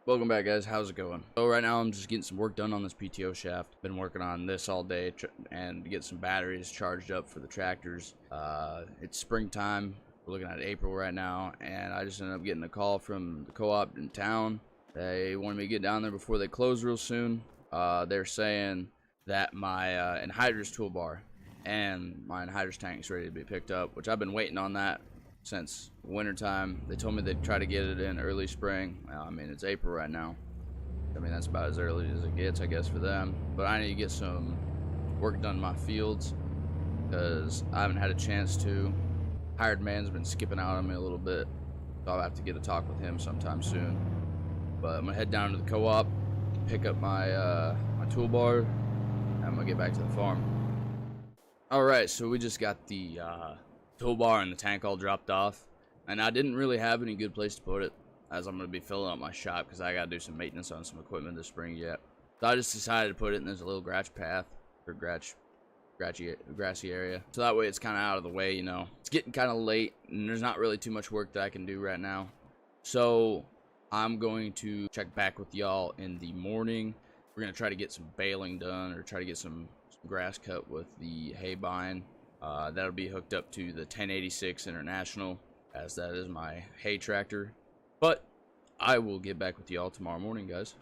Welcome back, guys. How's it going? So right now I'm just getting some work done on this PTO shaft. Been working on this all day and to get some batteries charged up for the tractors. It's springtime. We're looking at April right now, and I just ended up getting a call from the co-op in town. They wanted me to get down there before they close real soon. They're saying that my Anhydrous toolbar and my Anhydrous tank is ready to be picked up, which I've been waiting on that since wintertime. They told me they'd try to get it in early spring. I mean, it's April right now. I mean, that's about as early as it gets, I guess, for them. But I need to get some work done in my fields because I haven't had a chance to. Hired man's been skipping out on me a little bit, so I'll have to get a talk with him sometime soon. But I'm gonna head down to the co-op, pick up my my toolbar, and I'm gonna get back to the farm. All right, so we just got the toolbar and the tank all dropped off, and I didn't really have any good place to put it, as I'm going to be filling up my shop because I got to do some maintenance on some equipment this spring yet. So I just decided to put it in this little grass path, or grassy area, so that way it's kind of out of the way, you know. It's getting kind of late, and there's not really too much work that I can do right now. So I'm going to check back with y'all in the morning. We're going to try to get some baling done, or try to get some grass cut with the hay bine. That'll be hooked up to the 1086 International, as that is my hay tractor. But I will get back with y'all tomorrow morning, guys.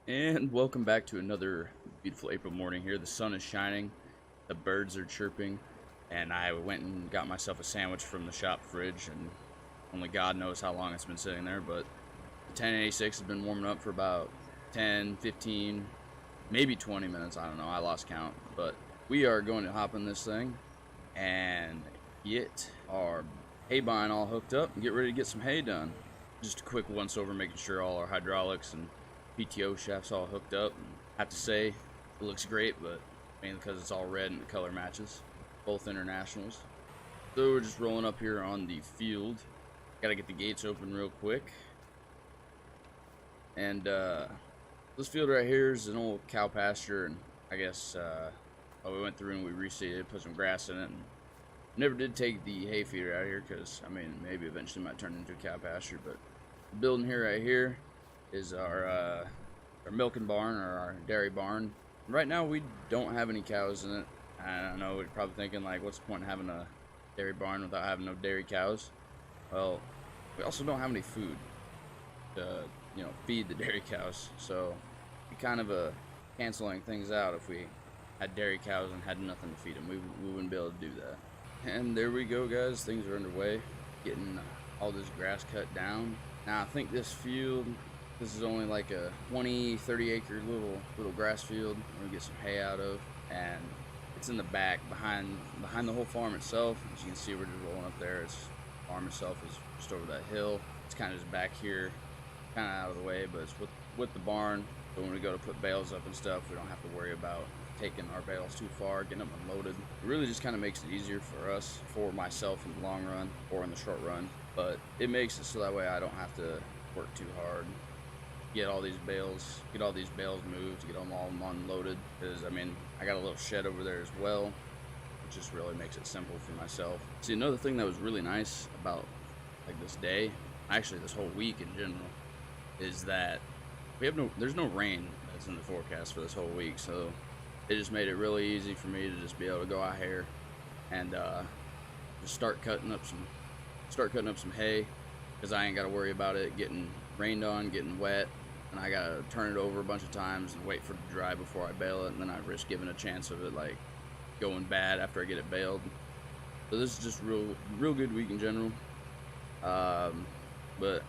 And welcome back to another beautiful April morning here. The sun is shining, the birds are chirping, and I went and got myself a sandwich from the shop fridge, and only God knows how long it's been sitting there, but the 1086 has been warming up for about 10, 15, maybe 20 minutes. I don't know, I lost count. But we are going to hop in this thing and get our hay bine all hooked up and get ready to get some hay done. Just a quick once over, making sure all our hydraulics and PTO shafts all hooked up. And I have to say, it looks great, but mainly because it's all red and the color matches, both internationals. So we're just rolling up here on the field. Gotta get the gates open real quick. And this field right here is an old cow pasture, and I guess we went through and we reseeded it, put some grass in it, and never did take the hay feeder out here because, I mean, maybe eventually might turn into a cow pasture. But the building here right here is our milking barn, or our dairy barn. Right now we don't have any cows in it. I know you're probably thinking, like, what's the point in having a dairy barn without having no dairy cows? Well, we also don't have any food to, you know, feed the dairy cows, so we kind of canceling things out. If we had dairy cows and had nothing to feed them, we wouldn't be able to do that. And there we go, guys. Things are underway, getting all this grass cut down. Now I think this field, this is only like a 20-30 acre little grass field we're gonna get some hay out of, and it's in the back behind the whole farm itself. As you can see, we're just rolling up there. The farm itself is just over that hill. It's kind of just back here, kind of out of the way, but it's with the barn. So when we go to put bales up and stuff, we don't have to worry about taking our bales too far, getting them unloaded. It really just kind of makes it easier for us, for myself in the long run or in the short run. But it makes it so that way I don't have to work too hard, get all these bales moved, get them all unloaded. Because I mean, I got a little shed over there as well, which just really makes it simple for myself. See, another thing that was really nice about like this day, actually this whole week in general, is that there's no rain that's in the forecast for this whole week. So it just made it really easy for me to just be able to go out here and just start cutting up some hay, because I ain't got to worry about it getting rained on, getting wet, and I gotta turn it over a bunch of times and wait for it to dry before I bale it, and then I risk giving a chance of it like going bad after I get it baled. So this is just real good week in general. But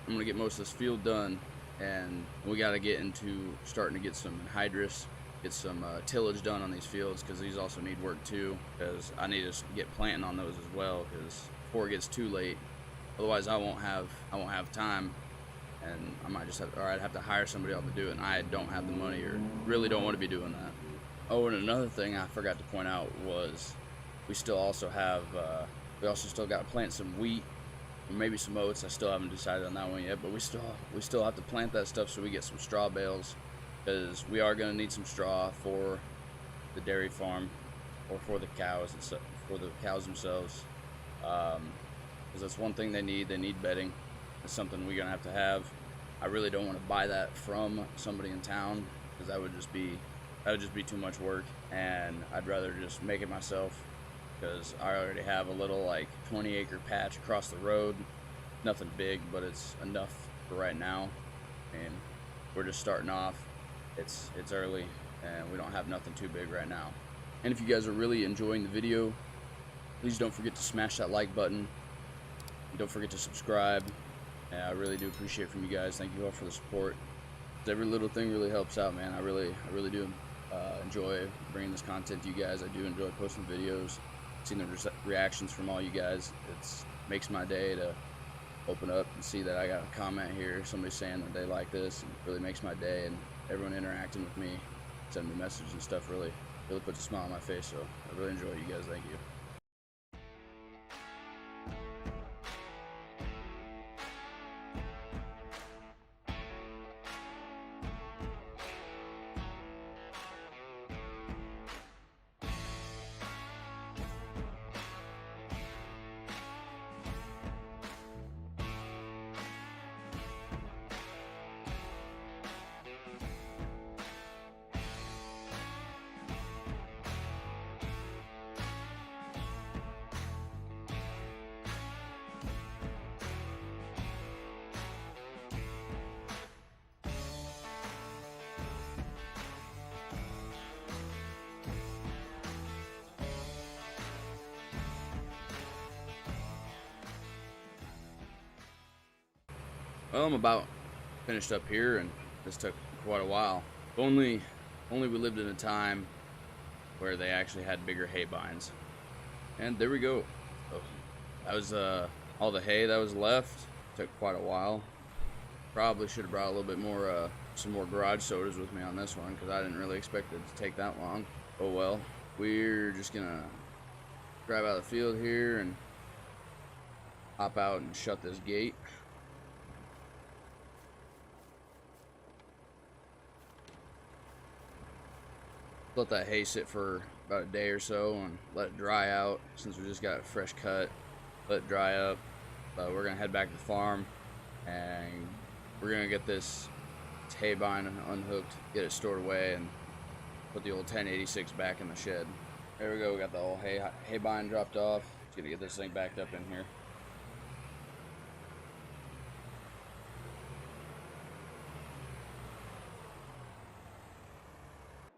I'm gonna get most of this field done, and we gotta get into starting to get some Anhydrous, get some tillage done on these fields, because these also need work too, because I need to get planting on those as well, because before it gets too late, otherwise I won't have time, and I might just have to hire somebody else to do it, and I don't have the money, or really don't want to be doing that. Oh, and another thing I forgot to point out was we still also got to plant some wheat, maybe some oats. I still haven't decided on that one yet, but we still have to plant that stuff so we get some straw bales, because we are going to need some straw for the dairy farm, or for the cows themselves. because that's one thing they need. They need bedding. It's something we're gonna have. I really don't want to buy that from somebody in town, because that would just be too much work, and I'd rather just make it myself, because I already have a little like 20-acre patch across the road. Nothing big, but it's enough for right now, and we're just starting off. It's early, and we don't have nothing too big right now. And if you guys are really enjoying the video, please don't forget to smash that like button. And don't forget to subscribe. And I really do appreciate it from you guys. Thank you all for the support. Every little thing really helps out, man. I really do enjoy bringing this content to you guys. I do enjoy posting videos, seeing the reactions from all you guys. It makes my day to open up and see that I got a comment here, somebody saying that they like this. It really makes my day, and everyone interacting with me, sending me messages and stuff really puts a smile on my face. So I really enjoy you guys. Thank you. Well, I'm about finished up here, and this took quite a while. Only we lived in a time where they actually had bigger hay binds. And there we go. So that was all the hay that was left. Took quite a while. Probably should have brought a little bit more, some more garage sodas with me on this one, because I didn't really expect it to take that long. Oh well. We're just gonna drive out of the field here and hop out and shut this gate. Let that hay sit for about a day or so and let it dry out, since we just got it fresh cut. Let it dry up. We're gonna head back to the farm, and we're gonna get this hay bind unhooked, get it stored away, and put the old 1086 back in the shed. There we go. We got the old hay bind dropped off. Just gonna get this thing backed up in here.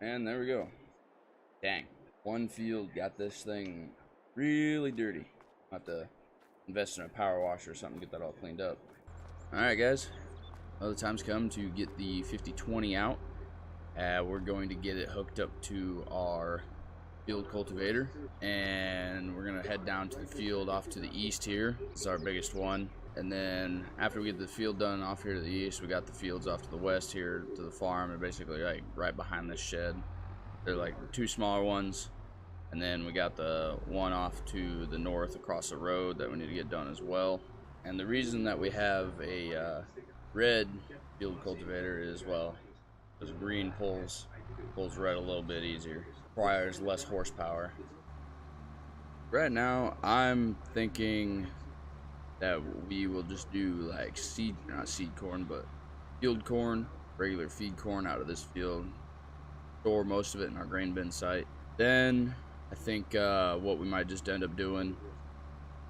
And there we go. Dang. One field got this thing really dirty. I'll have to invest in a power washer or something to get that all cleaned up. Alright guys. Well, the time's come to get the 5020 out. We're going to get it hooked up to our field cultivator. And we're going to head down to the field off to the east here. This is our biggest one. And then after we get the field done off here to the east, we got the fields off to the west here to the farm. They're basically like right behind this shed. They're like two smaller ones. And then we got the one off to the north across the road that we need to get done as well. And the reason that we have a red field cultivator is, well, those green pulls red a little bit easier. Requires less horsepower. Right now, I'm thinking that we will just do like not seed corn, but field corn, regular feed corn out of this field. Store most of it in our grain bin site. Then I think what we might just end up doing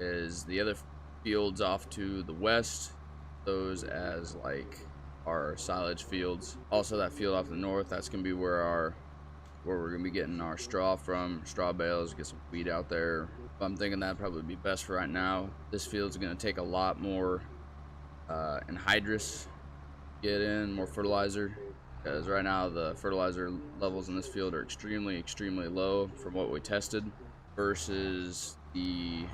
is the other fields off to the west, those as like our silage fields. Also that field off to the north, that's gonna be where we're gonna be getting our straw from, straw bales, get some wheat out there. I'm thinking that'd probably be best for right now. This field's gonna take a lot more Anhydrous get in, more fertilizer, because right now the fertilizer levels in this field are extremely low from what we tested, versus the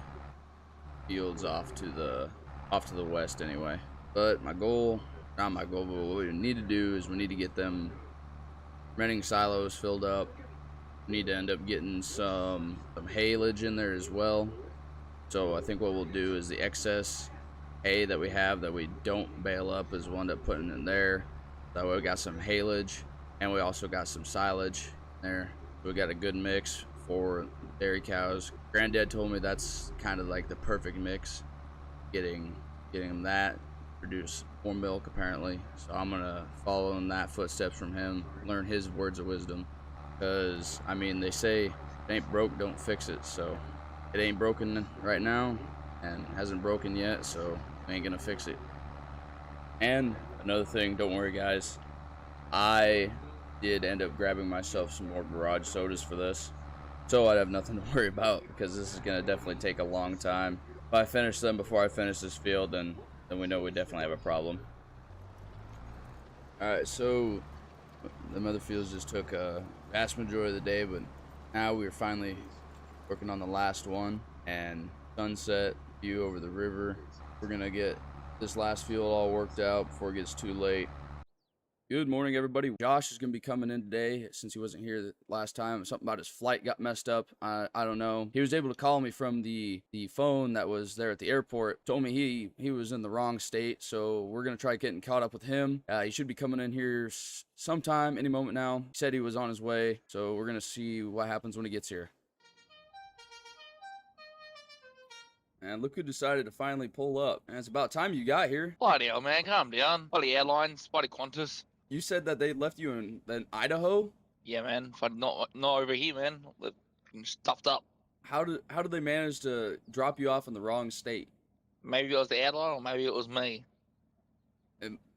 fields off to the west anyway. But not my goal, but what we need to do is we need to get them renting silos filled up. We need to end up getting some haylage in there as well. So I think what we'll do is the excess hay that we have that we don't bale up is we'll end up putting in there. That way we got some haylage, and we also got some silage in there. We got a good mix for dairy cows. Granddad told me that's kind of like the perfect mix. getting him that, produce more milk apparently. So I'm gonna follow in that footsteps from him, learn his words of wisdom. Because I mean, they say it ain't broke, don't fix it. So it ain't broken right now, and hasn't broken yet. So we ain't gonna fix it. And another thing, don't worry guys, I did end up grabbing myself some more garage sodas for this, so I'd have nothing to worry about, because this is gonna definitely take a long time. If I finish them before I finish this field, then we know we definitely have a problem. Alright, so the other fields just took a vast majority of the day, but now we're finally working on the last one, and sunset view over the river. We're gonna get this last field all worked out before it gets too late. Good morning, everybody. Josh is going to be coming in today since he wasn't here last time. Something about his flight got messed up. I don't know. He was able to call me from the phone that was there at the airport. Told me he was in the wrong state, so we're going to try getting caught up with him. He should be coming in here sometime, any moment now. He said he was on his way, so we're going to see what happens when he gets here. And look who decided to finally pull up. And it's about time you got here. Bloody hell, man, calm down. Bloody airlines, bloody Qantas. You said that they left you in Idaho? Yeah, man, not over here, man. They're stuffed up. How did they manage to drop you off in the wrong state? Maybe it was the airline, or maybe it was me.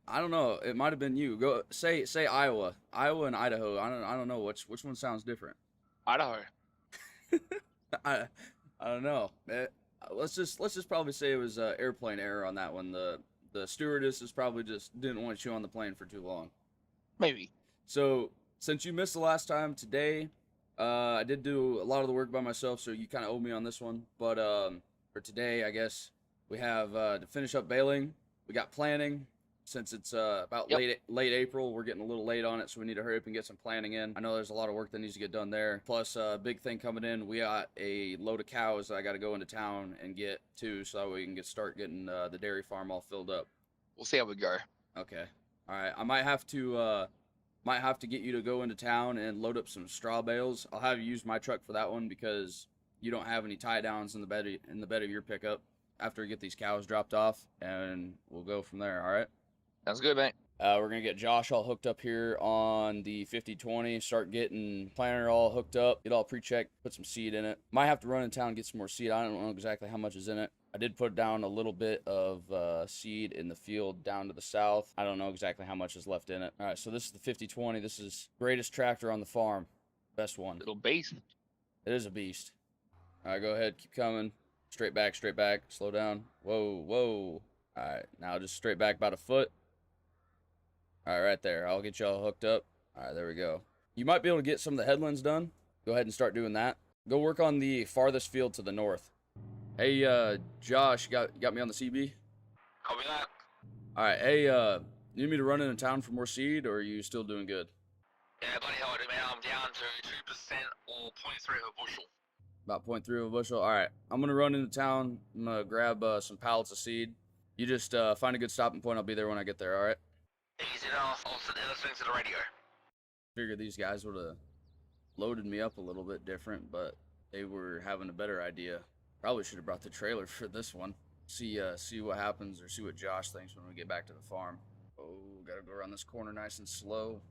I don't know. It might have been you. Go say Iowa, and Idaho. I don't know which one sounds different. Idaho. I don't know. Let's just probably say it was airplane error on that one. The stewardess is probably just didn't want you on the plane for too long. Maybe. So since you missed the last time today, I did do a lot of the work by myself, so you kind of owe me on this one. But for today, I guess we have to finish up baling. We got planting. Since it's about late April, we're getting a little late on it, so we need to hurry up and get some planting in. I know there's a lot of work that needs to get done there. Plus, big thing coming in, we got a load of cows that I got to go into town and get to, so that we can start getting the dairy farm all filled up. We'll see how we go. Okay. All right. I might have to get you to go into town and load up some straw bales. I'll have you use my truck for that one because you don't have any tie downs in the bed of your pickup. After we get these cows dropped off, and we'll go from there. All right. Sounds good, mate. We're going to get Josh all hooked up here on the 5020, start getting planter all hooked up, get all pre-checked, put some seed in it. Might have to run in town and get some more seed. I don't know exactly how much is in it. I did put down a little bit of seed in the field down to the south. I don't know exactly how much is left in it. All right, so this is the 5020. This is greatest tractor on the farm. Best one. Little beast. It is a beast. All right, go ahead. Keep coming. Straight back. Slow down. Whoa. All right, now just straight back about a foot. All right, right there. I'll get y'all hooked up. All right, there we go. You might be able to get some of the headlands done. Go ahead and start doing that. Go work on the farthest field to the north. Hey, Josh, you got me on the CB? Copy that. All right, hey, you need me to run into town for more seed, or are you still doing good? Yeah, bloody hell, man, I'm down to 2% or 0.3 of a bushel. About 0.3 of a bushel? All right, I'm going to run into town. I'm going to grab some pallets of seed. You just find a good stopping point. I'll be there when I get there, all right? Easy enough. I'll sit there listening to the radio. Figured these guys would have loaded me up a little bit different, but they were having a better idea. Probably should have brought the trailer for this one. See what happens, or see what Josh thinks when we get back to the farm. Oh, gotta go around this corner nice and slow.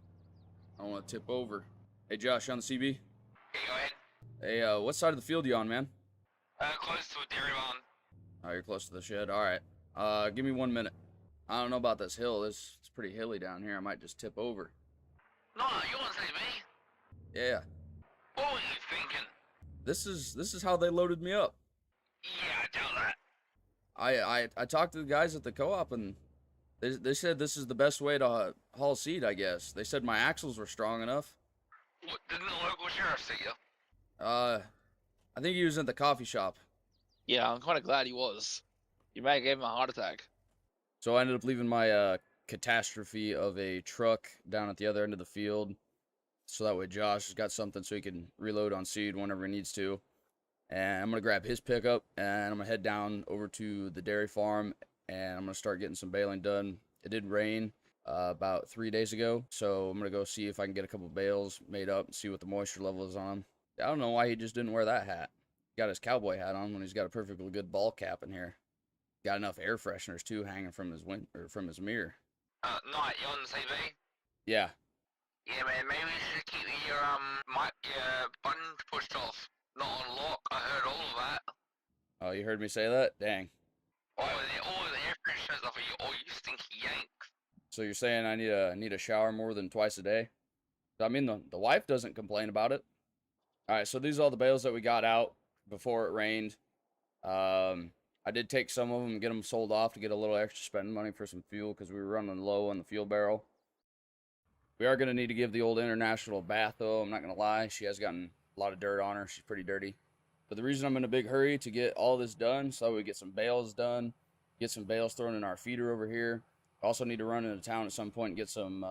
I don't want to tip over. Hey, Josh, you on the CB? Yeah, go ahead. Hey, what side of the field you on, man? Close to a dairy barn. Oh, you're close to the shed. All right. Give me 1 minute. I don't know about this hill. It's pretty hilly down here. I might just tip over. No, you want to say me? Yeah. What were you thinking? This is how they loaded me up. Yeah, I doubt that. I talked to the guys at the co-op, and they said this is the best way to haul seed, I guess. They said my axles were strong enough. What, didn't the local sheriff see you? I think he was at the coffee shop. Yeah, I'm kind of glad he was. You may have gave him a heart attack. So I ended up leaving my catastrophe of a truck down at the other end of the field, so that way Josh has got something so he can reload on seed whenever he needs to. And I'm going to grab his pickup, and I'm going to head down over to the dairy farm, and I'm going to start getting some baling done. It did rain about 3 days ago, so I'm going to go see if I can get a couple bales made up and see what the moisture level is on them. I don't know why he just didn't wear that hat. He got his cowboy hat on when he's got a perfectly good ball cap in here. got enough air fresheners too hanging from his from his mirror. Night, you on the TV? Yeah. Yeah, man, maybe you should keep your button pushed off, not on lock. I heard all of that. Oh, you heard me say that? Dang. All the air fresheners off of you, all you stinky yank. So you're saying I need a shower more than twice a day? I mean, the wife doesn't complain about it. All right, so these are all the bales that we got out before it rained. I did take some of them and get them sold off to get a little extra spending money for some fuel because we were running low on the fuel barrel. We are going to need to give the old International a bath, though. I'm not going to lie. She has gotten a lot of dirt on her. She's pretty dirty. But the reason I'm in a big hurry to get all this done, so we get some bales done, get some bales thrown in our feeder over here. I also need to run into town at some point and get some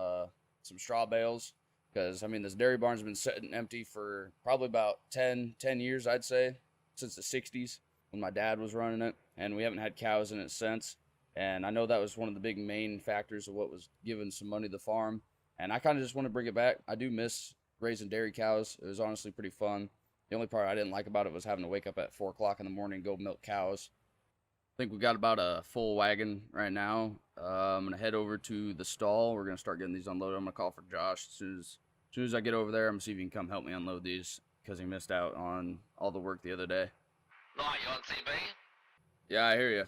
straw bales. Because, I mean, this dairy barn's been sitting empty for probably about 10 years, I'd say, since the 60s when my dad was running it. And we haven't had cows in it since. And I know that was one of the big main factors of what was giving some money to the farm. And I kind of just want to bring it back. I do miss raising dairy cows. It was honestly pretty fun. The only part I didn't like about it was having to wake up at 4 o'clock in the morning and go milk cows. I think we got about a full wagon right now. I'm going to head over to the stall. We're going to start getting these unloaded. I'm going to call for Josh as soon as I get over there. I'm going to see if he can come help me unload these because he missed out on all the work the other day. Night, you on TV? Yeah, I hear you.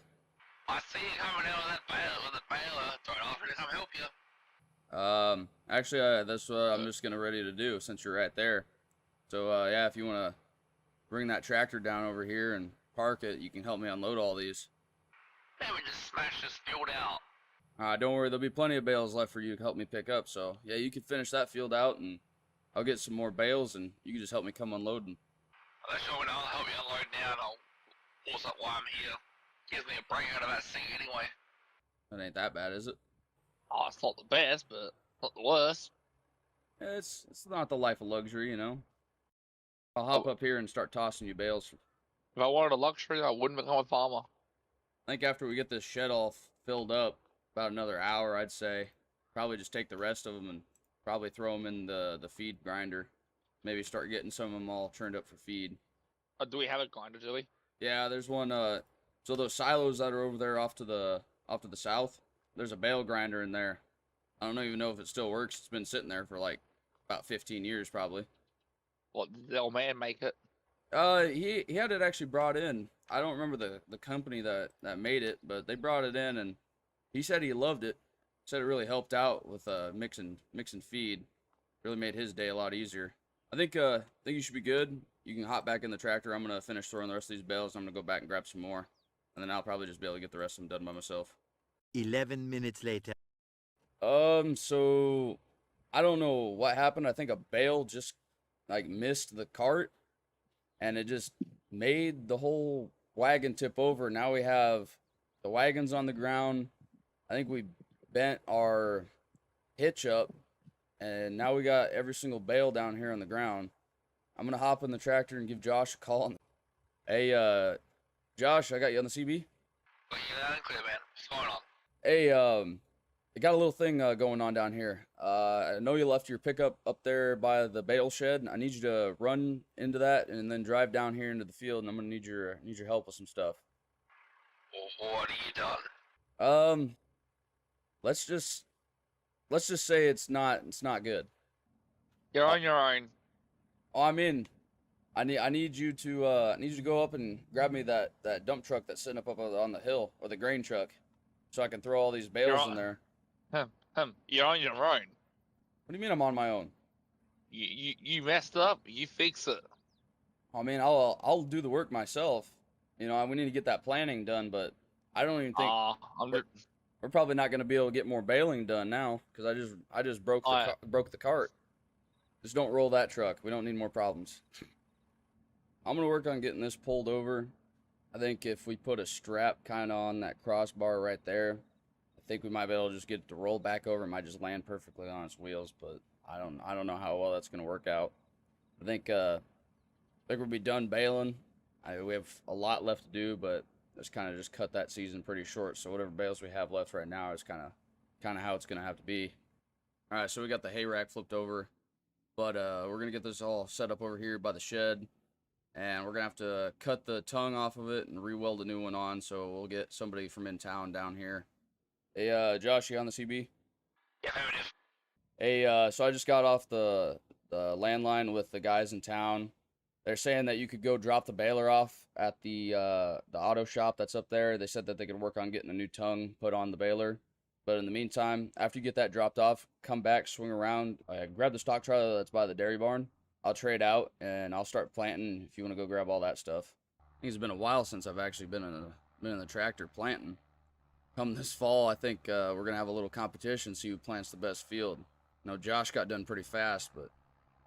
I see you coming out with the baler. Don't offer to come help you. Actually, that's what I'm just gonna ready to do since you're right there. So, yeah, if you want to bring that tractor down over here and park it, you can help me unload all these. Yeah, we just smash this field out. Don't worry, there'll be plenty of bales left for you to help me pick up. So, yeah, you can finish that field out, and I'll get some more bales, and you can just help me come unloading. That's sure when I'll help you unload now, and I'll force up while I'm here. Gives me a break out of that seat anyway. That ain't that bad, is it? Oh, it's not the best, but not the worst. Yeah, it's not the life of luxury, you know. I'll hop up here and start tossing you bales. If I wanted a luxury, I wouldn't become a farmer. I think after we get this shed all filled up, about another hour, I'd say, probably just take the rest of them and probably throw them in the feed grinder. Maybe start getting some of them all turned up for feed. Do we have a grinder, do we? Yeah, there's one. So those silos that are over there off to the south, there's a bale grinder in there. I don't even know if it still works. It's been sitting there for like about 15 years probably. What, did the old man make it? He had it actually brought in. I don't remember the company that made it, but they brought it in and he said he loved it. Said it really helped out with mixing feed. Really made his day a lot easier. I think you should be good. You can hop back in the tractor. I'm gonna finish throwing the rest of these bales. I'm gonna go back and grab some more, and then I'll probably just be able to get the rest of them done by myself. 11 minutes later. So I don't know what happened. I think a bale just like missed the cart, and it just made the whole wagon tip over. Now we have the wagons on the ground. I think we bent our hitch up, and now we got every single bale down here on the ground. I'm gonna hop in the tractor and give Josh a call. Hey, Josh, I got you on the CB. Oh, yeah, loud and clear, man. What's going on? Hey, I got a little thing going on down here. I know you left your pickup up there by the bale shed. I need you to run into that and then drive down here into the field, and I'm gonna need your help with some stuff. Well, what are you done? Let's just say it's not good. You're on your own. Oh, I'm in. I need you to go up and grab me that dump truck that's sitting up on the hill, or the grain truck, so I can throw all these bales in there. You're on your own. What do you mean I'm on my own? You messed up. You fix it. I mean, I'll do the work myself. You know, we need to get that planning done, but I don't even think we're probably not going to be able to get more baling done now because I just broke the cart. Just don't roll that truck. We don't need more problems. I'm going to work on getting this pulled over. I think if we put a strap kind of on that crossbar right there, I think we might be able to just get it to roll back over. It might just land perfectly on its wheels, but I don't know how well that's going to work out. I think we'll be done baling. We have a lot left to do, but let's kind of just cut that season pretty short. So whatever bales we have left right now is kind of how it's going to have to be. All right, so we got the hay rack flipped over, but we're going to get this all set up over here by the shed. and we're gonna have to cut the tongue off of it and re-weld a new one on. So we'll get somebody from in town down here. Hey, Josh, you on the CB? Yeah, affirmative. Hey, so I just got off the landline with the guys in town. They're saying that you could go drop the baler off at the auto shop that's up there. They said that they could work on getting a new tongue put on the baler. But in the meantime, after you get that dropped off, come back, swing around, grab the stock trailer that's by the dairy barn. I'll trade out and I'll start planting if you want to go grab all that stuff. I think it's been a while since I've actually been in the tractor planting. Come this fall, I think we're gonna have a little competition, see who plants the best field. I know Josh got done pretty fast, but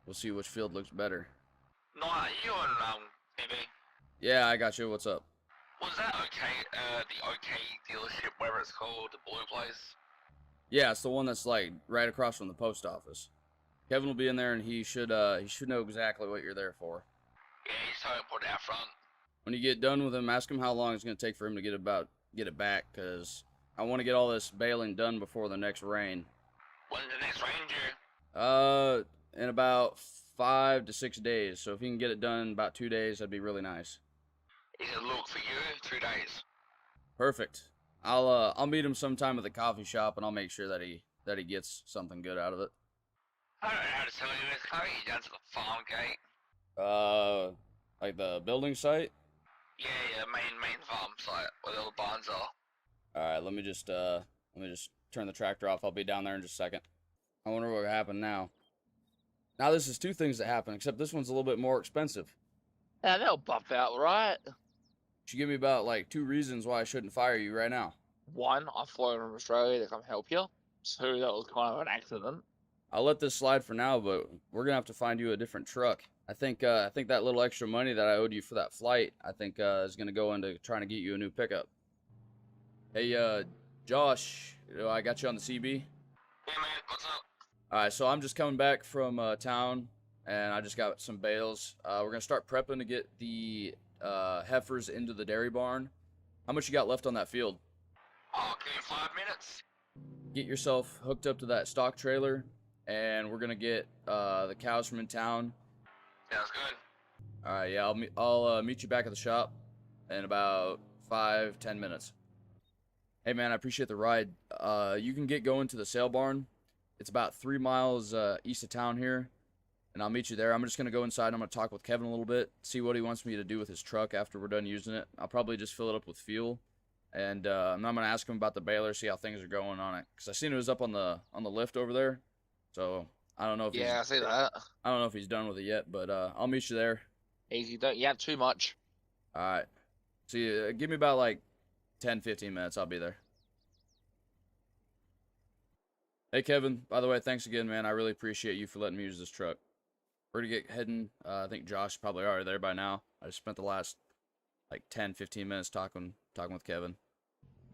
we'll see which field looks better. No, you on TV. Yeah, I got you. What's up? Was that okay? The OK dealership, whatever it's called, the blue place. Yeah, it's the one that's like right across from the post office. Kevin will be in there, and he should know exactly what you're there for. Yeah, he's trying to put it out front. When you get done with him, ask him how long it's gonna take for him to get it back, cause I want to get all this baling done before the next rain. When's the next ranger? In about 5 to 6 days. So if you can get it done in about 2 days, that'd be really nice. Is it look for you? 2 days. Perfect. I'll meet him sometime at the coffee shop, and I'll make sure that he gets something good out of it. I don't know how to tell you this. How are you down to the farm gate? Like the building site? Yeah, main farm site where all the barns are. All right, let me just turn the tractor off. I'll be down there in just a second. I wonder what happened now. Now this is two things that happen, except this one's a little bit more expensive. Yeah, they'll buff out, right? You give me about like 2 reasons why I shouldn't fire you right now. 1, I flew from Australia to come help you. 2, that was kind of an accident. I'll let this slide for now, but we're gonna have to find you a different truck. I think that little extra money that I owed you for that flight, is gonna go into trying to get you a new pickup. Hey, Josh, I got you on the CB. Yeah, man, what's up? Alright, so I'm just coming back from town, and I just got some bales. We're gonna start prepping to get the heifers into the dairy barn. How much you got left on that field? Oh, give me 5 minutes. Get yourself hooked up to that stock trailer, and we're gonna get the cows from in town. Sounds good. Alright, yeah, I'll meet you back at the shop in about 5-10 minutes. Hey man, I appreciate the ride. You can get going to the sale barn. It's about 3 miles east of town here, and I'll meet you there. I'm just gonna go inside. I'm gonna talk with Kevin a little bit, see what he wants me to do with his truck after we're done using it. I'll probably just fill it up with fuel, and I'm gonna ask him about the baler, see how things are going on it, because I seen it was up on the lift over there. So I don't know if Yeah, I see that. I don't know if he's done with it yet, but I'll meet you there. Easy, don't you have too much. All right. See, give me about like 10-15 minutes. I'll be there. Hey, Kevin. By the way, thanks again, man. I really appreciate you for letting me use this truck. We're going to get heading. I think Josh is probably already there by now. I just spent the last like 10-15 minutes talking with Kevin.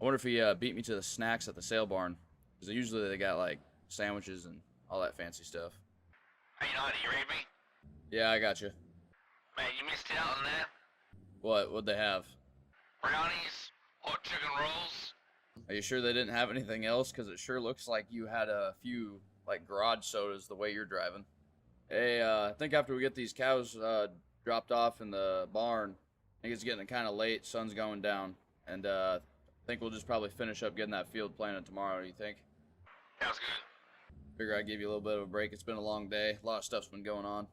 I wonder if he beat me to the snacks at the sale barn. Because usually they got like sandwiches and all that fancy stuff. Hey, you read me? Yeah, I got you. Man, you missed out on that. What'd they have? Brownies, hot chicken rolls. Are you sure they didn't have anything else? Because it sure looks like you had a few, like, garage sodas the way you're driving. Hey, I think after we get these cows dropped off in the barn, I think it's getting kind of late. Sun's going down. And I think we'll just probably finish up getting that field planted tomorrow, do you think? Sounds good. Figure I'd give you a little bit of a break. It's been a long day. A lot of stuff's been going on.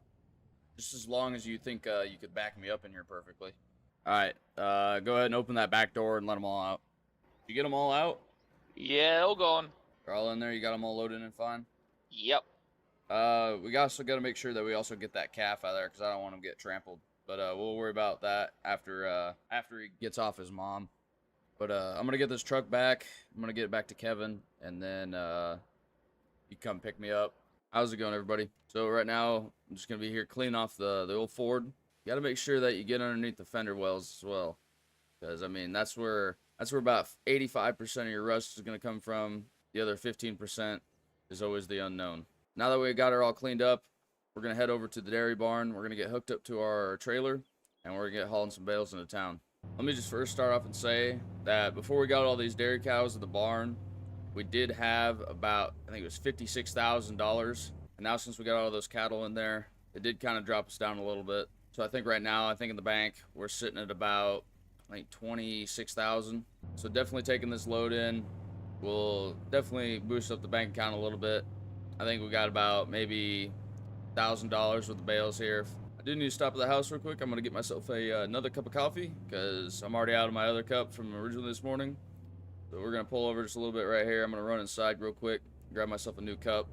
Just as long as you think you could back me up in here perfectly. Alright, go ahead and open that back door and let them all out. You get them all out? Yeah, all gone. They're all in there? You got them all loaded and fine? Yep. We also got to make sure that we also get that calf out of there because I don't want him to get trampled. But we'll worry about that after he gets off his mom. But I'm going to get this truck back. I'm going to get it back to Kevin, and then you come pick me up. How's it going, everybody? So right now, I'm just going to be here cleaning off the old Ford. You got to make sure that you get underneath the fender wells as well. Because, I mean, that's where about 85% of your rust is going to come from. The other 15% is always the unknown. Now that we got her all cleaned up, we're going to head over to the dairy barn. We're going to get hooked up to our trailer, and we're going to get hauling some bales into town. Let me just first start off and say that before we got all these dairy cows at the barn, we did have about, I think it was $56,000. And now since we got all those cattle in there, it did kind of drop us down a little bit. So I think right now, I think in the bank, we're sitting at about like 26,000. So definitely taking this load in will definitely boost up the bank account a little bit. I think we got about maybe $1,000 with the bales here. I do need to stop at the house real quick. I'm gonna get myself another cup of coffee because I'm already out of my other cup from originally this morning. So we're gonna pull over just a little bit right here. I'm gonna run inside real quick, grab myself a new cup,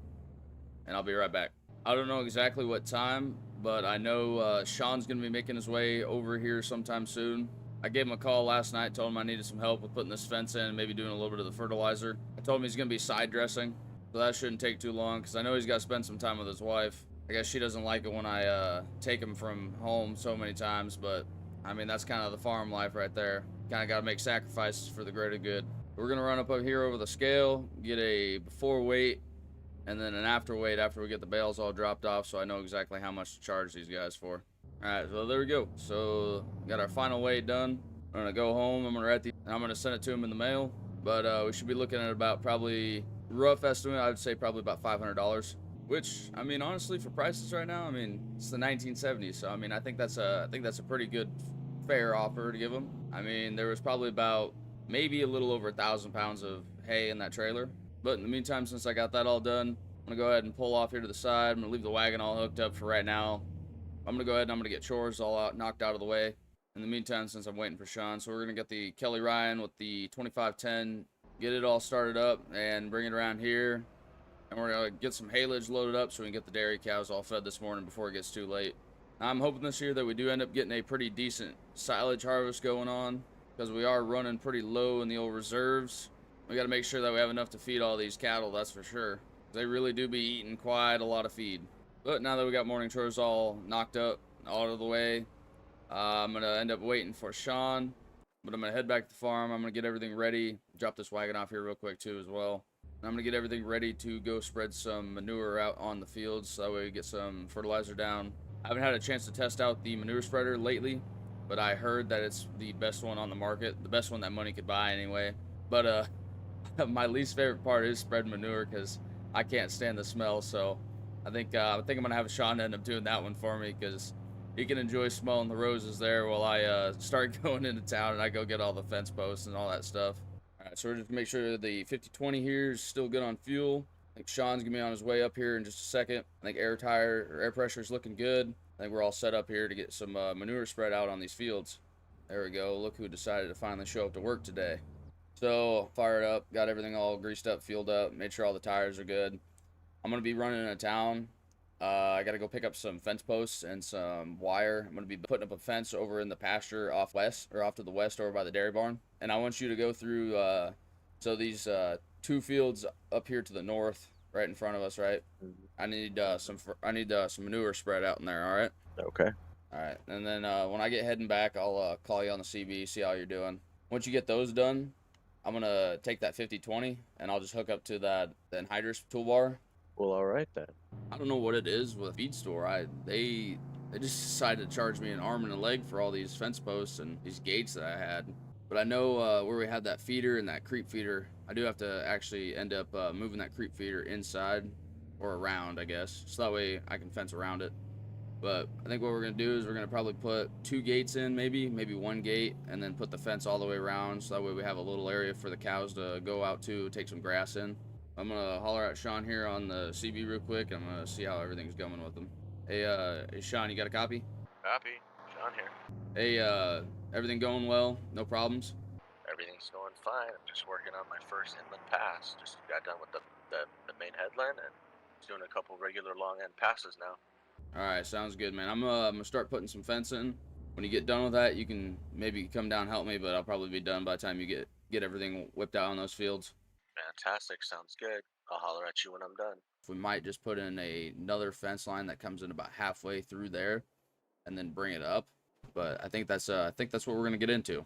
and I'll be right back. I don't know exactly what time, but I know Sean's gonna be making his way over here sometime soon. I gave him a call last night, told him I needed some help with putting this fence in and maybe doing a little bit of the fertilizer. I told him he's gonna be side dressing, so that shouldn't take too long because I know he's got to spend some time with his wife. I guess she doesn't like it when I take him from home so many times, but I mean, that's kind of the farm life right there. Kind of got to make sacrifices for the greater good. We're gonna run up here over the scale, get a before weight, and then an after weight after we get the bales all dropped off, so I know exactly how much to charge these guys for. Alright, so there we go. So got our final weight done. I'm gonna go home, I'm gonna write the and I'm gonna send it to him in the mail. But we should be looking at about, probably rough estimate, I would say probably about $500. Which, I mean, honestly, for prices right now, I mean, it's the 1970s, so I mean, I think that's a pretty good fair offer to give them. I mean, there was probably about maybe a little over 1,000 pounds of hay in that trailer. But in the meantime, since I got that all done, I'm gonna go ahead and pull off here to the side. I'm gonna leave the wagon all hooked up for right now. I'm gonna go ahead and I'm gonna get chores all knocked out of the way. In the meantime, since I'm waiting for Sean, so we're gonna get the Kelly Ryan with the 2510, get it all started up and bring it around here. And we're gonna get some haylage loaded up so we can get the dairy cows all fed this morning before it gets too late. I'm hoping this year that we do end up getting a pretty decent silage harvest going on, because we are running pretty low in the old reserves. We got to make sure that we have enough to feed all these cattle, that's for sure. They really do be eating quite a lot of feed. But now that we got morning chores all knocked up, all out of the way, I'm going to end up waiting for Sean. But I'm going to head back to the farm. I'm going to get everything ready. Drop this wagon off here real quick too as well. And I'm going to get everything ready to go spread some manure out on the fields, so that way we get some fertilizer down. I haven't had a chance to test out the manure spreader lately, but I heard that it's the best one on the market, the best one that money could buy anyway. But my least favorite part is spreading manure because I can't stand the smell. So I think I'm gonna have Sean end up doing that one for me, because he can enjoy smelling the roses there while I start going into town and I go get all the fence posts and all that stuff. All right, so we're just make sure the 5020 here is still good on fuel. I think Sean's gonna be on his way up here in just a second. I think air pressure is looking good. I think we're all set up here to get some manure spread out on these fields. There we go. Look who decided to finally show up to work today. So fired up, got everything all greased up, fueled up, made sure all the tires are good. I'm gonna be running into town. I gotta go pick up some fence posts and some wire. I'm gonna be putting up a fence over in the pasture off to the west over by the dairy barn. And I want you to go through so these two fields up here to the north, right in front of us, right? I need some manure spread out in there. All right. Okay. All right. And then when I get heading back, I'll call you on the CB, see how you're doing. Once you get those done, I'm gonna take that 5020 and I'll just hook up to the Anhydrous toolbar. Well, all right then. I don't know what it is with feed store. They just decided to charge me an arm and a leg for all these fence posts and these gates that I had. But I know where we had that feeder and that creep feeder, I do have to actually end up moving that creep feeder inside or around, I guess, so that way I can fence around it. But I think what we're gonna do is we're gonna probably put 2 gates in, maybe 1 gate, and then put the fence all the way around, so that way we have a little area for the cows to go out to, take some grass in. I'm gonna holler at Sean here on the CB real quick. I'm gonna see how everything's going with him. Hey Sean, you got a copy? Copy. Sean here. Hey, everything going well? No problems? Everything's going fine. I'm just working on my first inland pass. Just got done with the main headland and doing a couple regular long end passes now. All right, sounds good, man. I'm gonna start putting some fence in. When you get done with that, you can maybe come down and help me, but I'll probably be done by the time you get everything whipped out on those fields. Fantastic. Sounds good. I'll holler at you when I'm done. We might just put in another fence line that comes in about halfway through there, and then bring it up. But I think that's what we're gonna get into.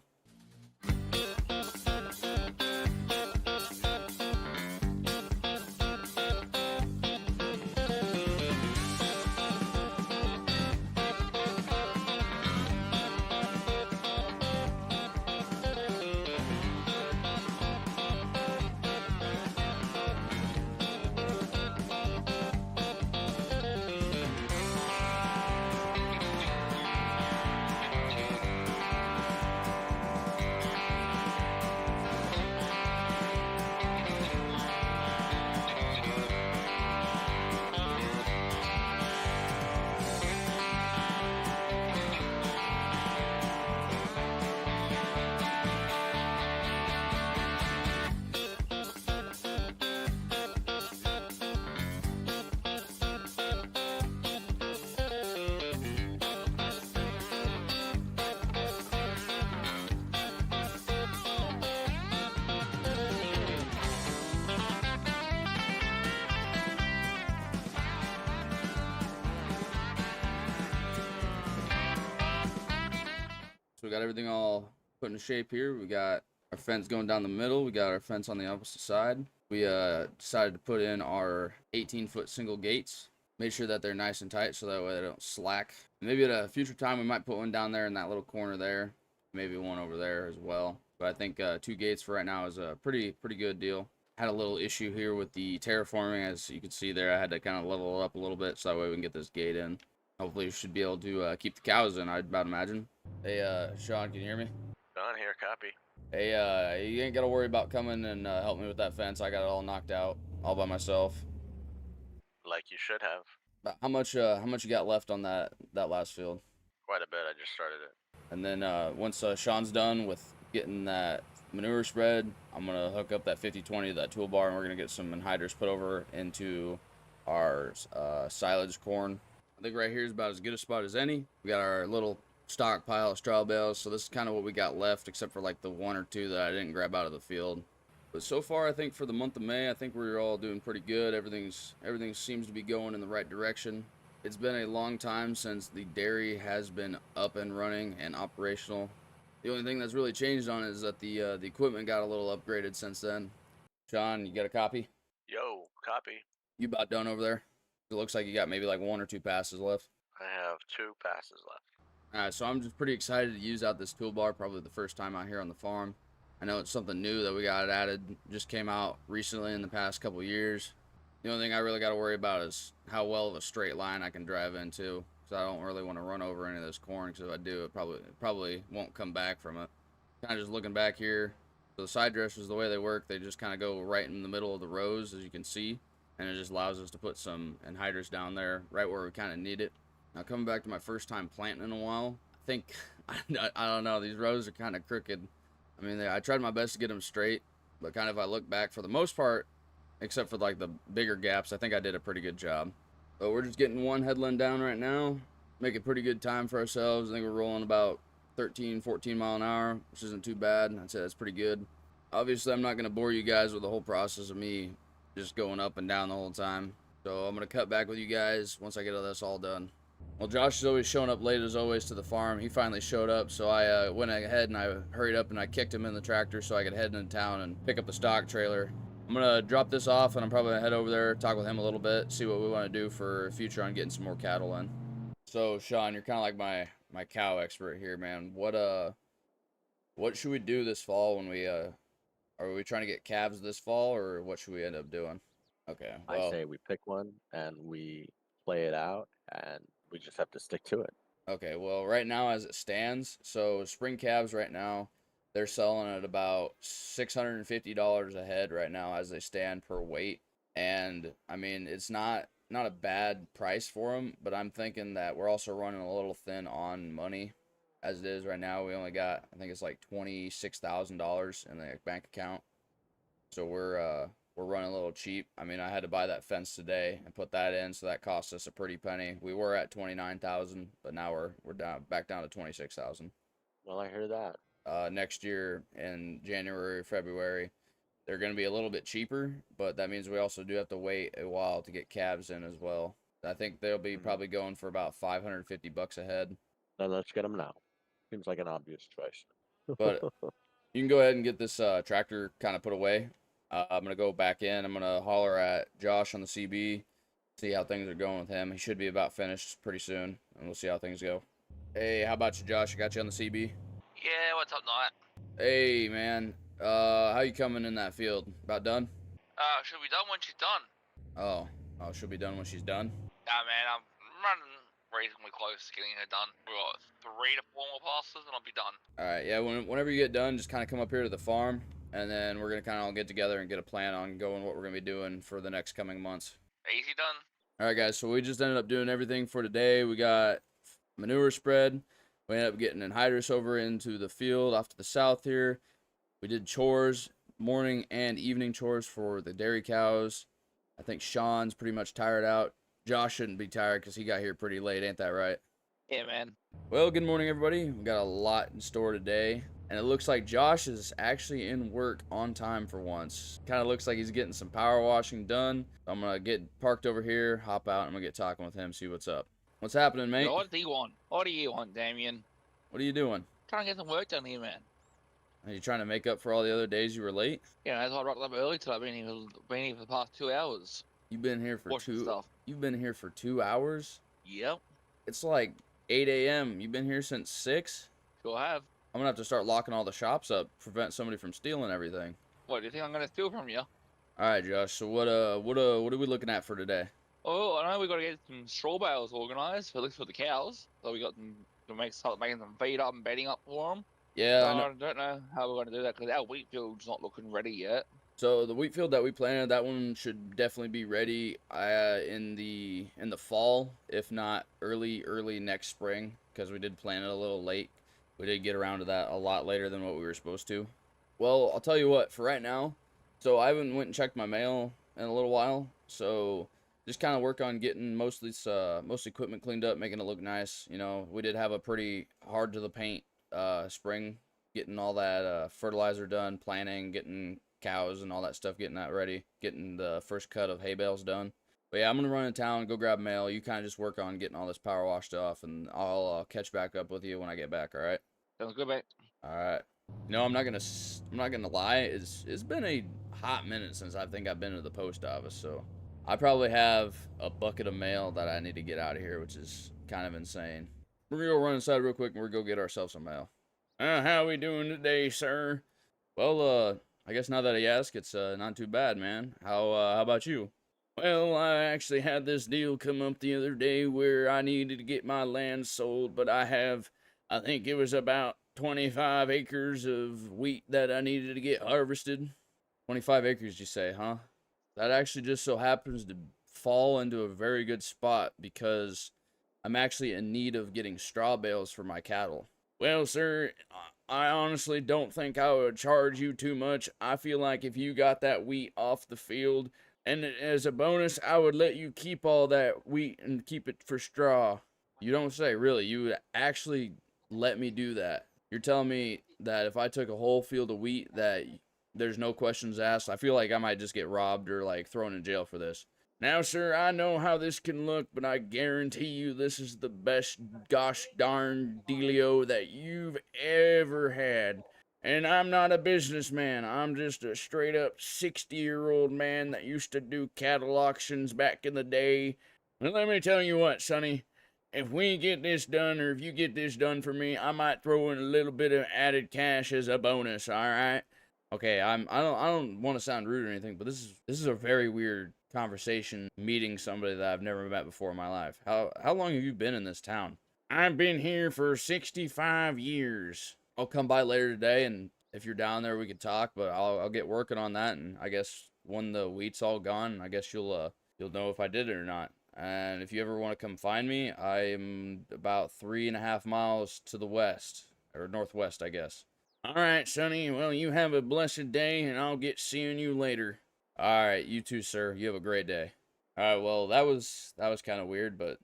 we got everything all put into shape here. We got our fence going down the middle. We got our fence on the opposite side. We decided to put in our 18-foot single gates. Make sure that they're nice and tight so that way they don't slack. Maybe at a future time we might put one down there in that little corner there. Maybe one over there as well. But I think 2 gates for right now is a pretty good deal. Had a little issue here with the terraforming. As you can see there, I had to kind of level it up a little bit so that way we can get this gate in. Hopefully we should be able to keep the cows in, I'd about imagine. Hey, Sean, can you hear me? Done here, copy. Hey, you ain't got to worry about coming and help me with that fence. I got it all knocked out all by myself. Like you should have. But how much you got left on that last field? Quite a bit, I just started it. And then once Sean's done with getting that manure spread, I'm going to hook up that 50/20 to that toolbar, and we're going to get some anhydrous put over into our silage corn. I think right here is about as good a spot as any. We got our little stockpile of straw bales, so this is kind of what we got left, except for like the 1 or 2 that I didn't grab out of the field. But so far, I think for the month of May, I think we're all doing pretty good. Everything seems to be going in the right direction. It's been a long time since the dairy has been up and running and operational. The only thing that's really changed on it is that the equipment got a little upgraded since then. Sean, you got a copy? Yo, copy. You about done over there? It looks like you got maybe like 1 or 2 passes left. I have 2 passes left. Alright, so I'm just pretty excited to use out this toolbar, probably the first time out here on the farm. I know it's something new that we got added, just came out recently in the past couple years. The only thing I really got to worry about is how well of a straight line I can drive into, because I don't really want to run over any of this corn, because if I do, it probably won't come back from it. Kind of just looking back here, so the side dressers, the way they work, they just kind of go right in the middle of the rows, as you can see, and it just allows us to put some anhydrous down there, right where we kind of need it. Now, coming back to my first time planting in a while, I think, I don't know, these rows are kind of crooked. I mean, I tried my best to get them straight, but kind of if I look back, for the most part, except for like the bigger gaps, I think I did a pretty good job. But we're just getting one headland down right now, making pretty good time for ourselves. I think we're rolling about 13, 14 mile an hour, which isn't too bad. I'd say that's pretty good. Obviously, I'm not going to bore you guys with the whole process of me just going up and down the whole time. So I'm going to cut back with you guys once I get all this all done. Well, Josh is always showing up late as always to the farm. He finally showed up, so I went ahead and I hurried up and I kicked him in the tractor so I could head into town and pick up the stock trailer. I'm going to drop this off and I'm probably going to head over there, talk with him a little bit, see what we want to do for future on getting some more cattle in. So, Sean, you're kind of like my cow expert here, man. What should we do this fall when we are we trying to get calves this fall, or what should we end up doing? Okay, well, I say we pick one and we play it out, and we just have to stick to it. okay, well, right now as it stands, so spring calves right now, they're selling at about $650 a head right now as they stand per weight. And I mean, it's not a bad price for them, but I'm thinking that we're also running a little thin on money as it is right now. We only got, I think it's like $26,000 in the bank account. So we're running a little cheap. I mean, I had to buy that fence today and put that in, so that cost us a pretty penny. We were at 29,000, but now we're back down to 26,000. Well, I hear that. Next year in January, February, they're going to be a little bit cheaper, but that means we also do have to wait a while to get calves in as well. I think they'll be probably going for about $550 a head. Then let's get them now. Seems like an obvious choice. But you can go ahead and get this tractor kind of put away. I'm going to go back in. I'm going to holler at Josh on the CB, see how things are going with him. He should be about finished pretty soon, and we'll see how things go. Hey, how about you, Josh? I got you on the CB. Yeah, what's up, Knight? Hey, man. How you coming in that field? About done? She'll be done when she's done. Oh, she'll be done when she's done? Nah, man, I'm running reasonably close to getting her done. We've got 3 to 4 more passes and I'll be done. Alright, yeah, whenever you get done, just kind of come up here to the farm, and then we're going to kind of all get together and get a plan on going what we're going to be doing for the next coming months. Easy done. Alright, guys, so we just ended up doing everything for today. We got manure spread. We ended up getting anhydrous over into the field off to the south here. We did chores, morning and evening chores for the dairy cows. I think Sean's pretty much tired out. Josh shouldn't be tired because he got here pretty late, ain't that right? Yeah, man. Well, good morning, everybody. We got a lot in store today, and it looks like Josh is actually in work on time for once. Kind of looks like he's getting some power washing done. I'm going to get parked over here, hop out, and I'm going to get talking with him, see what's up. What's happening, mate? What do you want? What do you want, Damien? What are you doing? Trying to get some work done here, man. Are you trying to make up for all the other days you were late? Yeah, that's why I rocked up early till I've been here for the past 2 hours. You've been here for Washing two. stuff. You've been here for 2 hours. Yep, It's like 8 a.m. You've been here since 6. sure have. I'm gonna have to start locking all the shops up, prevent somebody from stealing everything. What, do you think I'm gonna steal from you? All right, Josh. So what are we looking at for today? Oh, I know we got to get some straw bales organised, at least for the cows. So we got them to start making some feed up and bedding up for them. Yeah, I know. I don't know how we're going to do that because our wheat field's not looking ready yet. So the wheat field that we planted, that one should definitely be ready in the fall, if not early next spring, because we did plant it a little late. We did get around to that a lot later than what we were supposed to. Well, I'll tell you what, for right now, so I haven't went and checked my mail in a little while, so just kind of work on getting most of this most equipment cleaned up, making it look nice. You know, we did have a pretty hard to the paint spring, getting all that fertilizer done, planting, getting cows and all that stuff, getting that ready, getting the first cut of hay bales done. But yeah, I'm gonna run in town, go grab mail. You kind of just work on getting all this power washed off, and I'll catch back up with you when I get back. All right. Sounds good, mate. All right. No, I'm not gonna lie. It's been a hot minute since I think I've been to the post office, so I probably have a bucket of mail that I need to get out of here, which is kind of insane. We're gonna go run inside real quick and we're gonna go get ourselves some mail. How we doing today, sir? Well, I guess now that I ask, it's not too bad, man. How about you? Well, I actually had this deal come up the other day where I needed to get my land sold, but I think it was about 25 acres of wheat that I needed to get harvested. 25 acres, you say, huh? That actually just so happens to fall into a very good spot because I'm actually in need of getting straw bales for my cattle. Well, sir, I honestly don't think I would charge you too much. I feel like if you got that wheat off the field, and as a bonus, I would let you keep all that wheat and keep it for straw. You don't say, really? You would actually let me do that? You're telling me that if I took a whole field of wheat that there's no questions asked? I feel like I might just get robbed or like thrown in jail for this. Now, sir, I know how this can look, but I guarantee you this is the best gosh darn dealio that you've ever had. And I'm not a businessman. I'm just a straight up 60-year-old man that used to do cattle auctions back in the day. And let me tell you what, Sonny. If we get this done, or if you get this done for me, I might throw in a little bit of added cash as a bonus, alright? Okay, I don't want to sound rude or anything, but this is a very weird conversation, meeting somebody that I've never met before in my life. How long have you been in this town? I've been here for 65 years. I'll come by later today, and if you're down there, we could talk. But I'll get working on that, and I guess when the wheat's all gone, I guess you'll know if I did it or not. And if you ever want to come find me, I'm about 3.5 miles to the west or northwest, I guess. All right, Sonny. Well, you have a blessed day, and I'll get seeing you later. All right, you too, sir. You have a great day. All right, well, that was kind of weird, but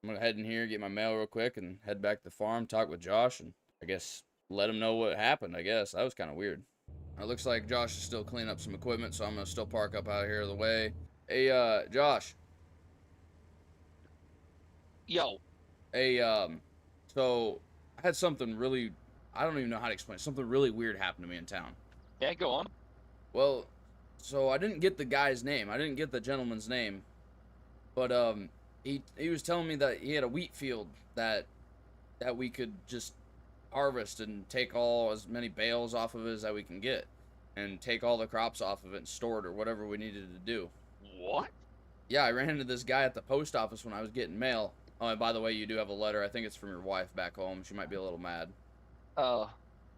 I'm gonna head in here, get my mail real quick, and head back to the farm, talk with Josh, and I guess let him know what happened. I guess that was kind of weird. It looks like Josh is still cleaning up some equipment, so I'm gonna still park up out here of the way. Hey, Josh. Yo. Hey, so I had something really, I don't even know how to explain it. Something really weird happened to me in town. Yeah, go on. Well, so I didn't get the guy's name. I didn't get the gentleman's name. But he was telling me that he had a wheat field that we could just harvest and take as many bales off of it as that we can get, and take all the crops off of it and store it or whatever we needed to do. What? Yeah, I ran into this guy at the post office when I was getting mail. Oh, and by the way, you do have a letter. I think it's from your wife back home. She might be a little mad. Or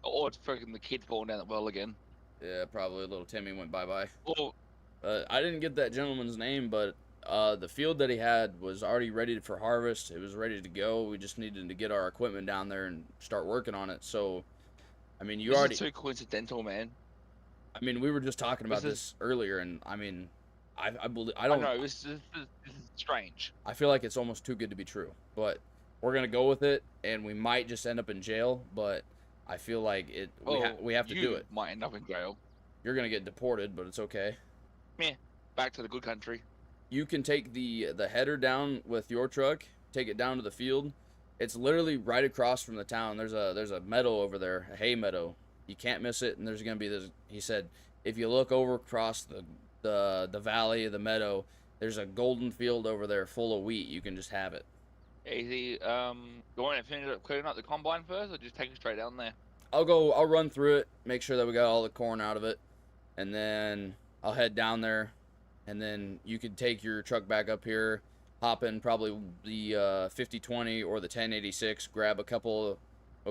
it's freaking the kid falling down the well again. Yeah, probably little Timmy went bye-bye. Oh. I didn't get that gentleman's name, but the field that he had was already ready for harvest. It was ready to go. We just needed to get our equipment down there and start working on it. So, I mean, This is too coincidental, man. I mean, we were just talking about this earlier, and I mean, I believe I I don't know this is strange. I feel like it's almost too good to be true, but we're gonna go with it, and we might just end up in jail. But I feel like we have to do it. Might end up in jail. You're gonna get deported, but it's okay. Meh. Back to the good country. You can take the header down with your truck, take it down to the field, It's literally right across from the town. There's a meadow over there, a hay meadow. You can't miss it. And there's gonna be this. He said, if you look over across the valley of the meadow, there's a golden field over there full of wheat. You can just have it. Easy. Going to finish up clearing up the combine first, or just take it straight down there? I'll run through it, make sure that we got all the corn out of it, and then I'll head down there, and then you could take your truck back up here, hop in probably the 5020 or the 1086, grab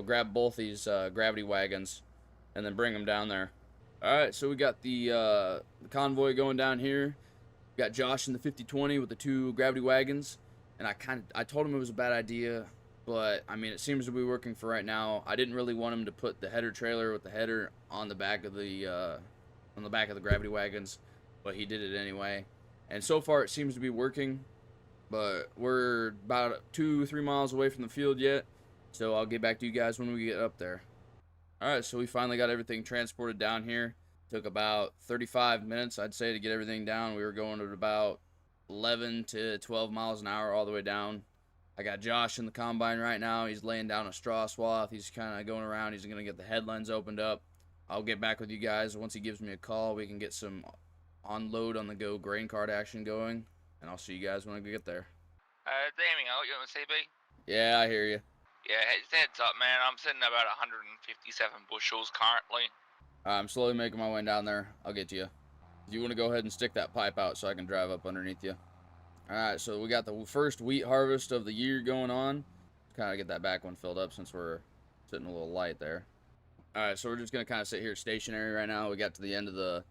grab both these gravity wagons, and then bring them down there. All right, so we got the convoy going down here. We got Josh in the 5020 with the 2 gravity wagons, and I told him it was a bad idea. But I mean, it seems to be working for right now. I didn't really want him to put the header trailer with the header on the back of the gravity wagons, but he did it anyway. And so far, it seems to be working. But we're about 2-3 miles away from the field yet, so I'll get back to you guys when we get up there. All right, so we finally got everything transported down here. Took about 35 minutes, I'd say, to get everything down. We were going at about 11 to 12 miles an hour all the way down. I got Josh in the combine right now. He's laying down a straw swath. He's kind of going around. He's going to get the headlands opened up. I'll get back with you guys. Once he gives me a call, we can get some unload on the go grain cart action going. And I'll see you guys when I get there. Damien, I got you on the CB. Yeah, I hear you. Yeah, heads up, man. I'm sitting about 157 bushels currently. I'm slowly making my way down there. I'll get to you. Do you want to go ahead and stick that pipe out so I can drive up underneath you? Alright, so we got the first wheat harvest of the year going on. Kind of get that back one filled up since we're sitting a little light there. Alright, so we're just going to kind of sit here stationary right now. We got to the end of the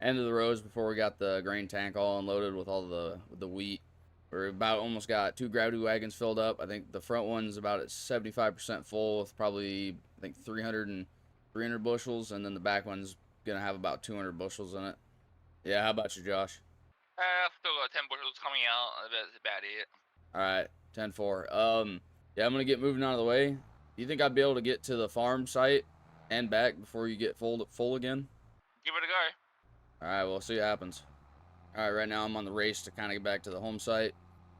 rows before we got the grain tank all unloaded with all the wheat. We're about almost got 2 gravity wagons filled up. I think the front one's about at 75% full with probably, I think, 300 bushels. And then the back one's going to have about 200 bushels in it. Yeah, how about you, Josh? I've still got 10 bushels coming out. That's about it. Alright, 10-4. Yeah, I'm going to get moving out of the way. Do you think I'd be able to get to the farm site and back before you get full again? Give it a go. Alright, we'll see what happens. Alright, right now I'm on the race to kind of get back to the home site.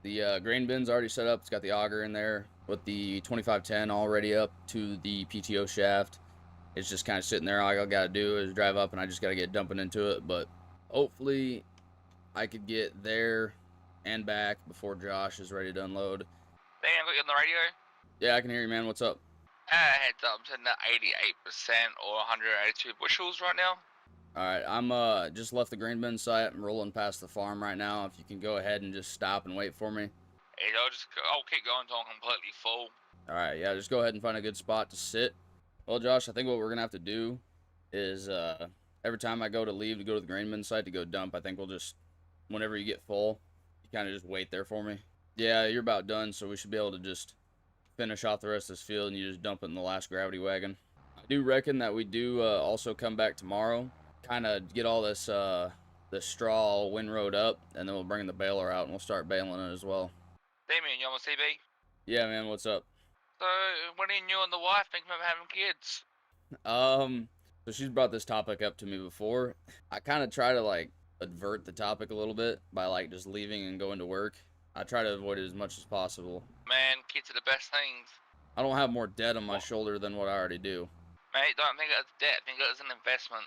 The grain bin's already set up. It's got the auger in there with the 2510 already up to the PTO shaft. It's just kind of sitting there. All I got to do is drive up and I just got to get dumping into it. But hopefully I could get there and back before Josh is ready to unload. Damien, I got you on the radio. Yeah, I can hear you, man. What's up? Heads up, I'm sitting at 88% or 182 bushels right now. Alright, I'm just left the grain bin site. I'm rolling past the farm right now. If you can go ahead and just stop and wait for me. Hey, I'll keep going until I'm completely full. Alright, yeah, just go ahead and find a good spot to sit. Well, Josh, I think what we're going to have to do is every time I go to leave to go to the grain bin site to go dump, I think we'll just, whenever you get full, you kind of just wait there for me. Yeah, you're about done, so we should be able to just finish off the rest of this field and you just dump it in the last gravity wagon. I do reckon that we do also come back tomorrow, kind of get all this straw windrowed up, and then we'll bring the baler out and we'll start baling it as well. Damien, you on the CB? Yeah, man, what's up? So, when are you and the wife thinking of having kids? So she's brought this topic up to me before. I kind of try to, like, avert the topic a little bit by, like, just leaving and going to work. I try to avoid it as much as possible. Man, kids are the best things. I don't have more debt on my shoulder than what I already do. Mate, don't think it's debt, think it's an investment.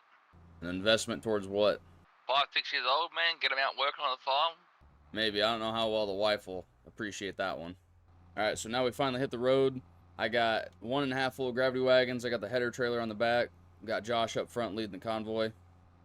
An investment towards what? 5, 6 years old, man, get them out working on the farm. Maybe. I don't know how well the wife will appreciate that one. Alright, so now we finally hit the road. I got 1.5 full gravity wagons. I got the header trailer on the back. Got Josh up front leading the convoy.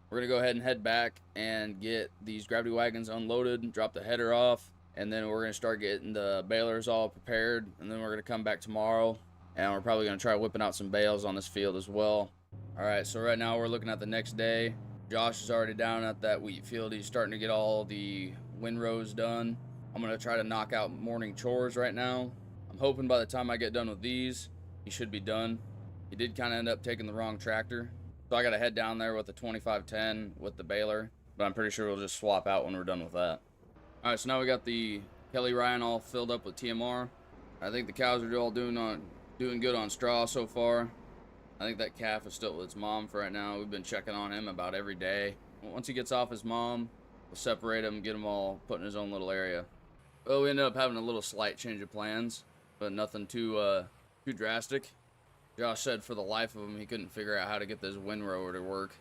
We're going to go ahead and head back and get these gravity wagons unloaded, drop the header off, and then we're going to start getting the balers all prepared, and then we're going to come back tomorrow, and we're probably going to try whipping out some bales on this field as well. Alright, so right now we're looking at the next day. Josh is already down at that wheat field. He's starting to get all the windrows done. I'm going to try to knock out morning chores right now. I'm hoping by the time I get done with these, he should be done. He did kind of end up taking the wrong tractor, so I got to head down there with the 2510 with the baler, but I'm pretty sure we'll just swap out when we're done with that. Alright, so now we got the Kelly Ryan all filled up with TMR. I think the cows are all doing good on straw so far. I think that calf is still with its mom for right now. We've been checking on him about every day. Once he gets off his mom, we'll separate him and get him all put in his own little area. Well, we ended up having a little slight change of plans. but nothing too drastic. Josh said for the life of him he couldn't figure out how to get this windrower to work.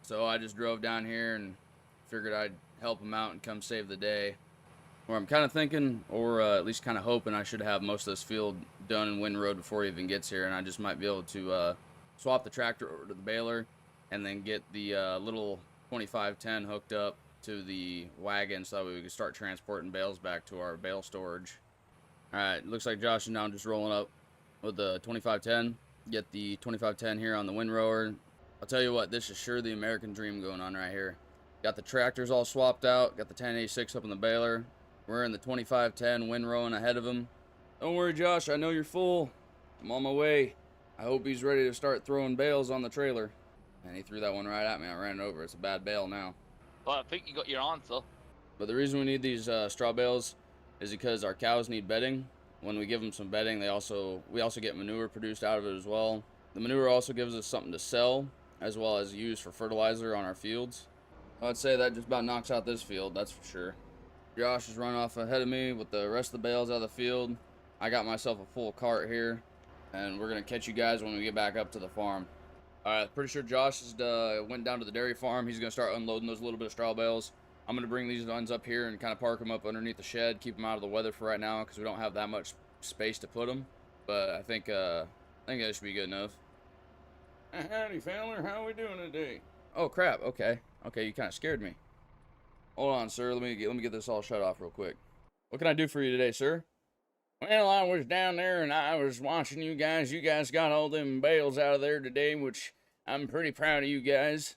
So I just drove down here and figured I'd help him out and come save the day. Or I'm kind of thinking, or at least kind of hoping, I should have most of this field done in windrowed before he even gets here, and I just might be able to swap the tractor over to the baler and then get the little 2510 hooked up to the wagon so that we can start transporting bales back to our bale storage. Alright, looks like Josh is now just rolling up with the 2510. Get the 2510 here on the windrower. I'll tell you what, this is sure the American dream going on right here. Got the tractors all swapped out, got the 1086 up in the baler. We're in the 2510 windrowing ahead of him. Don't worry, Josh, I know you're full. I'm on my way. I hope he's ready to start throwing bales on the trailer. And he threw that one right at me. I ran it over. It's a bad bale now. Well, I think you got your answer. But the reason we need these straw bales is because our cows need bedding. When we give them some bedding, we also get manure produced out of it as well. The manure also gives us something to sell, as well as use for fertilizer on our fields. I'd say that just about knocks out this field, that's for sure. Josh is running off ahead of me with the rest of the bales out of the field. I got myself a full cart here, and we're going to catch you guys when we get back up to the farm. Alright, pretty sure Josh has, went down to the dairy farm. He's going to start unloading those little bit of straw bales. I'm going to bring these ones up here and kind of park them up underneath the shed, keep them out of the weather for right now because we don't have that much space to put them. But I think that should be good enough. Howdy, Fowler. How are we doing today? Oh, crap. Okay. Okay, you kind of scared me. Hold on, sir. Let me get this all shut off real quick. What can I do for you today, sir? Well, I was down there and I was watching you guys. You guys got all them bales out of there today, which I'm pretty proud of you guys.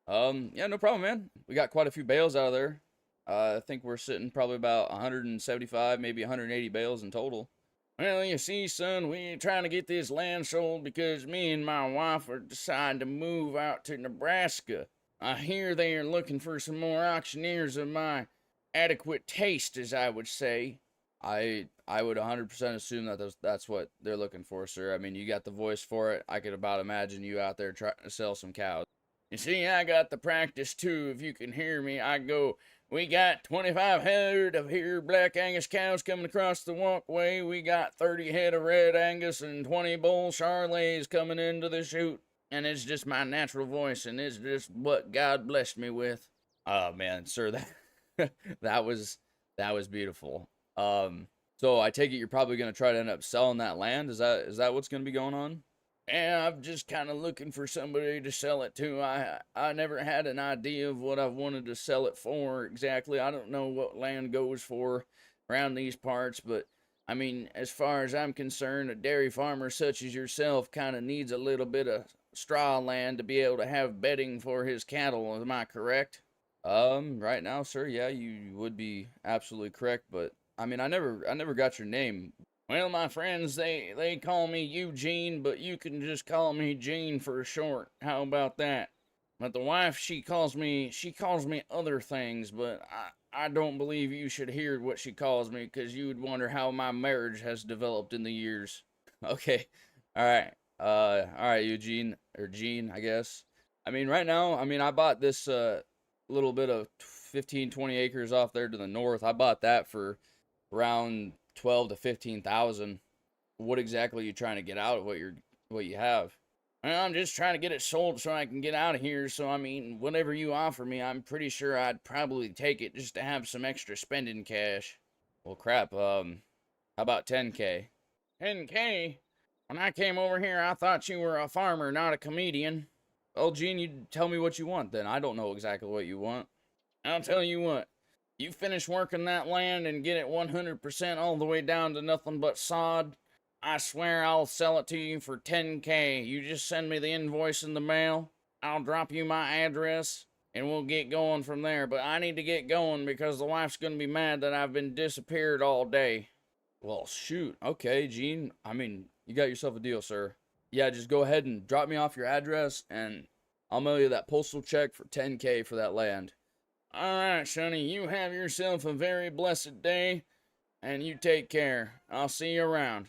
Yeah, no problem, man. We got quite a few bales out of there. I think we're sitting probably about 175, maybe 180 bales in total. Well, you see, son, we ain't trying to get this land sold because me and my wife are deciding to move out to Nebraska. I hear they are looking for some more auctioneers of my adequate taste, as I would say. I would 100% assume that that's what they're looking for, sir. I mean, you got the voice for it. I could about imagine you out there trying to sell some cows. You see, I got the practice, too. If you can hear me, I go, we got 25 head of here Black Angus cows coming across the walkway. We got 30 head of Red Angus and 20 bull Charolais coming into the chute. And it's just my natural voice, and it's just what God blessed me with. Oh, man, sir, that was beautiful. So I take it you're probably going to try to end up selling that land? Is that what's going to be going on? Yeah, I'm just kind of looking for somebody to sell it to. I never had an idea of what I wanted to sell it for exactly. I don't know what land goes for around these parts, but I mean, as far as I'm concerned, a dairy farmer such as yourself kind of needs a little bit of straw land to be able to have bedding for his cattle. Am I correct? Right now, sir, yeah, you would be absolutely correct, but I mean, I never got your name. Well, my friends, they call me Eugene, but you can just call me Gene for short. How about that? But the wife, she calls me other things, but I don't believe you should hear what she calls me, because you would wonder how my marriage has developed in the years. Okay, alright, Eugene, or Gene, I guess. I mean, right now, I bought this, little bit of 15, 20 acres off there to the north. I bought that for around 12 to 15,000. What exactly are you trying to get out of what you have? Well, I'm just trying to get it sold so I can get out of here. So I mean, whatever you offer me, I'm pretty sure I'd probably take it just to have some extra spending cash. Well, crap. How about 10K? 10K? When I came over here, I thought you were a farmer, not a comedian. Well, Gene, you tell me what you want then. I don't know exactly what you want. I'll tell you what. You finish working that land and get it 100% all the way down to nothing but sod, I swear I'll sell it to you for 10K. You just send me the invoice in the mail. I'll drop you my address, and we'll get going from there. But I need to get going because the wife's gonna be mad that I've been disappeared all day. Well, shoot. Okay, Gene. I mean, you got yourself a deal, sir. Yeah, just go ahead and drop me off your address, and I'll mail you that postal check for 10K for that land. Alright, Sonny, you have yourself a very blessed day, and you take care. I'll see you around.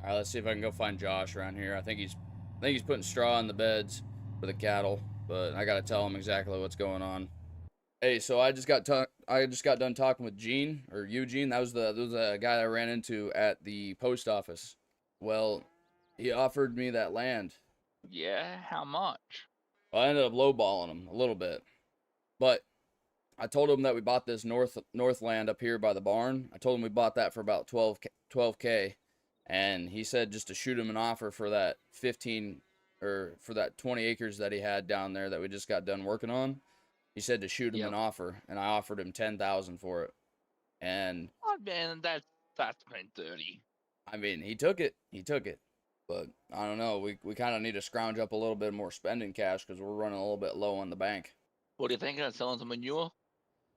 Alright, let's see if I can go find Josh around here. I think he's putting straw in the beds for the cattle, but I gotta tell him exactly what's going on. Hey, so I just got done talking with Gene or Eugene. That was the guy I ran into at the post office. Well, he offered me that land. Yeah, how much? Well, I ended up lowballing him a little bit, but I told him that we bought this north land up here by the barn. I told him we bought that for about 12K, and he said just to shoot him an offer for that 15 or for that 20 acres that he had down there that we just got done working on. He said to shoot him Yep. an offer, and I offered him 10,000 for it. And Oh man, that's been dirty. I mean, he took it. He took it. But I don't know. We kind of need to scrounge up a little bit more spending cash because we're running a little bit low on the bank. What do you think of selling some manure?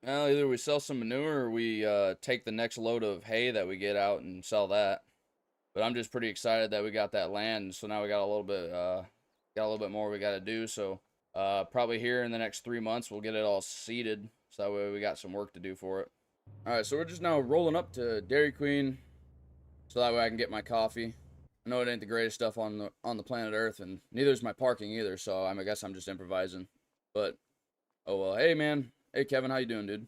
Well, either we sell some manure or we take the next load of hay that we get out and sell that. But I'm just pretty excited that we got that land. So now we got a little bit more we got to do. So probably here in the next 3 months we'll get it all seeded. So that way we got some work to do for it. All right, so we're just now rolling up to Dairy Queen, so that way I can get my coffee. I know it ain't the greatest stuff on the planet Earth, and neither is my parking either. So I guess I'm just improvising. But oh well. Hey man. Hey Kevin, how you doing, dude?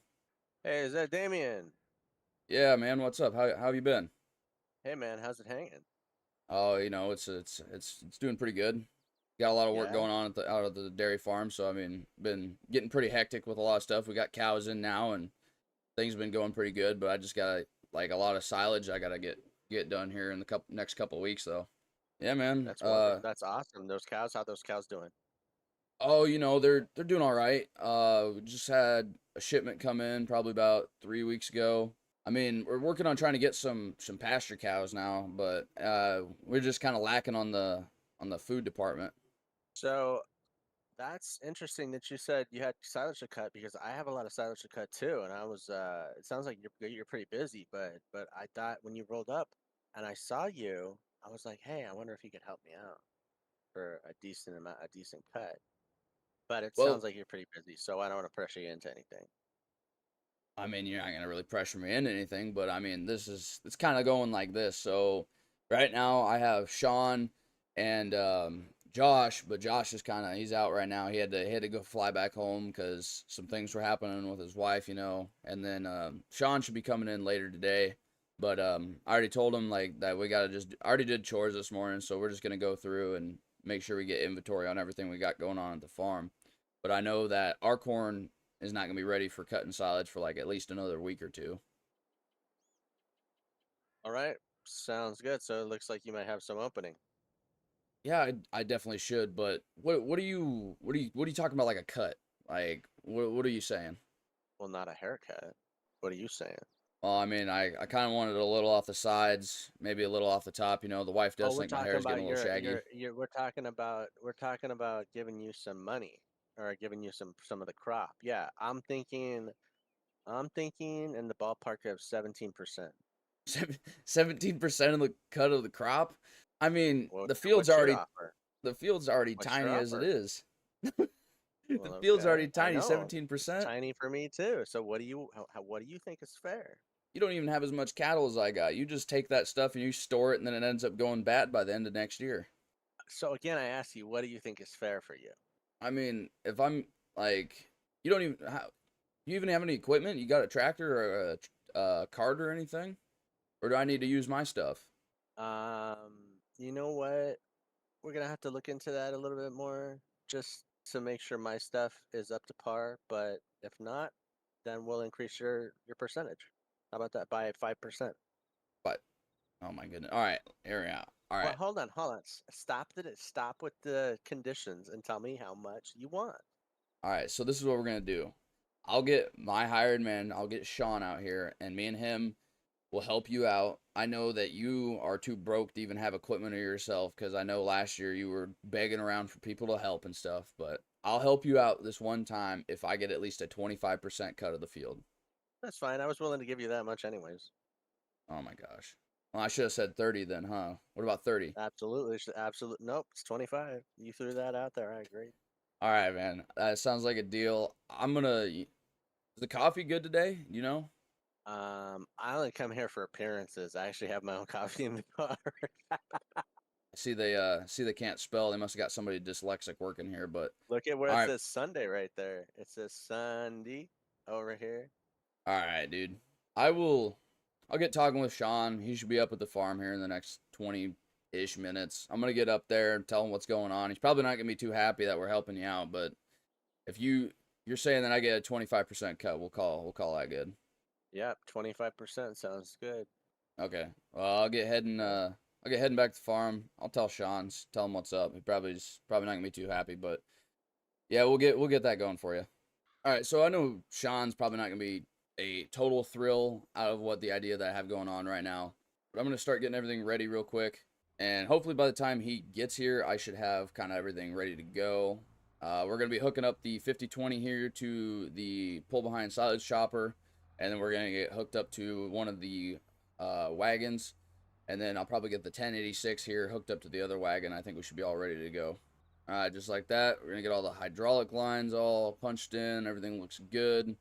Hey, is that Damien? Yeah, man. What's up? How have you been? Hey, man, how's it hanging? Oh, you know, it's doing pretty good. Got a lot of work Yeah. going on out of the dairy farm, so I mean, been getting pretty hectic with a lot of stuff. We got cows in now, and things have been going pretty good. But I just got like a lot of silage I gotta get done here in the next couple of weeks, though. Yeah, man. That's wonderful. That's awesome. Those cows, how those cows doing? Oh, you know, they're doing all right. We just had a shipment come in probably about 3 weeks ago. I mean, we're working on trying to get some pasture cows now, but we're just kind of lacking on the food department. So that's interesting that you said you had silage to cut because I have a lot of silage to cut too, and I was. It sounds like you're pretty busy, but I thought when you rolled up and I saw you, I was like, hey, I wonder if you could help me out for a decent amount, a decent cut. But it sounds Well, like you're pretty busy, so I don't want to pressure you into anything. I mean, you're not gonna really pressure me into anything, but I mean, it's kind of going like this. So right now I have Sean and Josh, but Josh is he's out right now. He had to go fly back home because some things were happening with his wife, you know. And then Sean should be coming in later today, but I already told him like that we gotta just I already did chores this morning, so we're just gonna go through and make sure we get inventory on everything we got going on at the farm. But I know that our corn is not going to be ready for cutting silage for like at least another week or two. All right, sounds good. So it looks like you might have some opening. Yeah, I definitely should. But what are you talking about like a cut? Like what are you saying? Well, not a haircut. What are you saying? Well, I mean, I kind of wanted it a little off the sides, maybe a little off the top. You know, the wife Oh, does we're think my talking hair is getting about a little shaggy. we're talking about giving you some money or giving you some of the crop. Yeah, I'm thinking in the ballpark of 17%. 17% of the cut of the crop. I mean, What's your offer? the field's already What's your tiny as it offer? is. The Well, field's okay, already I tiny, know. It's 17%. tiny for me too. So what do you think is fair? You don't even have as much cattle as I got. You just take that stuff and you store it, and then it ends up going bad by the end of next year. So again, I ask you, what do you think is fair for you? I mean, if I'm like, you don't even you even have any equipment? You got a tractor or a cart or anything? Or do I need to use my stuff? You know what? We're gonna have to look into that a little bit more just to make sure my stuff is up to par. But if not, then we'll increase your percentage. How about that by 5%? But oh my goodness! All right, here we are. All Well, right, hold on. Stop with the conditions and tell me how much you want. all right. So this is what we're gonna do. I'll get my hired man. I'll get Sean out here, and me and him will help you out. I know that you are too broke to even have equipment of yourself because I know last year you were begging around for people to help and stuff. But I'll help you out this one time if I get at least a 25% cut of the field. That's fine. I was willing to give you that much anyways. Oh my gosh. Well, I should have said 30 then, huh? What about 30? Absolutely, absolute. Nope, it's 25. You threw that out there. I agree. All right, man. That sounds like a deal. Is the coffee good today? You know? I only come here for appearances. I actually have my own coffee in the car. See they can't spell. They must have got somebody dyslexic working here, but Look at where all it right. says Sunday right there. It says Sunday. over here. All right, dude. I'll get talking with Sean. He should be up at the farm here in the next 20-ish minutes. I'm gonna get up there and tell him what's going on. He's probably not gonna be too happy that we're helping you out, but if you're saying that I get a 25% cut, we'll call that good. Yep, 25% sounds good. Okay. Well, I'll get heading back to the farm. I'll tell Sean, tell him what's up. He probably not gonna be too happy, but yeah, we'll get that going for you. All right. So I know Sean's probably not gonna be a total thrill out of what the idea that I have going on right now, but I'm gonna start getting everything ready real quick, and hopefully by the time he gets here, I should have kind of everything ready to go. We're gonna be hooking up the 5020 here to the pull behind silage chopper, and then we're gonna get hooked up to one of the wagons, and then I'll probably get the 1086 here hooked up to the other wagon. I think we should be all ready to go. Just like that, we're gonna get all the hydraulic lines all punched in. Everything looks good.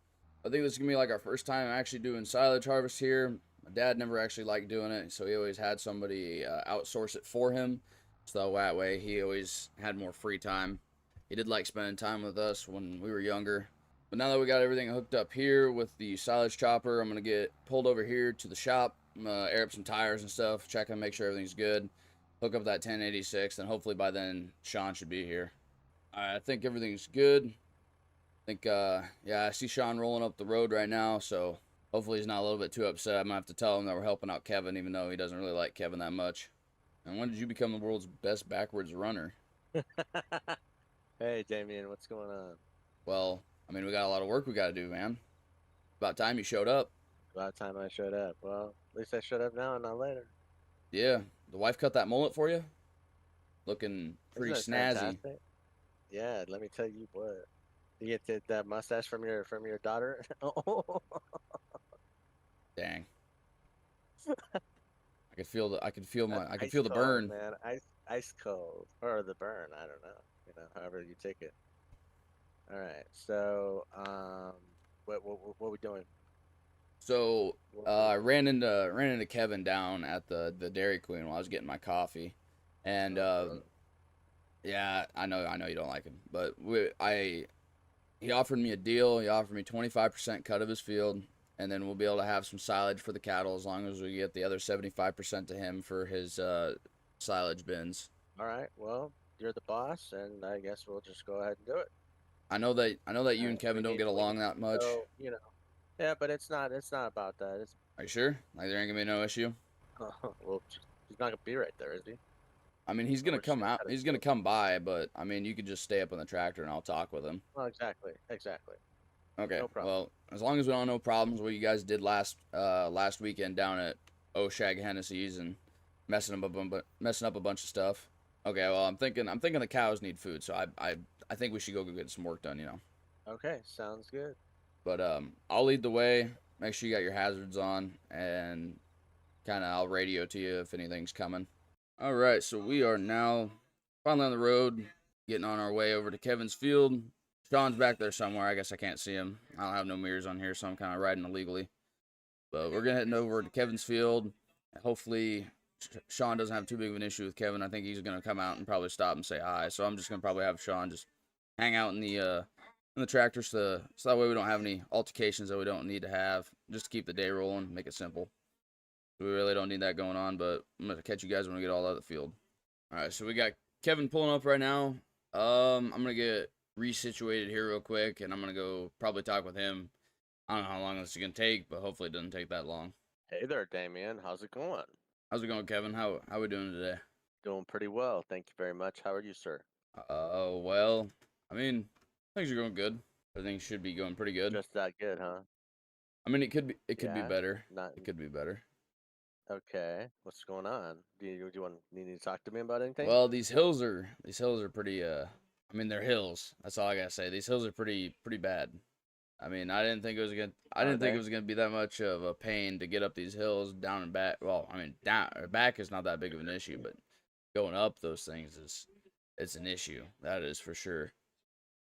I think this is gonna be like our first time actually doing silage harvest here. My dad never actually liked doing it, so he always had somebody outsource it for him. So that way he always had more free time. He did like spending time with us when we were younger. But now that we got everything hooked up here with the silage chopper, I'm gonna get pulled over here to the shop, air up some tires and stuff, check and make sure everything's good. Hook up that 1086, and hopefully by then Sean should be here. I think everything's good. I think, yeah, I see Sean rolling up the road right now, so hopefully he's not a little bit too upset. I'm gonna have to tell him that we're helping out Kevin, even though he doesn't really like Kevin that much. And when did you become the world's best backwards runner? Hey, Damien, what's going on? Well, I mean, we got a lot of work we gotta do, man. About time you showed up. About time I showed up. Well, at least I showed up now and not later. Yeah, the wife cut that mullet for you? Looking pretty Isn't that snazzy. fantastic? Yeah, let me tell you what. You get that mustache from your daughter? Oh, Dang. I could ice feel the cold, burn. man. Ice cold. Or the burn, I don't know. However you take it. All right. So, what we doing? So What I ran into Kevin down at the Dairy Queen while I was getting my coffee, and yeah, I know you don't like him, but he offered me a deal. He offered me 25% cut of his field, and then we'll be able to have some silage for the cattle as long as we get the other 75% to him for his silage bins. All right. Well, you're the boss, and I guess we'll just go ahead and do it. I know that you and Kevin don't get We along need that much. so yeah, but it's not about that. It's Are you sure? Like there ain't gonna be no issue? well, he's not gonna be right there, is he? I mean, he's Or gonna we're just come gonna out. cut his He's gonna field. come by, but I mean, you could just stay up on the tractor and I'll talk with him. Well, exactly. Okay. No problem. Well, as long as we don't have no problems, what you guys did last weekend down at Oshag Hennessy's and messing up a bunch of stuff. Okay. Well, I'm thinking the cows need food, so I think we should go get some work done. Okay, sounds good. But I'll lead the way. Make sure you got your hazards on, and kind of I'll radio to you if anything's coming. All right. So we are now finally on the road, getting on our way over to Kevin's field. Sean's back there somewhere. I guess I can't see him. I don't have no mirrors on here, so I'm kind of riding illegally. But we're gonna head over to Kevin's field. Hopefully, Sean doesn't have too big of an issue with Kevin. I think he's gonna come out and probably stop and say hi. So I'm just gonna probably have Sean just hang out in the tractor, so that way we don't have any altercations that we don't need to have. Just to keep the day rolling, make it simple. We really don't need that going on. But I'm gonna catch you guys when we get all out of the field. All right, so we got Kevin pulling up right now. I'm gonna get resituated here real quick, and I'm gonna go probably talk with him. I don't know how long this is gonna take, but hopefully it doesn't take that long. Hey there, Damien. How's it going? How's it going, Kevin? How we doing today? Doing pretty well. Thank you very much. How are you, sir? Well, I mean, things are going good. Everything should be going pretty good. Just that good, huh? I mean, it could be Yeah. better. Not It could be better. okay. What's going on? Do you need to talk to me about anything? Well, these hills are pretty. I mean, they're hills. That's all I gotta say. These hills are pretty bad. I mean, I didn't think it was gonna be that much of a pain to get up these hills, down and back. Well, I mean, down or back is not that big of an issue, but going up those things it's an issue. That is for sure.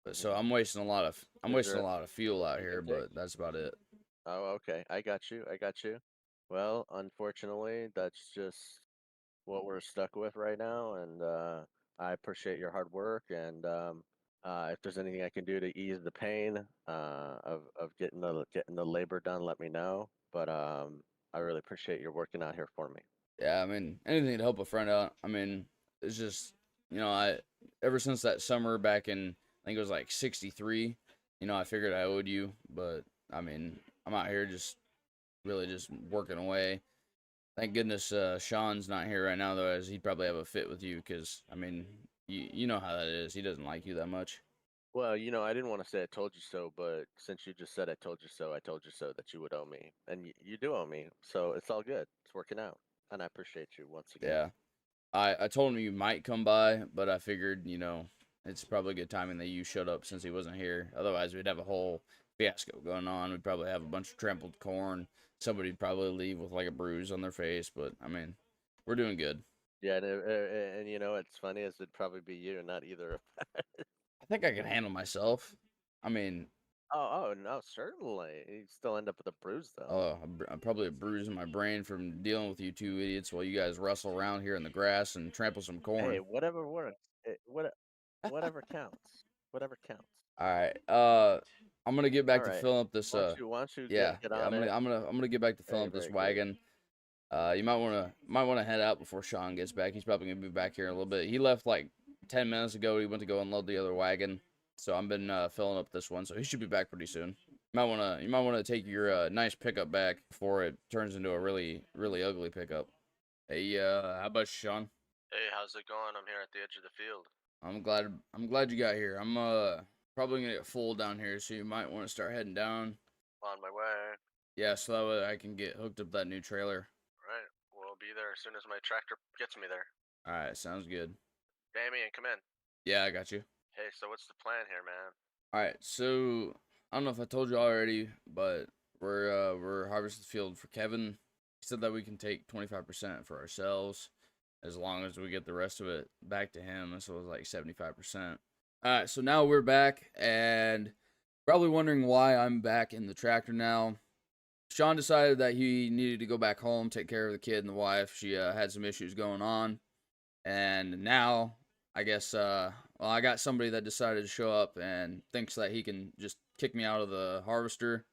But so I'm wasting a lot of fuel out here, but that's about it. Oh, okay. I got you. Well, unfortunately, that's just what we're stuck with right now, and I appreciate your hard work, and If there's anything I can do to ease the pain of getting the labor done, let me know. But I really appreciate your working out here for me. Yeah, I mean, anything to help a friend out. I mean, it's just, I ever since that summer back in, I think it was like 63, I figured I owed you, but I mean, I'm out here just really just working away. Thank goodness Sean's not here right now, though, as he'd probably have a fit with you, because, I mean, you know how that is. He doesn't like you that much. Well, I didn't want to say I told you so, but since you just said I told you so that you would owe me, and you do owe me, so it's all good. It's working out, and I appreciate you once again. Yeah. I told him you might come by, but I figured, it's probably good timing that you showed up since he wasn't here. Otherwise, we'd have a whole fiasco going on. We'd probably have a bunch of trampled corn. Somebody'd probably leave with like a bruise on their face, but I mean, we're doing good. Yeah, and what's funny is it'd probably be you, not either. I think I can handle myself. I mean, Oh no, certainly. You still end up with a bruise though. I'm probably a bruise in my brain from dealing with you two idiots while you guys wrestle around here in the grass and trample some corn. Hey, whatever works. Whatever counts. Whatever counts. All right. I'm gonna get back All to right. filling up this. Why don't you Yeah, get yeah. on it? I'm gonna get back to filling Very, up this very good. wagon. You might wanna head out before Sean gets back. He's probably gonna be back here in a little bit. He left like 10 minutes ago. He went to go unload the other wagon, so I've been filling up this one. So he should be back pretty soon. You might wanna take your nice pickup back before it turns into a really really ugly pickup. Hey, how about you, Sean? Hey, how's it going? I'm here at the edge of the field. I'm glad you got here. I'm probably gonna get full down here, so you might want to start heading down. On my way. Yeah, so that way I can get hooked up that new trailer. Right. We'll be there as soon as my tractor gets me there. All right, sounds good. Damien, come in. Yeah, I got you. Hey, so what's the plan here, man? All right, so I don't know if I told you already, but we're harvesting the field for Kevin. He said that we can take 25% for ourselves, as long as we get the rest of it back to him. So it was like 75%. All right, so now we're back, and probably wondering why I'm back in the tractor now. Sean decided that he needed to go back home, take care of the kid and the wife. She had some issues going on, and now I guess I got somebody that decided to show up and thinks that he can just kick me out of the harvester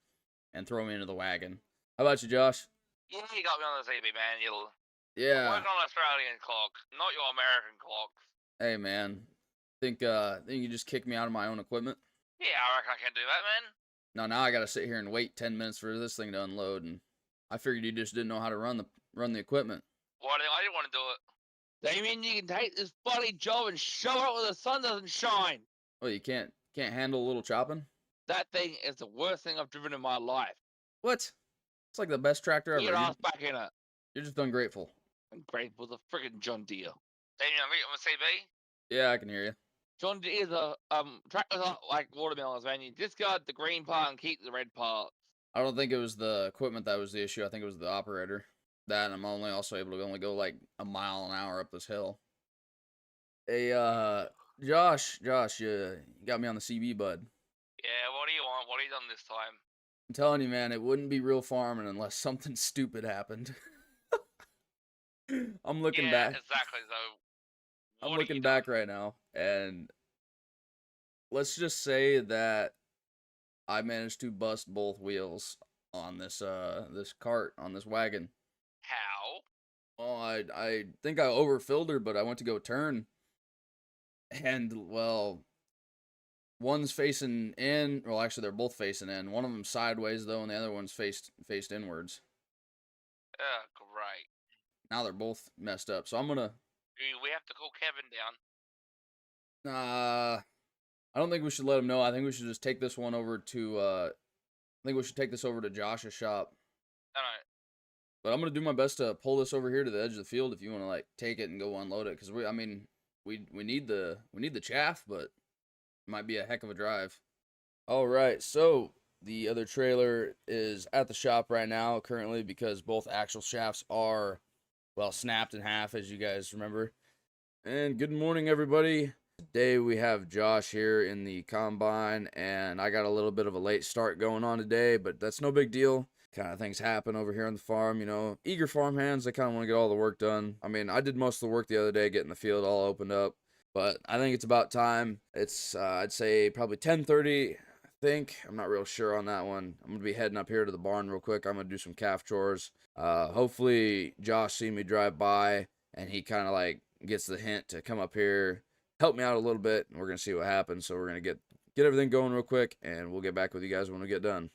and throw me into the wagon. How about you, Josh? Yeah, you got me on the CB, man. You'll Yeah. work on Australian clock, not your American clocks. Hey, man. Think you just kick me out of my own equipment? Yeah, I reckon I can do that, man. No, now I gotta sit here and wait 10 minutes for this thing to unload, and I figured you just didn't know how to run the equipment. Why did I didn't want to do it? Damien, you can take this bloody job and shove it where the sun doesn't shine. Well, you can't handle a little chopping? That thing is the worst thing I've driven in my life. What? It's like the best tractor ever. Get your ass back in it. You're just ungrateful. I'm grateful for the friggin' John Deere. Damien, I'm on CB. Yeah, I can hear you. John Deere's tractors aren't like watermelons, man. You discard the green part and keep the red part. I don't think it was the equipment that was the issue. I think it was the operator. That, and I'm also able to go like a mile an hour up this hill. Hey, Josh, you got me on the CB, bud. Yeah, what do you want? What have you done this time? I'm telling you, man, it wouldn't be real farming unless something stupid happened. I'm looking back. Exactly. So, I'm looking back right now, and let's just say that I managed to bust both wheels on this cart, on this wagon. How? Well, I think I overfilled her, but I went to go turn, and well, one's facing in. Well, actually, they're both facing in. One of them sideways though, and the other one's faced inwards. Oh, great. Now they're both messed up. So I'm gonna. We have to call Kevin down. I don't think we should let him know. I think we should just take this one over to. I think we should take this over to Josh's shop. No. But I'm gonna do my best to pull this over here to the edge of the field if you want to like take it and go unload it, because we need the chaff, but it might be a heck of a drive. All right, so the other trailer is at the shop right now currently because both axle shafts are snapped in half, as you guys remember. And good morning, everybody. Today we have Josh here in the combine, and I got a little bit of a late start going on today, but that's no big deal. Kind of things happen over here on the farm, eager farm hands, they kind of want to get all the work done. I mean, I did most of the work the other day, getting the field all opened up, But I think it's about time. It's I'd say probably 10:30. I think I'm not real sure on that one. I'm gonna be heading up here to the barn real quick. I'm gonna do some calf chores. Hopefully Josh see me drive by and he kind of like gets the hint to come up here, help me out a little bit, and we're gonna see what happens. So we're gonna get everything going real quick, and we'll get back with you guys when we get done.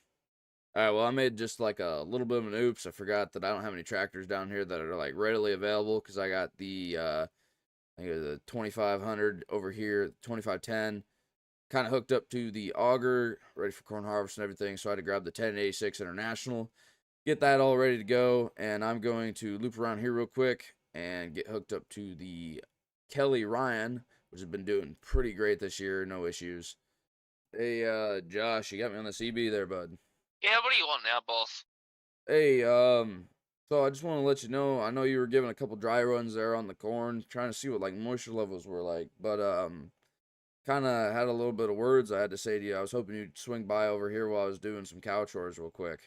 All right, well, I made just like a little bit of an oops. I forgot that I don't have any tractors down here that are like readily available because I got the I think it was a 2500 over here, 2510, kind of hooked up to the auger, ready for corn harvest and everything. So I had to grab the 1086 International, get that all ready to go, and I'm going to loop around here real quick and get hooked up to the Kelly Ryan, which has been doing pretty great this year, no issues. Hey, Josh, you got me on the CB there, bud. Yeah, what do you want now, boss? Hey, so I just want to let you know, I know you were giving a couple dry runs there on the corn, trying to see what like moisture levels were like, but kind of had a little bit of words I had to say to you. I was hoping you'd swing by over here while I was doing some cow chores real quick.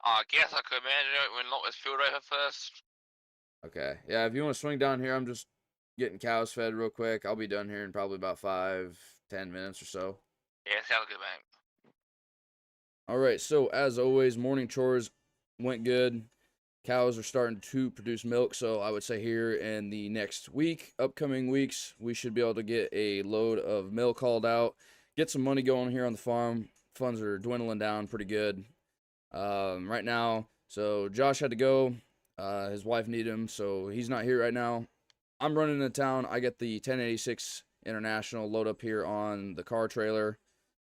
I guess I could, man. You know, we'll knock this field over first. Okay, yeah, if you want to swing down here, I'm just getting cows fed real quick. I'll be done here in probably about 5-10 minutes or so. Yeah, sounds good, man. All right, so as always, morning chores went good. Cows are starting to produce milk, so I would say here in the next week, upcoming weeks, we should be able to get a load of milk hauled out, get some money going here on the farm. Funds are dwindling down pretty good right now. So Josh had to go. His wife needed him, so he's not here right now. I'm running into town. I get the 1086 International load up here on the car trailer,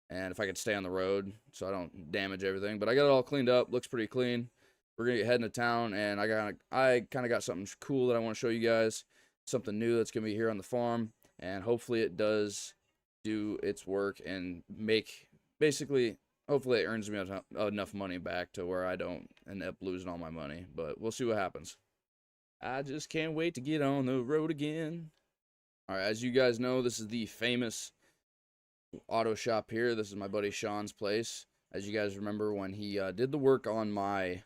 and if I could stay on the road so I don't damage everything. But I got it all cleaned up. Looks pretty clean. We're gonna get heading to town, and I kind of got something cool that I want to show you guys. Something new that's gonna be here on the farm, and hopefully it does do its work and make basically. Hopefully it earns me enough money back to where I don't end up losing all my money. But we'll see what happens. I just can't wait to get on the road again. All right, as you guys know, this is the famous auto shop here. This is my buddy Sean's place. As you guys remember when he did the work on my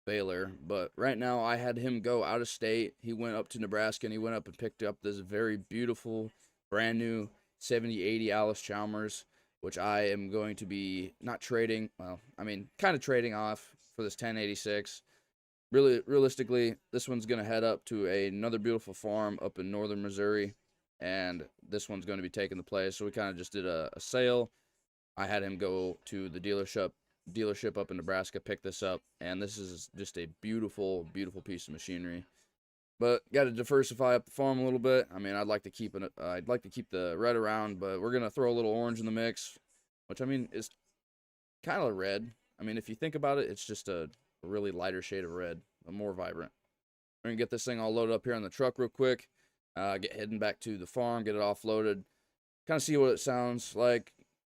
baler, but right now I had him go out of state. He went up to Nebraska and he went up and picked up this very beautiful, brand new 7080 Alice Chalmers, which I am going to be not trading, well, I mean, kind of trading off for this 1086. Really, realistically, this one's going to head up to another beautiful farm up in northern Missouri, and this one's going to be taking the place. So we kind of just did a sale. I had him go to the dealership up in Nebraska, pick this up, and this is just a beautiful, beautiful piece of machinery. But got to diversify up the farm a little bit. I mean, I'd like to keep the red around, but we're gonna throw a little orange in the mix, which I mean is kind of red. I mean, if you think about it, it's just a really lighter shade of red, a more vibrant. We're gonna get this thing all loaded up here on the truck real quick. Get heading back to the farm, get it offloaded, kind of see what it sounds like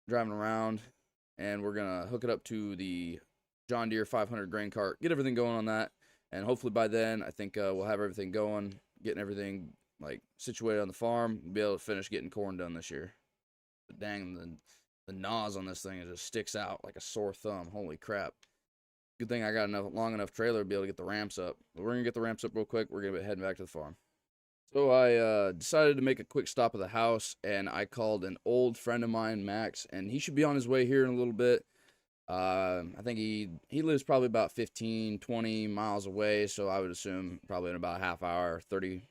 driving around, and we're gonna hook it up to the John Deere 500 grain cart, get everything going on that, and hopefully by then I think we'll have everything going, getting everything like situated on the farm, and be able to finish getting corn done this year. But dang, the nose on this thing it just sticks out like a sore thumb. Holy crap! Good thing I got long enough trailer to be able to get the ramps up. But we're gonna get the ramps up real quick. We're gonna be heading back to the farm. So I decided to make a quick stop at the house, and I called an old friend of mine, Max, and he should be on his way here in a little bit. I think he lives probably about 15-20 miles away, so I would assume probably in about a half hour, 30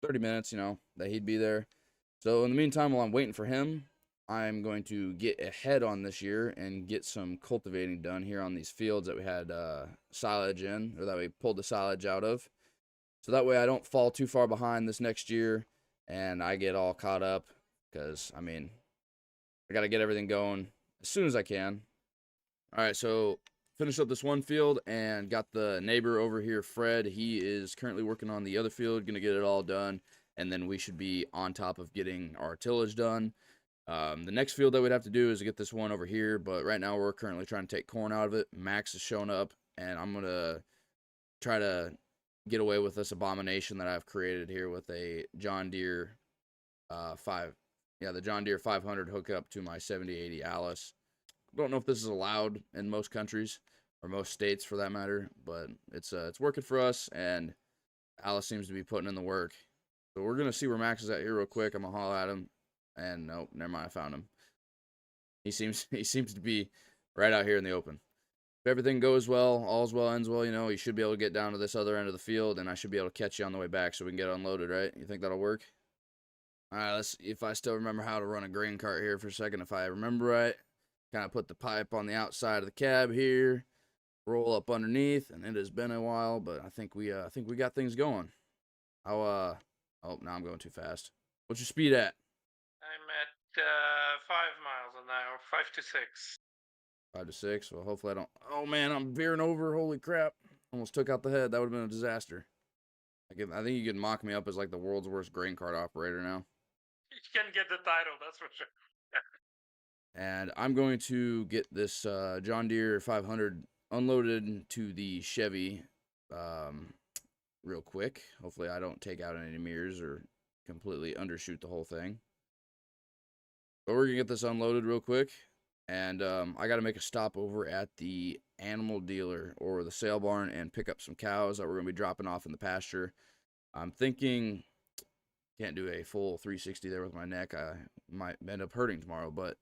minutes, that he'd be there. So in the meantime, while I'm waiting for him, I'm going to get ahead on this year and get some cultivating done here on these fields that we had silage in, or that we pulled the silage out of. So that way I don't fall too far behind this next year and I get all caught up because, I mean, I got to get everything going as soon as I can. All right, so finished up this one field and got the neighbor over here, Fred. He is currently working on the other field, going to get it all done, and then we should be on top of getting our tillage done. The next field that we'd have to do is to get this one over here, but right now we're currently trying to take corn out of it. Max is showing up, and I'm going to try to get away with this abomination that I've created here with a John Deere the John Deere 500 hookup to my 7080 Alice. Don't know if this is allowed in most countries or most states for that matter, but it's working for us, and Alice seems to be putting in the work. So we're gonna see where Max is at here real quick. I'm gonna holler at him, And nope, never mind. I found him. He seems to be right out here in the open. If everything goes well, all's well, ends well, you should be able to get down to this other end of the field, and I should be able to catch you on the way back so we can get unloaded, right? You think that'll work? All right, let's see if I still remember how to run a grain cart here for a second. If I remember right, kind of put the pipe on the outside of the cab here, roll up underneath, and it has been a while, but I think we got things going. Oh, now I'm going too fast. What's your speed at? I'm at 5 miles an hour, 5 to 6. 5 to 6. Well, hopefully I don't. Oh man, I'm veering over. Holy crap! Almost took out the head. That would have been a disaster. I think you can mock me up as like the world's worst grain cart operator now. You can get the title, that's for sure. And I'm going to get this John Deere 500 unloaded to the Chevy real quick. Hopefully I don't take out any mirrors or completely undershoot the whole thing. But we're going to get this unloaded real quick. And I got to make a stop over at the animal dealer or the sale barn and pick up some cows that we're going to be dropping off in the pasture. I'm thinking, can't do a full 360 there with my neck. I might end up hurting tomorrow, but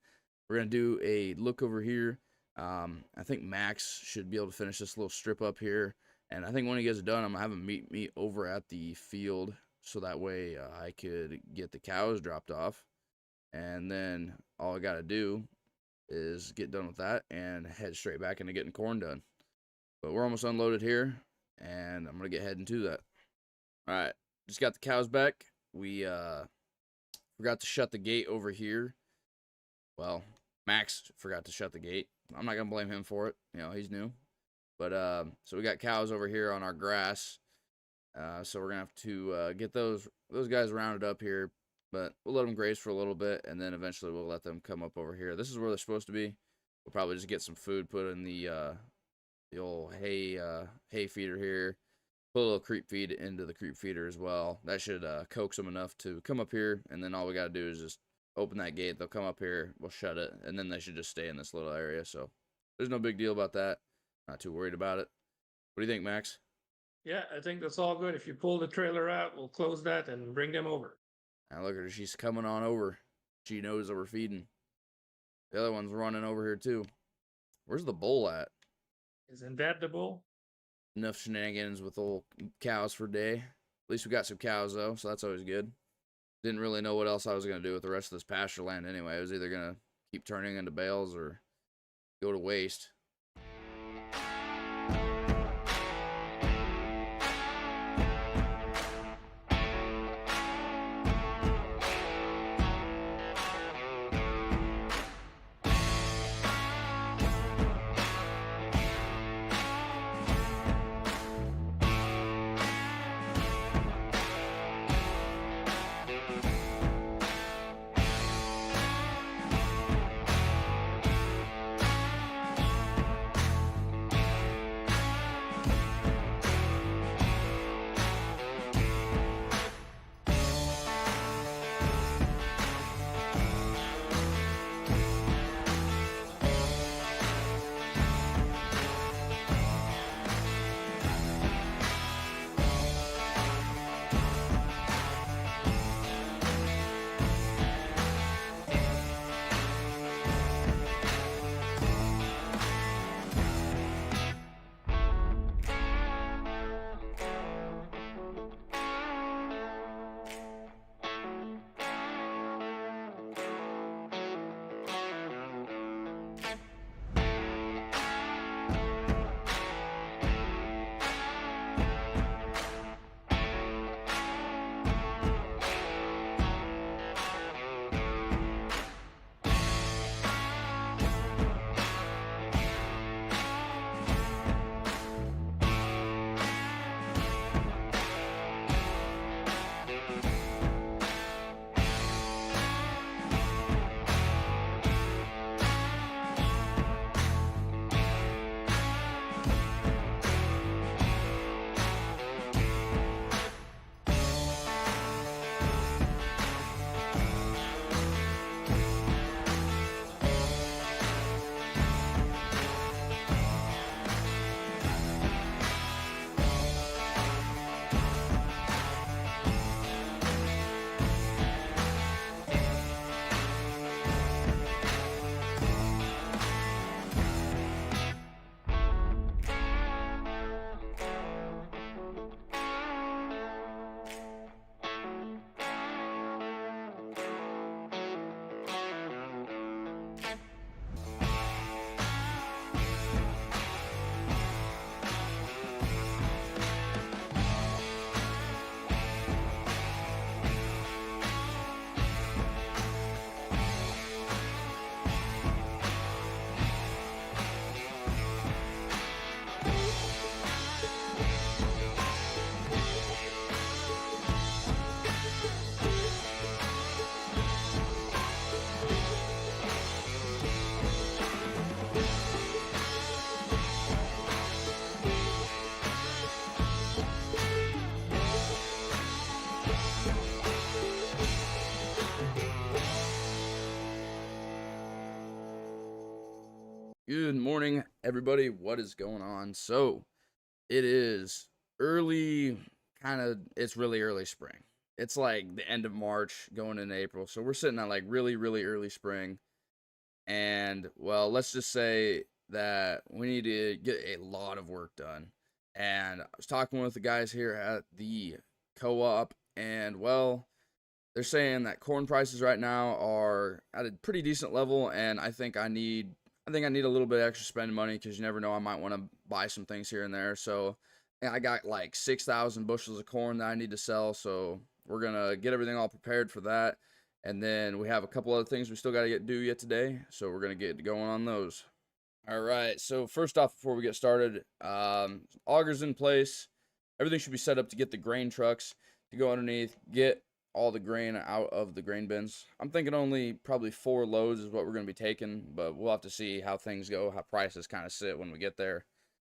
we're going to do a look over here. I think Max should be able to finish this little strip up here. And I think when he gets it done, I'm going to have him meet me over at the field so that way I could get the cows dropped off. And then all I got to do is get done with that and head straight back into getting corn done. But we're almost unloaded here, and I'm going to get heading to that. All right, just got the cows back. We forgot to shut the gate over here. Well, Max forgot to shut the gate. I'm not going to blame him for it. He's new. But so we got cows over here on our grass. So we're going to have to get those guys rounded up here. But we'll let them graze for a little bit, and then eventually we'll let them come up over here. This is where they're supposed to be. We'll probably just get some food put in the old hay feeder here. Put a little creep feed into the creep feeder as well. That should coax them enough to come up here, and then all we got to do is just open that gate. They'll come up here. We'll shut it, and then they should just stay in this little area. So there's no big deal about that. Not too worried about it. What do you think, Max? Yeah, I think that's all good. If you pull the trailer out, we'll close that and bring them over. Now look at her. She's coming on over. She knows that we're feeding. The other one's running over here too. Where's the bull at? Isn't that the bull? Enough shenanigans with old cows for a day. At least we got some cows though, so that's always good. Didn't really know what else I was going to do with the rest of this pasture land anyway. I was either going to keep turning into bales or go to waste. Good morning, everybody. What is going on? So, it is early, it's really early spring. It's like the end of March going into April. So, we're sitting at like really, really early spring. And, well, let's just say that we need to get a lot of work done. And I was talking with the guys here at the co op, and, well, they're saying that corn prices right now are at a pretty decent level, and I think I need a little bit of extra spending money because you never know, I might want to buy some things here and there. So yeah, I got like 6,000 bushels of corn that I need to sell, so we're gonna get everything all prepared for that. And then we have a couple other things we still got to get do yet today, so we're gonna get going on those. All right. So first off, before we get started, augers in place. Everything should be set up to get the grain trucks to go underneath, get all the grain out of the grain bins. I'm thinking only probably 4 loads is what we're going to be taking, but we'll have to see how things go, how prices kind of sit when we get there.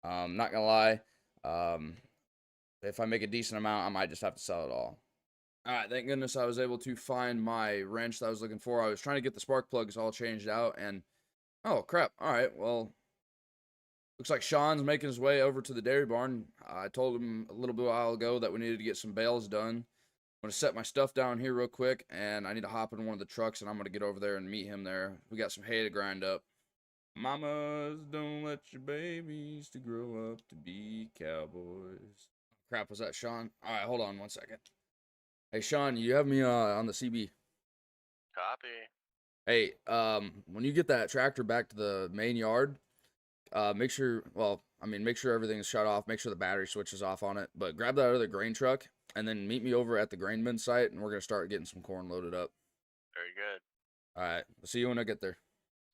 Not gonna lie, um, if I make a decent amount, I might just have to sell it all. All right, thank goodness I was able to find my wrench that I was looking for. I was trying to get the spark plugs all changed out, and oh crap! All right, well, looks like Sean's making his way over to the dairy barn. I told him a little bit while ago that we needed to get some bales done. I'm going to set my stuff down here real quick, and I need to hop in one of the trucks, and I'm going to get over there and meet him there. We got some hay to grind up. Mamas, don't let your babies to grow up to be cowboys. Crap, was that Sean? All right, hold on 1 second. Hey, Sean, you have me on the CB. Copy. Hey, when you get that tractor back to the main yard, make sure, make sure everything's shut off. Make sure the battery switch is off on it. But grab that other grain truck and then meet me over at the grain bin site, and we're going to start getting some corn loaded up. Very good. All right. I'll see you when I get there.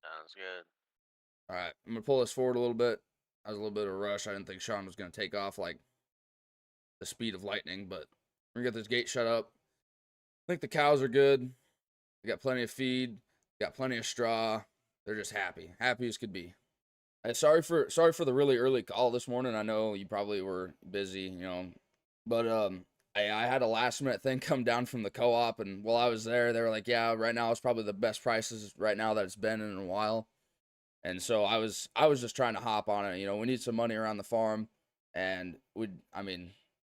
Sounds good. All right. I'm going to pull this forward a little bit. I was a little bit of a rush. I didn't think Sean was going to take off like the speed of lightning, but we're going to get this gate shut up. I think the cows are good. They got plenty of feed. Got plenty of straw. They're just happy. Happy as could be. Sorry for the really early call this morning. I know you probably were busy, but I had a last minute thing come down from the co-op, and while I was there, they were like, "Yeah, right now it's probably the best prices right now that it's been in a while." And so I was just trying to hop on it. We need some money around the farm, and we're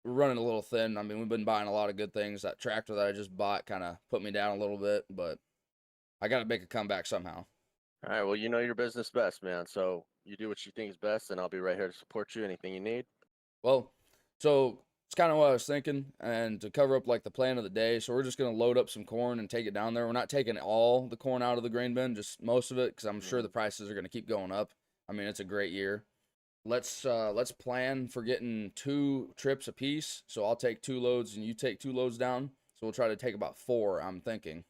running a little thin. We've been buying a lot of good things. That tractor that I just bought kind of put me down a little bit, but I got to make a comeback somehow. All right. Well, you know your business best, man. So you do what you think is best, and I'll be right here to support you. Anything you need. Well, so it's kind of what I was thinking, and to cover up like the plan of the day, so we're just gonna load up some corn and take it down there. We're not taking all the corn out of the grain bin, just most of it, because I'm sure the prices are gonna keep going up. It's a great year. Let's plan for getting 2 trips a piece. So I'll take 2 loads and you take 2 loads down. So we'll try to take about 4, I'm thinking,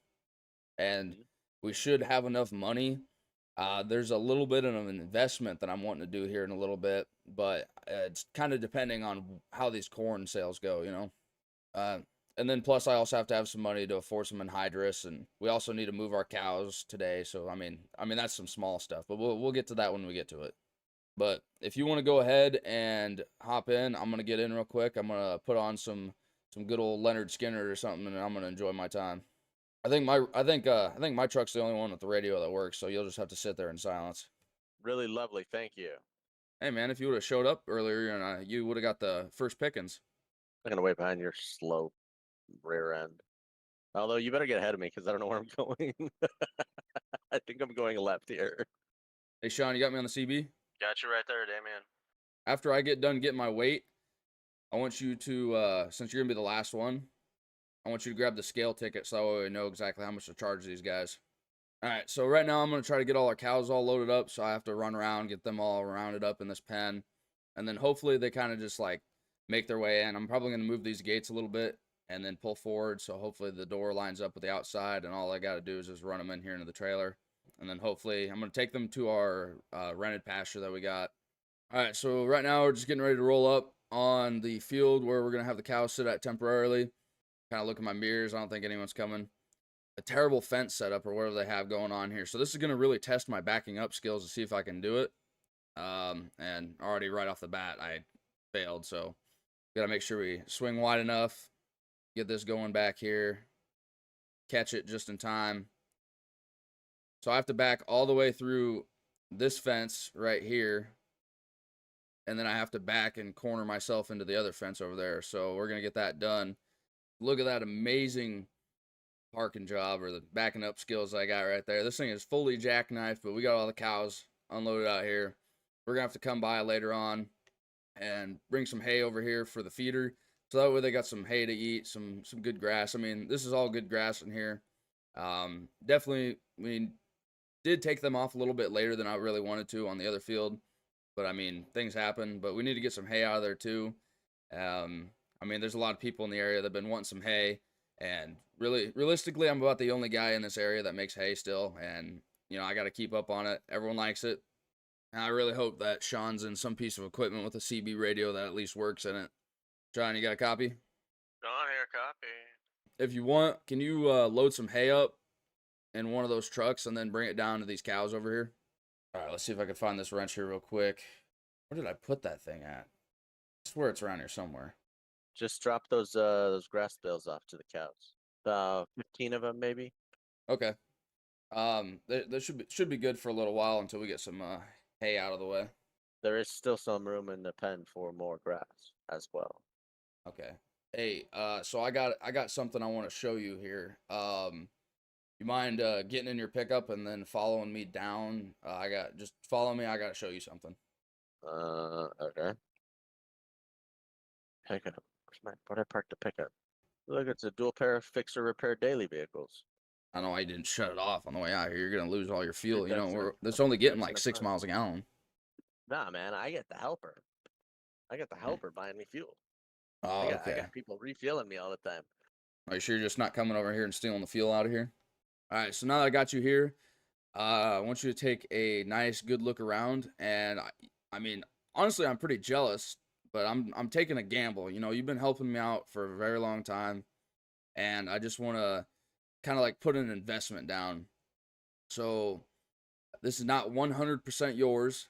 and we should have enough money. There's a little bit of an investment that I'm wanting to do here in a little bit, but it's kind of depending on how these corn sales go. And then plus I also have to have some money to afford some Anhydrous, and we also need to move our cows today. So that's some small stuff, but we'll get to that when we get to it. But if you want to go ahead and hop in, I'm gonna get in real quick. I'm gonna put on some good old Leonard Skinner or something, and I'm gonna enjoy my time. I think my truck's the only one with the radio that works, so you'll just have to sit there in silence. Really lovely. Thank you. Hey man, if you would have showed up earlier, and you would have got the first pickings. I'm gonna wait behind your slow rear end. Although you better get ahead of me because I don't know where I'm going. I think I'm going left here. Hey Sean, you got me on the CB? Got you right there, Damien. After I get done getting my weight, I want you to, since you're gonna be the last one, I want you to grab the scale ticket so I know exactly how much to charge these guys. All right, so right now I'm going to try to get all our cows all loaded up, so I have to run around, get them all rounded up in this pen, and then hopefully they kind of just like make their way in. I'm probably going to move these gates a little bit and then pull forward, so hopefully the door lines up with the outside, and all I got to do is just run them in here into the trailer, and then hopefully I'm going to take them to our rented pasture that we got. All right, so right now we're just getting ready to roll up on the field where we're going to have the cows sit at temporarily. Kind of look at my mirrors. I don't think anyone's coming. A terrible fence setup or whatever they have going on here. So this is going to really test my backing up skills to see if I can do it. And already right off the bat, I failed. So got to make sure we swing wide enough, get this going back here, catch it just in time. So I have to back all the way through this fence right here, and then I have to back and corner myself into the other fence over there. So we're gonna get that done. Look at that amazing parking job, or the backing up skills I got right there. This thing is fully jackknifed, but we got all the cows unloaded out here. We're gonna have to come by later on and bring some hay over here for the feeder, so that way they got some hay to eat, some good grass. I mean, this is all good grass in here. Definitely, we did take them off a little bit later than I really wanted to on the other field, but I mean, things happen. But we need to get some hay out of there too. I mean, there's a lot of people in the area that have been wanting some hay, and realistically, I'm about the only guy in this area that makes hay still, and you know, I got to keep up on it. Everyone likes it. And I really hope that Sean's in some piece of equipment with a CB radio that at least works in it. Sean, you got a copy? John here, copy. If you want, can you load some hay up in one of those trucks and then bring it down to these cows over here? All right, let's see if I can find this wrench here real quick. Where did I put that thing at? I swear it's around here somewhere. Just drop those grass bales off to the cows. 15 of them maybe. Okay. They should be good for a little while until we get some hay out of the way. There is still some room in the pen for more grass as well. Okay. Hey, so I got something I want to show you here. You mind getting in your pickup and then following me down? Just follow me. I got to show you something. Okay. Pickup. Where'd I park the pickup? Look, it's a dual pair of fixer repair daily vehicles. I know I didn't shut it off on the way out here. You're gonna lose all your fuel. You know, That's it's only getting that's like in 6 front. miles a gallon. Nah, man, I get the helper. I get the helper buying me fuel. Oh, I okay. got people refueling me all the time. Are you sure you're just not coming over here and stealing the fuel out of here? All right. So now that I got you here, I want you to take a nice, good look around. And I mean, honestly, I'm pretty jealous, but I'm taking a gamble. You know, you've been helping me out for a very long time, and I just want to kind of like put an investment down. So this is not 100% yours,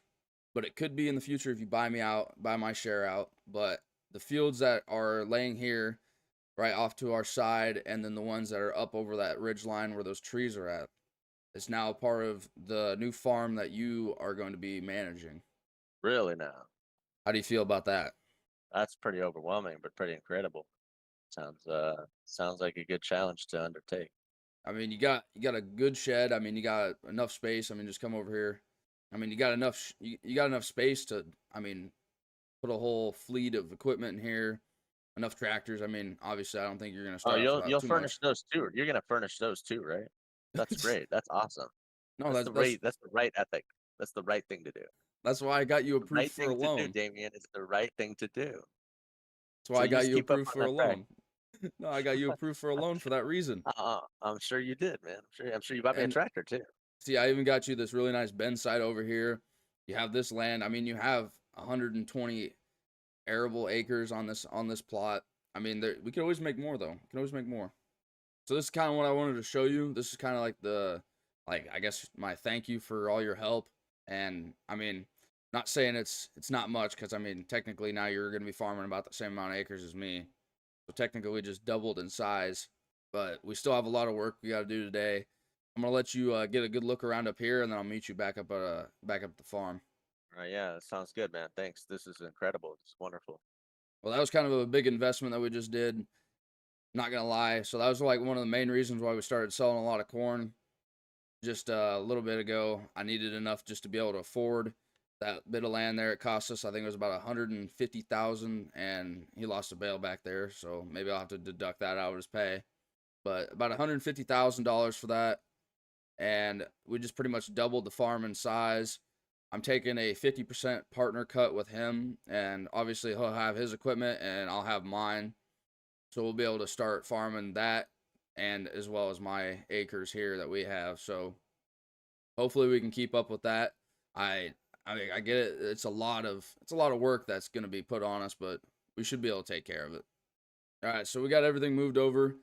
but it could be in the future if you buy my share out. But the fields that are laying here right off to our side, and then the ones that are up over that ridge line where those trees are at, is now part of the new farm that you are going to be managing. Really now? How do you feel about that? That's pretty overwhelming, but pretty incredible. Sounds like a good challenge to undertake. I mean, you got a good shed. I mean, you got enough space. I mean, just come over here. I mean, you got enough you got enough space to, I mean, put a whole fleet of equipment in here. Enough tractors. I mean, obviously, I don't think you're gonna Oh, start off without you'll too furnish much. those too. You're gonna furnish those too, right? That's great. That's awesome. No, That's the right ethic. That's the right thing to do. that's why I got you The approved right for a thing to do, loan. Damien. It's the right thing to do. That's why So I you got just you keep up approved on for a that track. loan. No, I got you approved for a loan for that reason. I'm sure you did, man. I'm sure you bought me a And tractor too. see, I even got you this really nice bend site over here. You have this land. I mean, you have 120 arable acres on this plot. I mean, we could always make more though. We can always make more. So this is kind of what I wanted to show you. This is kind of like I guess my thank you for all your help. And I mean, not saying it's not much, because I mean, technically now you're gonna be farming about the same amount of acres as me. So technically we just doubled in size, but we still have a lot of work we got to do today. I'm gonna let you get a good look around up here, and then I'll meet you back up at the farm. Yeah, that sounds good, man. Thanks. This is incredible. It's wonderful. Well, that was kind of a big investment that we just did. Not gonna lie. So that was like one of the main reasons why we started selling a lot of corn. Just a little bit ago, I needed enough just to be able to afford that bit of land there. It cost us, I think it was about $150,000, and he lost a bale back there, so maybe I'll have to deduct that out of his pay. But about $150,000 for that, and we just pretty much doubled the farm in size. I'm taking a 50% partner cut with him, and obviously he'll have his equipment and I'll have mine. So we'll be able to start farming that, and as well as my acres here that we have. So hopefully we can keep up with that. I mean, I get it. It's a lot of work that's going to be put on us, but we should be able to take care of it. All right, so we got everything moved over.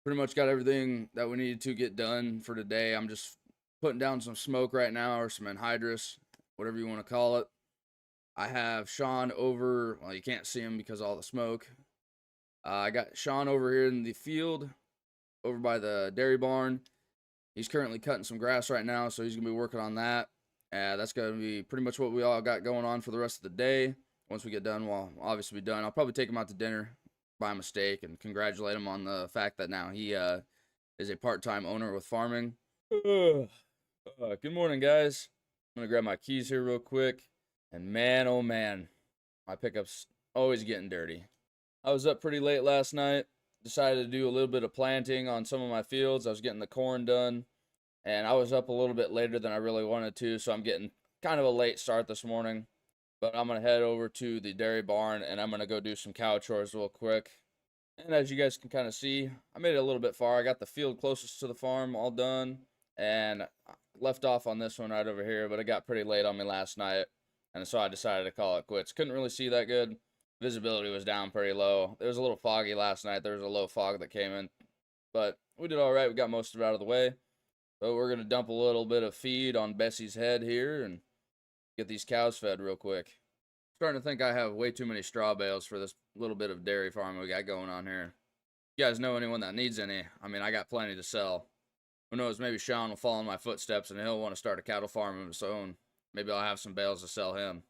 Pretty much got everything that we needed to get done for today. I'm just putting down some smoke right now, or some anhydrous, whatever you want to call it. I have Sean over. Well, you can't see him because of all the smoke. I got Sean over here in the field, over by the dairy barn. He's currently cutting some grass right now, so he's going to be working on that. That's going to be pretty much what we all got going on for the rest of the day. Once we get done, well, obviously be done. I'll probably take him out to dinner by mistake and congratulate him on the fact that now he is a part-time owner with farming. Good morning, guys. I'm going to grab my keys here real quick. And man, oh man, my pickup's always getting dirty. I was up pretty late last night. Decided to do a little bit of planting on some of my fields. I was getting the corn done. And I was up a little bit later than I really wanted to, so I'm getting kind of a late start this morning. But I'm going to head over to the dairy barn, and I'm going to go do some cow chores real quick. And as you guys can kind of see, I made it a little bit far. I got the field closest to the farm all done, and I left off on this one right over here, but it got pretty late on me last night, and so I decided to call it quits. Couldn't really see that good. Visibility was down pretty low. It was a little foggy last night. There was a low fog that came in, but we did all right. We got most of it out of the way. But we're going to dump a little bit of feed on Bessie's head here and get these cows fed real quick. Starting to think I have way too many straw bales for this little bit of dairy farm we got going on here. If you guys know anyone that needs any, I mean, I got plenty to sell. Who knows, maybe Sean will follow in my footsteps and he'll want to start a cattle farm of his own. Maybe I'll have some bales to sell him.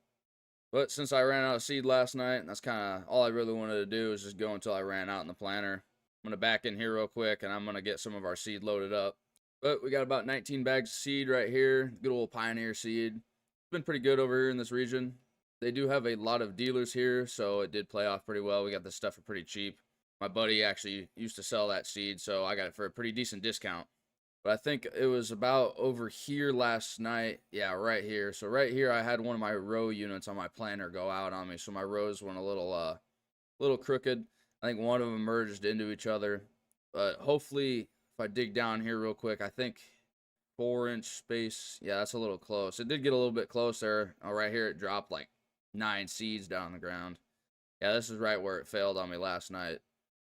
But since I ran out of seed last night, and that's kind of all I really wanted to do is just go until I ran out in the planter. I'm going to back in here real quick and I'm going to get some of our seed loaded up. But we got about 19 bags of seed right here. Good old Pioneer seed. It's been pretty good over here in this region. They do have a lot of dealers here, so it did play off pretty well. We got this stuff for pretty cheap. My buddy actually used to sell that seed, so I got it for a pretty decent discount. But I think it was about over here last night. Yeah, right here. So right here, I had one of my row units on my planter go out on me, so my rows went a little crooked. I think one of them merged into each other. But hopefully, if I dig down here real quick, I think 4-inch space. Yeah, that's a little close. It did get a little bit closer. Oh, right here, it dropped like 9 seeds down the ground. Yeah, this is right where it failed on me last night.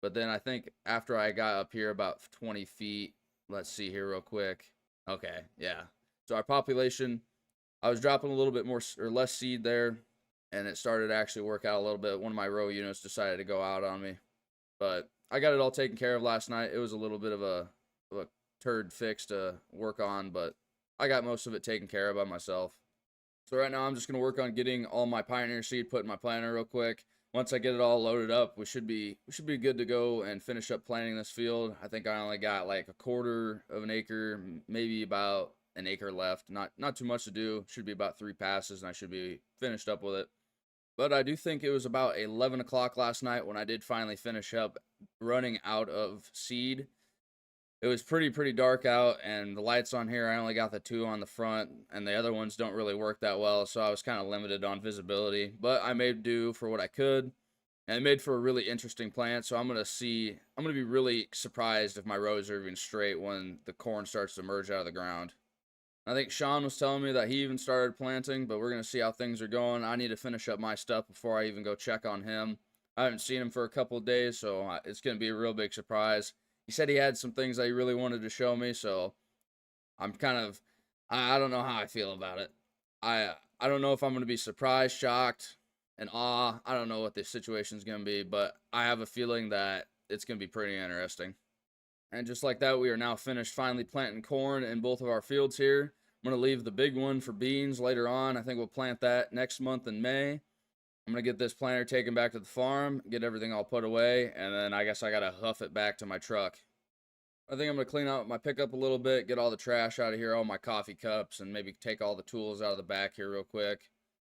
But then I think after I got up here about 20 feet, let's see here real quick. Okay, yeah. So our population, I was dropping a little bit more or less seed there, and it started to actually work out a little bit. One of my row units decided to go out on me. But I got it all taken care of last night. It was a little bit of a turd fix to work on, but I got most of it taken care of by myself. So right now I'm just going to work on getting all my Pioneer seed put in my planter real quick. Once I get it all loaded up, we should be good to go and finish up planting this field. I think I only got like 1/4 of an acre, maybe about an acre left. Not too much to do. Should be about 3 passes and I should be finished up with it. But I do think it was about 11 o'clock last night when I did finally finish up running out of seed. It was pretty dark out, and the lights on here, I only got the 2 on the front, and the other ones don't really work that well, so I was kind of limited on visibility. But I made do for what I could, and it made for a really interesting plant, so I'm going to be really surprised if my rows are even straight when the corn starts to emerge out of the ground. I think Sean was telling me that he even started planting, but we're going to see how things are going. I need to finish up my stuff before I even go check on him. I haven't seen him for a couple of days, so it's going to be a real big surprise. He said he had some things that he really wanted to show me, so I'm kind of, I don't know how I feel about it. I don't know if I'm going to be surprised, shocked, and awe. I don't know what the situation's going to be, but I have a feeling that it's going to be pretty interesting. And just like that, we are now finished finally planting corn in both of our fields here. I'm going to leave the big one for beans later on. I think we'll plant that next month in May. I'm going to get this planter taken back to the farm, get everything all put away, and then I guess I got to huff it back to my truck. I think I'm going to clean out my pickup a little bit, get all the trash out of here, all my coffee cups, and maybe take all the tools out of the back here real quick.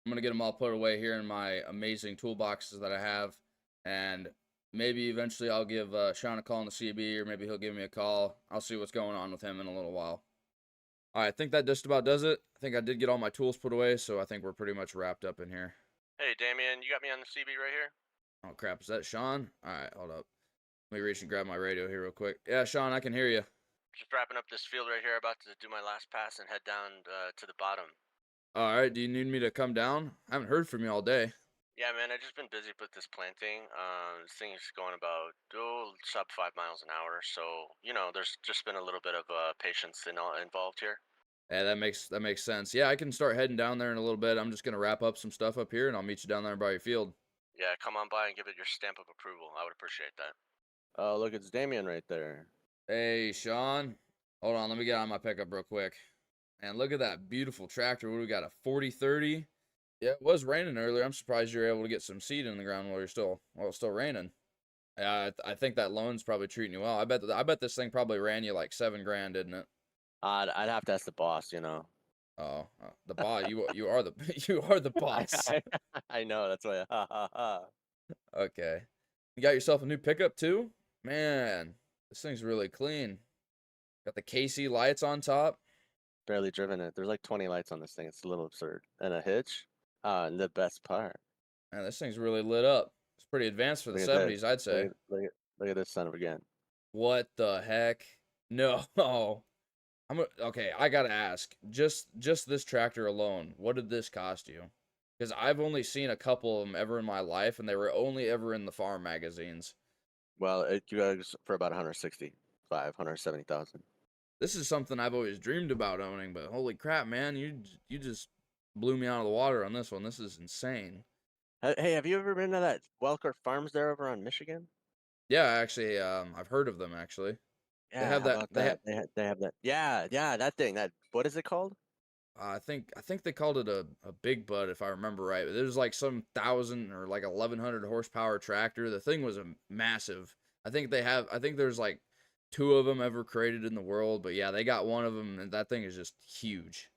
I'm going to get them all put away here in my amazing toolboxes that I have, and maybe eventually I'll give Sean a call on the CB, or maybe he'll give me a call. I'll see what's going on with him in a little while. All right, I think that just about does it. I think I did get all my tools put away, so I think we're pretty much wrapped up in here. Hey, Damien, you got me on the CB right here? Oh, crap. Is that Sean? All right, hold up. Let me reach and grab my radio here real quick. Yeah, Sean, I can hear you. Just wrapping up this field right here, about to do my last pass and head down to the bottom. All right, do you need me to come down? I haven't heard from you all day. Yeah, man, I've just been busy with this planting. This thing is going about, sub 5 miles an hour. So, there's just been a little bit of patience involved here. Yeah, that makes sense. Yeah, I can start heading down there in a little bit. I'm just going to wrap up some stuff up here, and I'll meet you down there by your field. Yeah, come on by and give it your stamp of approval. I would appreciate that. Oh, look, it's Damien right there. Hey, Sean. Hold on, let me get on my pickup real quick. And look at that beautiful tractor. What do we got? A 4030? Yeah, it was raining earlier. I'm surprised you were able to get some seed in the ground while it's still raining. Yeah, I think that loan's probably treating you well. I bet this thing probably ran you like 7 grand, didn't it? I'd have to ask the boss, you know. Oh, the boss. You are the you are the boss. I, I know, that's why. Ha ha ha. Okay. You got yourself a new pickup too? Man, this thing's really clean. Got the KC lights on top. Barely driven it. There's like 20 lights on this thing. It's a little absurd. And a hitch. And the best part. Man, this thing's really lit up. It's pretty advanced for the Look at this. 70s, I'd say. Look at this son of a gun. What the heck? No. Okay, I gotta ask. Just this tractor alone, what did this cost you? Because I've only seen a couple of them ever in my life, and they were only ever in the farm magazines. Well, it goes for about 170,000. This is something I've always dreamed about owning, but holy crap, man, you just blew me out of the water on this one. This is insane. Hey, have you ever been to that Welker Farms there over on Michigan? Yeah, actually, I've heard of them actually. They Yeah, have how that. about that? They have that. Yeah, that thing. That what is it called? I think they called it a big bud if I remember right. But there's like some 1,000 or like 1,100 horsepower tractor. The thing was a massive. I think there's like 2 of them ever created in the world. But yeah, they got one of them, and that thing is just huge.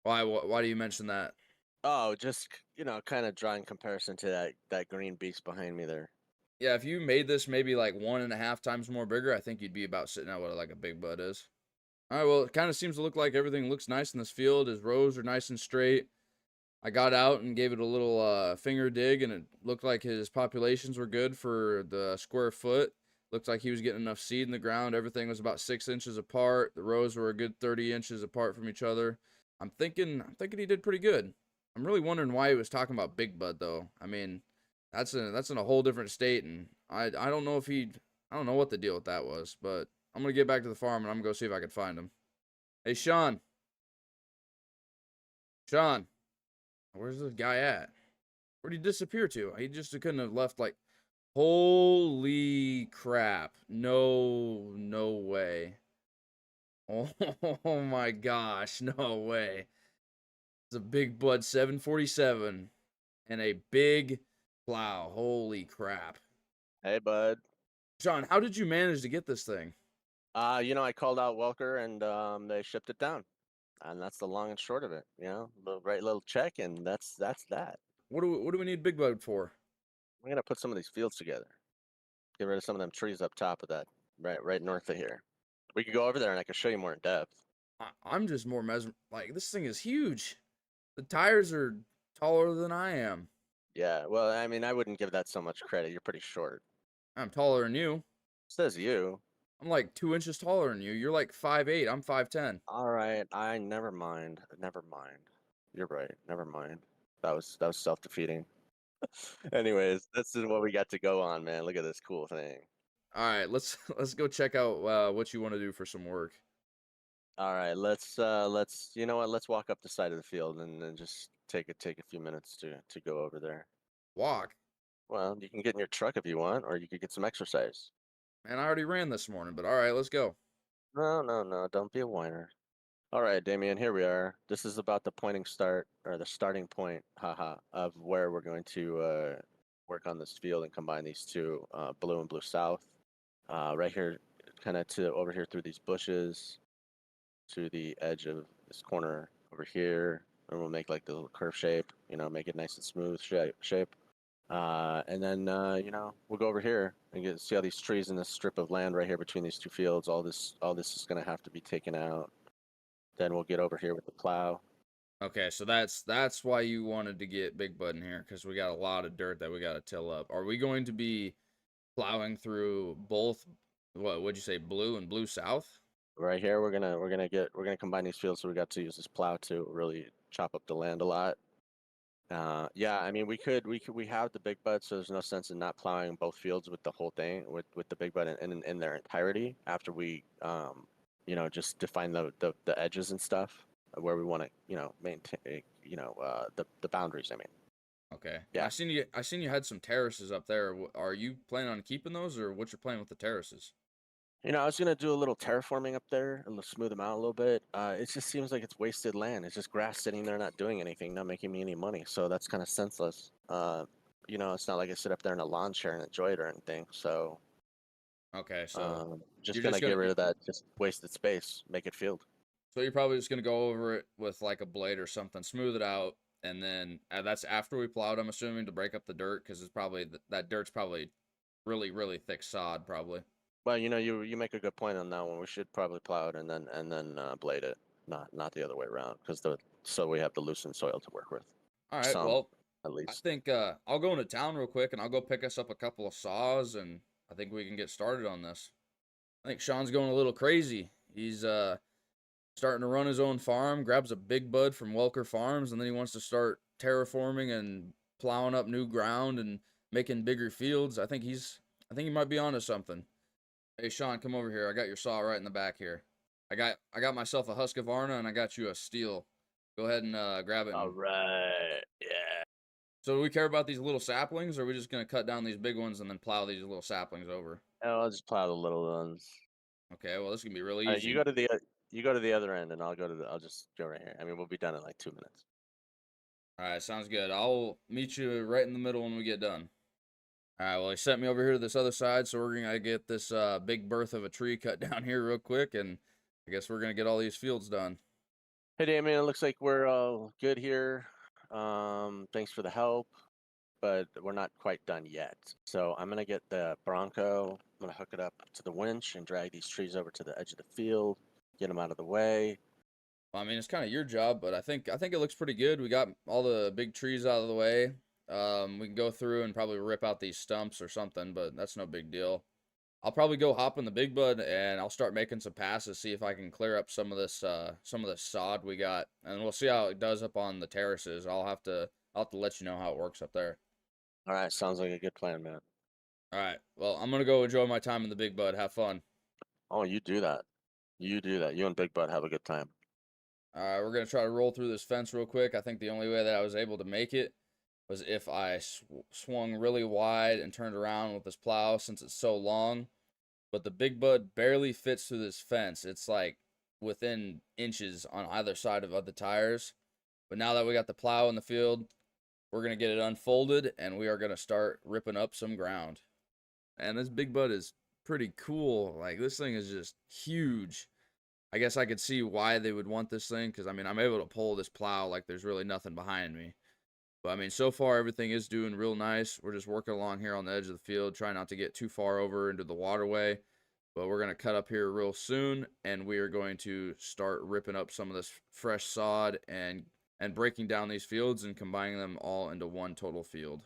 Why do you mention that? Oh, just kind of drawing comparison to that green beast behind me there. Yeah, if you made this maybe like 1.5 times more bigger, I think you'd be about sitting at what like a big bud is. All right, well, it kind of seems to look like everything looks nice in this field. His rows are nice and straight. I got out and gave it a little finger dig, and it looked like his populations were good for the square foot. Looked like he was getting enough seed in the ground. Everything was about 6 inches apart. The rows were a good 30 inches apart from each other. I'm thinking he did pretty good. I'm really wondering why he was talking about Big Bud though. I mean, that's in a whole different state, and I don't know if I don't know what the deal with that was, but I'm gonna get back to the farm and I'm gonna go see if I can find him. Hey, Sean. Sean, where's this guy at? Where'd he disappear to? He just couldn't have left like, holy crap. No way. Oh my gosh, no way. It's a big Bud 747 and a big plow. Holy crap. Hey, bud. Sean, how did you manage to get this thing? I called out Welker and they shipped it down. And that's the long and short of it, little check, and that's that. What do we need Big Bud for? We're gonna put some of these fields together. Get rid of some of them trees up top of that, right north of here. We could go over there and I can show you more in depth. I'm just more like, this thing is huge. The tires are taller than I am. Yeah, well, I mean, I wouldn't give that so much credit. You're pretty short. I'm taller than you. Says you. I'm like 2 inches taller than you. You're like 5'8". I'm 5'10". All right, I never mind. Never mind. You're right. Never mind. That was self-defeating. Anyways, this is what we got to go on, man. Look at this cool thing. All right, let's go check out what you want to do for some work. All right, let's you know what? Let's walk up the side of the field and then just take a few minutes to go over there. Walk. Well, you can get in your truck if you want, or you could get some exercise. Man, I already ran this morning, but all right, let's go. No, don't be a whiner. All right, Damien, here we are. This is about the the starting point, of where we're going to work on this field and combine these two, blue and blue south. Right here, kind of to over here through these bushes, to the edge of this corner over here, and we'll make like the little curve shape, make it nice and smooth shape. And then, we'll go over here and see all these trees in this strip of land right here between these two fields. All this is going to have to be taken out. Then we'll get over here with the plow. Okay, so that's why you wanted to get Big Bud in here, because we got a lot of dirt that we got to till up. Are we going to be plowing through both, what would you say, blue and blue south? Right here, we're gonna combine these fields, so we got to use this plow to really chop up the land a lot. Yeah, I mean, we have the Big Bud, so there's no sense in not plowing both fields with the whole thing, with the Big Bud in their entirety after we just define the edges and stuff where we want to maintain the boundaries. I mean, Okay. Yeah. I seen you had some terraces up there. Are you planning on keeping those, or what's your plan with the terraces? You know, I was gonna do a little terraforming up there and smooth them out a little bit. It just seems like it's wasted land. It's just grass sitting there, not doing anything, not making me any money. So that's kind of senseless. You know, it's not like I sit up there in a lawn chair and enjoy it or anything. So, Okay, so just you're gonna just get gonna rid of that just wasted space, make it field. so you're probably just gonna go over it with like a blade or something, smooth it out, and then that's after we plowed. I'm assuming to break up the dirt because it's probably that dirt's probably really thick sod probably. Well, you know, you make a good point on that one. We should probably plow it and then blade it, not the other way around, because so we have the loosened soil to work with. All right, Some, well, at I least. think I'll go into town real quick and I'll go pick us up a couple of saws and I think we can get started on this. I think Sean's going a little crazy. He's starting to run his own farm, grabs a big bud from Welker Farms, and then he wants to start terraforming and plowing up new ground and making bigger fields. I think he might be onto something. Hey Sean, come over here. I got your saw right in the back here. I got myself a Husqvarna and I got you a steel. Go ahead and grab it. All right. Yeah. So do we care about these little saplings, or are we just gonna cut down these big ones and then plow these little saplings over? Oh, I'll just plow the little ones. Okay, well this is gonna be really You easy. go to the other end, and I'll just go right here. I mean, we'll be done in like 2 minutes. All right, sounds good. I'll meet you right in the middle when we get done. All right, well he sent me over here to this other side, so we're gonna get this big berth of a tree cut down here real quick, and I guess we're gonna get all these fields done. Hey, Damien, it looks like we're all good here. Thanks for the help, but we're not quite done yet. So I'm gonna get the Bronco. I'm gonna hook it up to the winch and drag these trees over to the edge of the field, get them out of the way. Well, I mean, it's kind of your job, but I think it looks pretty good. We got all the big trees out of the way. We can go through and probably rip out these stumps or something, but that's no big deal. I'll probably go hop in the big bud and I'll start making some passes, see if I can clear up some of this sod we got, and we'll see how it does up on the terraces. I'll have to let you know how it works up there. All right, sounds like a good plan, man. All right. Well, I'm gonna go enjoy my time in the big bud. Have fun. Oh, you do that. You do that. You and Big Bud have a good time. All right, we're gonna try to roll through this fence real quick. I think the only way that I was able to make it was if I swung really wide and turned around with this plow since it's so long. But the big bud barely fits through this fence. It's like within inches on either side of the tires. But now that we got the plow in the field, we're gonna get it unfolded and we are gonna start ripping up some ground. And this big bud is pretty cool. Like this thing is just huge. I guess I could see why they would want this thing, because I mean I'm able to pull this plow like there's really nothing behind me. But I mean, so far everything is doing real nice. We're just working along here on the edge of the field, trying not to get too far over into the waterway. But we're going to cut up here real soon, and we are going to start ripping up some of this fresh sod and breaking down these fields and combining them all into one total field.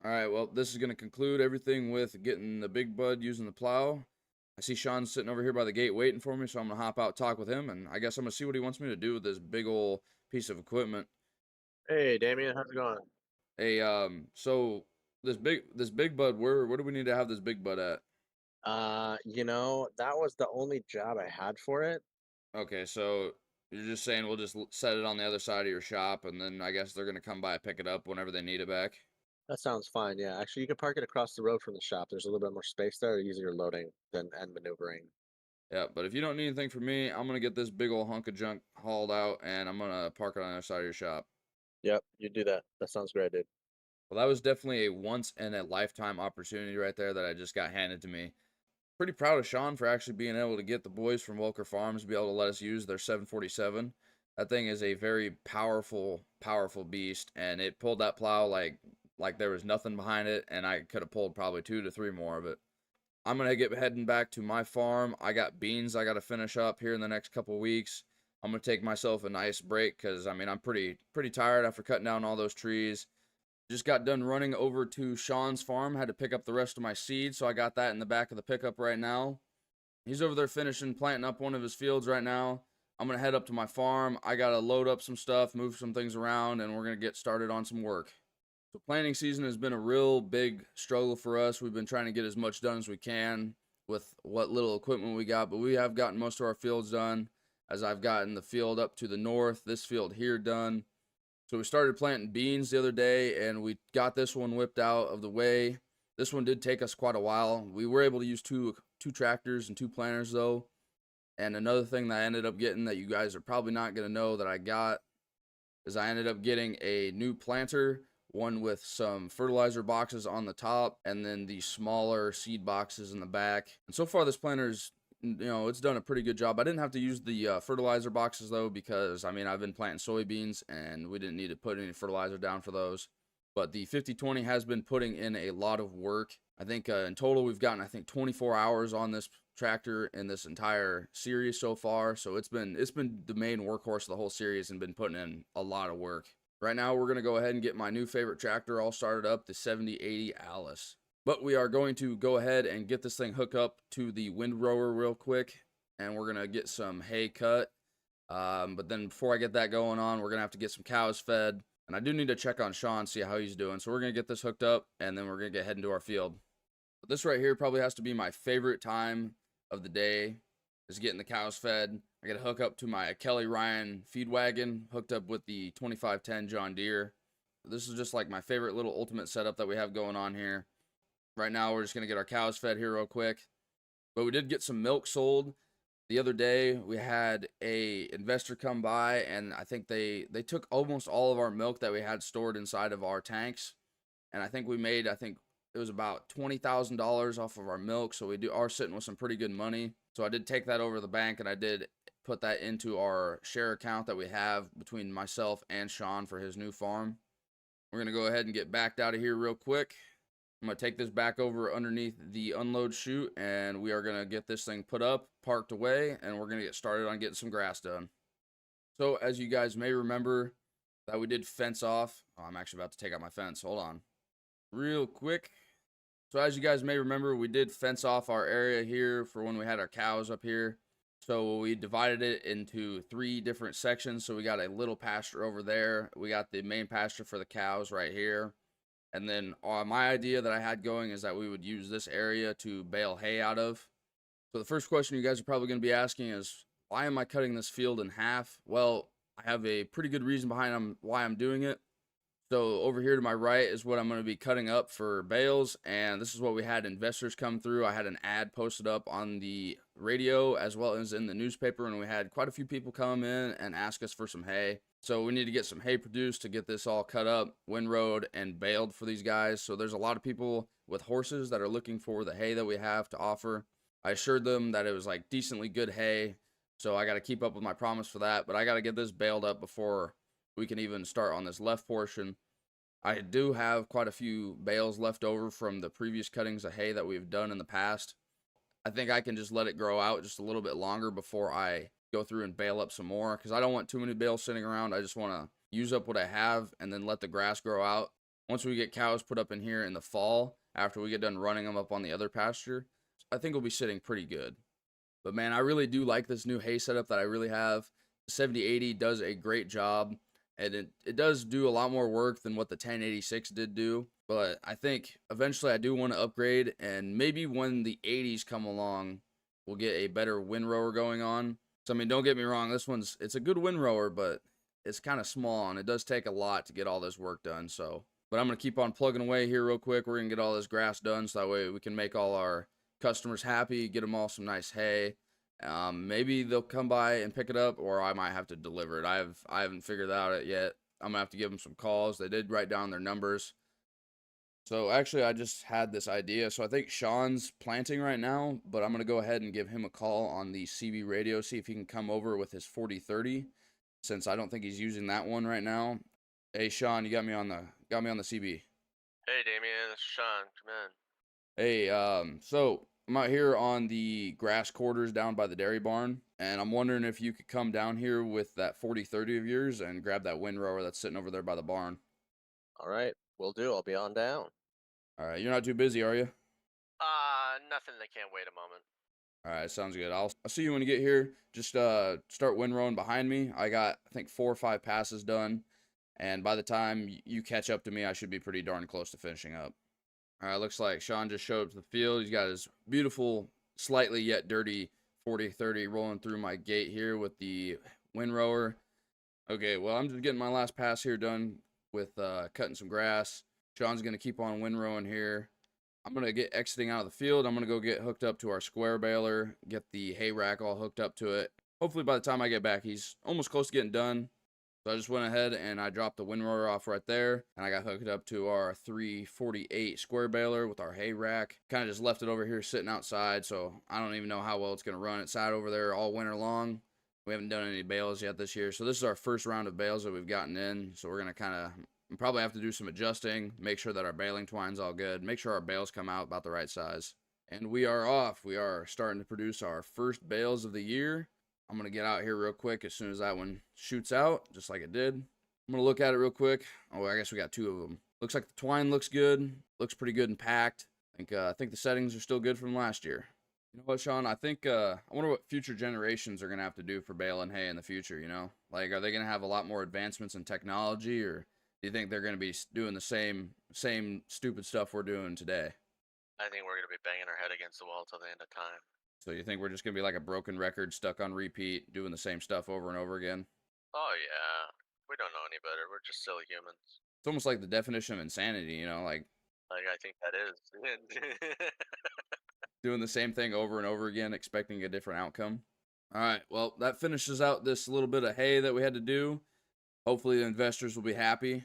All right, well, this is going to conclude everything with getting the big bud using the plow. I see Sean sitting over here by the gate waiting for me, so I'm going to hop out, talk with him, and I guess I'm going to see what he wants me to do with this big old piece of equipment. Hey, Damien, how's it going? Hey, so this big bud, where do we need to have this big bud at? That was the only job I had for it. Okay, so you're just saying we'll just set it on the other side of your shop, and then I guess they're going to come by and pick it up whenever they need it back? That sounds fine. Yeah, actually, you can park it across the road from the shop. There's a little bit more space there, easier loading than and maneuvering. Yeah, but if you don't need anything from me, I'm gonna get this big old hunk of junk hauled out, and I'm gonna park it on the other side of your shop. Yep, you do that. That sounds great, dude. Well, that was definitely a once in a lifetime opportunity right there that I just got handed to me. Pretty proud of Sean for actually being able to get the boys from Welker Farms to be able to let us use their 747. That thing is a very powerful, powerful beast, and it pulled that plow like there was nothing behind it, and I could have pulled probably 2 to 3 more of it. I'm gonna get heading back to my farm. I got beans I gotta finish up here in the next couple weeks. I'm gonna take myself a nice break because I mean I'm pretty tired after cutting down all those trees. Just got done running over to Sean's farm. Had to pick up the rest of my seed, so I got that in the back of the pickup right now. He's over there finishing planting up one of his fields right now. I'm gonna head up to my farm. I gotta load up some stuff, move some things around, and we're gonna get started on some work. So planting season has been a real big struggle for us. We've been trying to get as much done as we can with what little equipment we got, but we have gotten most of our fields done, as I've gotten the field up to the north, this field here done. So we started planting beans the other day, and we got this one whipped out of the way. This one did take us quite a while. We were able to use two tractors and 2 planters though. And another thing that I ended up getting that you guys are probably not going to know that I got is I ended up getting a new planter, one with some fertilizer boxes on the top and then the smaller seed boxes in the back. And so far this planter's, it's done a pretty good job. I didn't have to use the fertilizer boxes though, because I mean I've been planting soybeans and we didn't need to put any fertilizer down for those. But the 5020 has been putting in a lot of work. I think in total we've gotten 24 hours on this tractor in this entire series so far. So it's been the main workhorse of the whole series and been putting in a lot of work. Right now we're going to go ahead and get my new favorite tractor all started up, the 7080 Alice. But we are going to go ahead and get this thing hooked up to the windrower real quick, and we're going to get some hay cut. But then before I get that going on, we're going to have to get some cows fed. And I do need to check on Sean, see how he's doing. So we're going to get this hooked up, and then we're going to get heading to our field. But this right here probably has to be my favorite time of the day, is getting the cows fed. I got to hook up to my Kelly Ryan feed wagon, hooked up with the 2510 John Deere. This is just like my favorite little ultimate setup that we have going on here. Right now, we're just going to get our cows fed here real quick. But we did get some milk sold. The other day, we had a investor come by, and I think they took almost all of our milk that we had stored inside of our tanks. And I think we made, it was about $20,000 off of our milk. So we are sitting with some pretty good money. So I did take that over to the bank, and I did put that into our share account that we have between myself and Sean for his new farm. We're going to go ahead and get backed out of here real quick. I'm going to take this back over underneath the unload chute, and we are going to get this thing put up, parked away, and we're going to get started on getting some grass done. So as you guys may remember, that we did fence off. Oh, I'm actually about to take out my fence. Hold on. Real quick. So as you guys may remember, we did fence off our area here for when we had our cows up here. So we divided it into 3 different sections. So we got a little pasture over there. We got the main pasture for the cows right here. And then my idea that I had going is that we would use this area to bale hay out of. So the first question you guys are probably going to be asking is, why am I cutting this field in half? Well, I have a pretty good reason behind why I'm doing it. So over here to my right is what I'm going to be cutting up for bales, and this is what we had investors come through. I had an ad posted up on the radio as well as in the newspaper, and we had quite a few people come in and ask us for some hay. So we need to get some hay produced to get this all cut up, windrowed, and baled for these guys. So there's a lot of people with horses that are looking for the hay that we have to offer. I assured them that it was like decently good hay, so I got to keep up with my promise for that, but I got to get this baled up before we can even start on this left portion. I do have quite a few bales left over from the previous cuttings of hay that we've done in the past. I think I can just let it grow out just a little bit longer before I go through and bale up some more, because I don't want too many bales sitting around. I just want to use up what I have and then let the grass grow out. once we get cows put up in here in the fall, after we get done running them up on the other pasture, I think we'll be sitting pretty good. But man, I really do like this new hay setup that I really have. The 7080 does a great job, and it does do a lot more work than what the 1086 did do. But I think eventually I do want to upgrade, and maybe when the 80s come along, we'll get a better windrower going on. So I mean, don't get me wrong, it's a good windrower, but it's kind of small, and it does take a lot to get all this work done. So, but I'm gonna keep on plugging away here real quick. We're gonna get all this grass done, so that way we can make all our customers happy, get them all some nice hay. Maybe they'll come by and pick it up, or I might have to deliver it. I haven't figured that out yet. I'm gonna have to give them some calls. They did write down their numbers. So actually, I just had this idea. So I think Sean's planting right now, but I'm gonna go ahead and give him a call on the CB radio, see if he can come over with his 4030, since I don't think he's using that one right now. Hey Sean, you got me on the CB. Hey, Damien, it's Sean. Come in. Hey, so I'm out here on the grass quarters down by the dairy barn, and I'm wondering if you could come down here with that 4030 of yours and grab that windrower that's sitting over there by the barn. All right, will do. I'll be on down. All right, you're not too busy, are you? Nothing that can't wait a moment. All right, sounds good. I'll see you when you get here. Just start windrowing behind me. I got, I think, 4 or 5 passes done, and by the time you catch up to me, I should be pretty darn close to finishing up. All right, looks like Sean just showed up to the field. He's got his beautiful, slightly yet dirty 4030 rolling through my gate here with the windrower. Okay, well, I'm just getting my last pass here done with cutting some grass. Sean's going to keep on windrowing here. I'm going to get exiting out of the field. I'm going to go get hooked up to our square baler, get the hay rack all hooked up to it. Hopefully by the time I get back, he's almost close to getting done. So I just went ahead and I dropped the windrower off right there, and I got hooked up to our 348 square baler with our hay rack. Kind of just left it over here sitting outside, so I don't even know how well it's going to run. It sat over there all winter long. We haven't done any bales yet this year, so this is our first round of bales that we've gotten in. So we're going to kind of probably have to do some adjusting, make sure that our baling twine's all good, make sure our bales come out about the right size. And we are off. We are starting to produce our first bales of the year. I'm going to get out here real quick as soon as that one shoots out, just like it did. I'm going to look at it real quick. Oh, I guess we got 2 of them. Looks like the twine looks good. Looks pretty good and packed. I think the settings are still good from last year. You know what, Sean? I wonder what future generations are going to have to do for baling hay in the future, you know? Like, are they going to have a lot more advancements in technology, or do you think they're going to be doing the same stupid stuff we're doing today? I think we're going to be banging our head against the wall till the end of time. So you think we're just going to be like a broken record stuck on repeat, doing the same stuff over and over again? Oh, yeah. We don't know any better. We're just silly humans. It's almost like the definition of insanity, you know, like I think that is. doing the same thing over and over again, expecting a different outcome. All right, well, that finishes out this little bit of hay that we had to do. Hopefully the investors will be happy.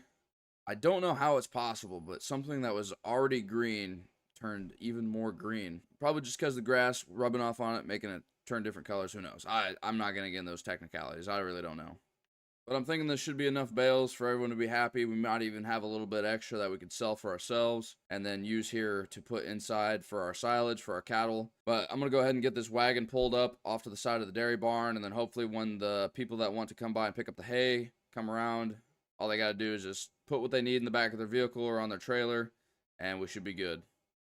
I don't know how it's possible, but something that was already green turned even more green. Probably just because the grass rubbing off on it, making it turn different colors. Who knows? I'm not going to get in those technicalities. I really don't know. But I'm thinking this should be enough bales for everyone to be happy. We might even have a little bit extra that we could sell for ourselves and then use here to put inside for our silage, for our cattle. But I'm going to go ahead and get this wagon pulled up off to the side of the dairy barn, and then hopefully when the people that want to come by and pick up the hay come around, all they got to do is just put what they need in the back of their vehicle or on their trailer, and we should be good.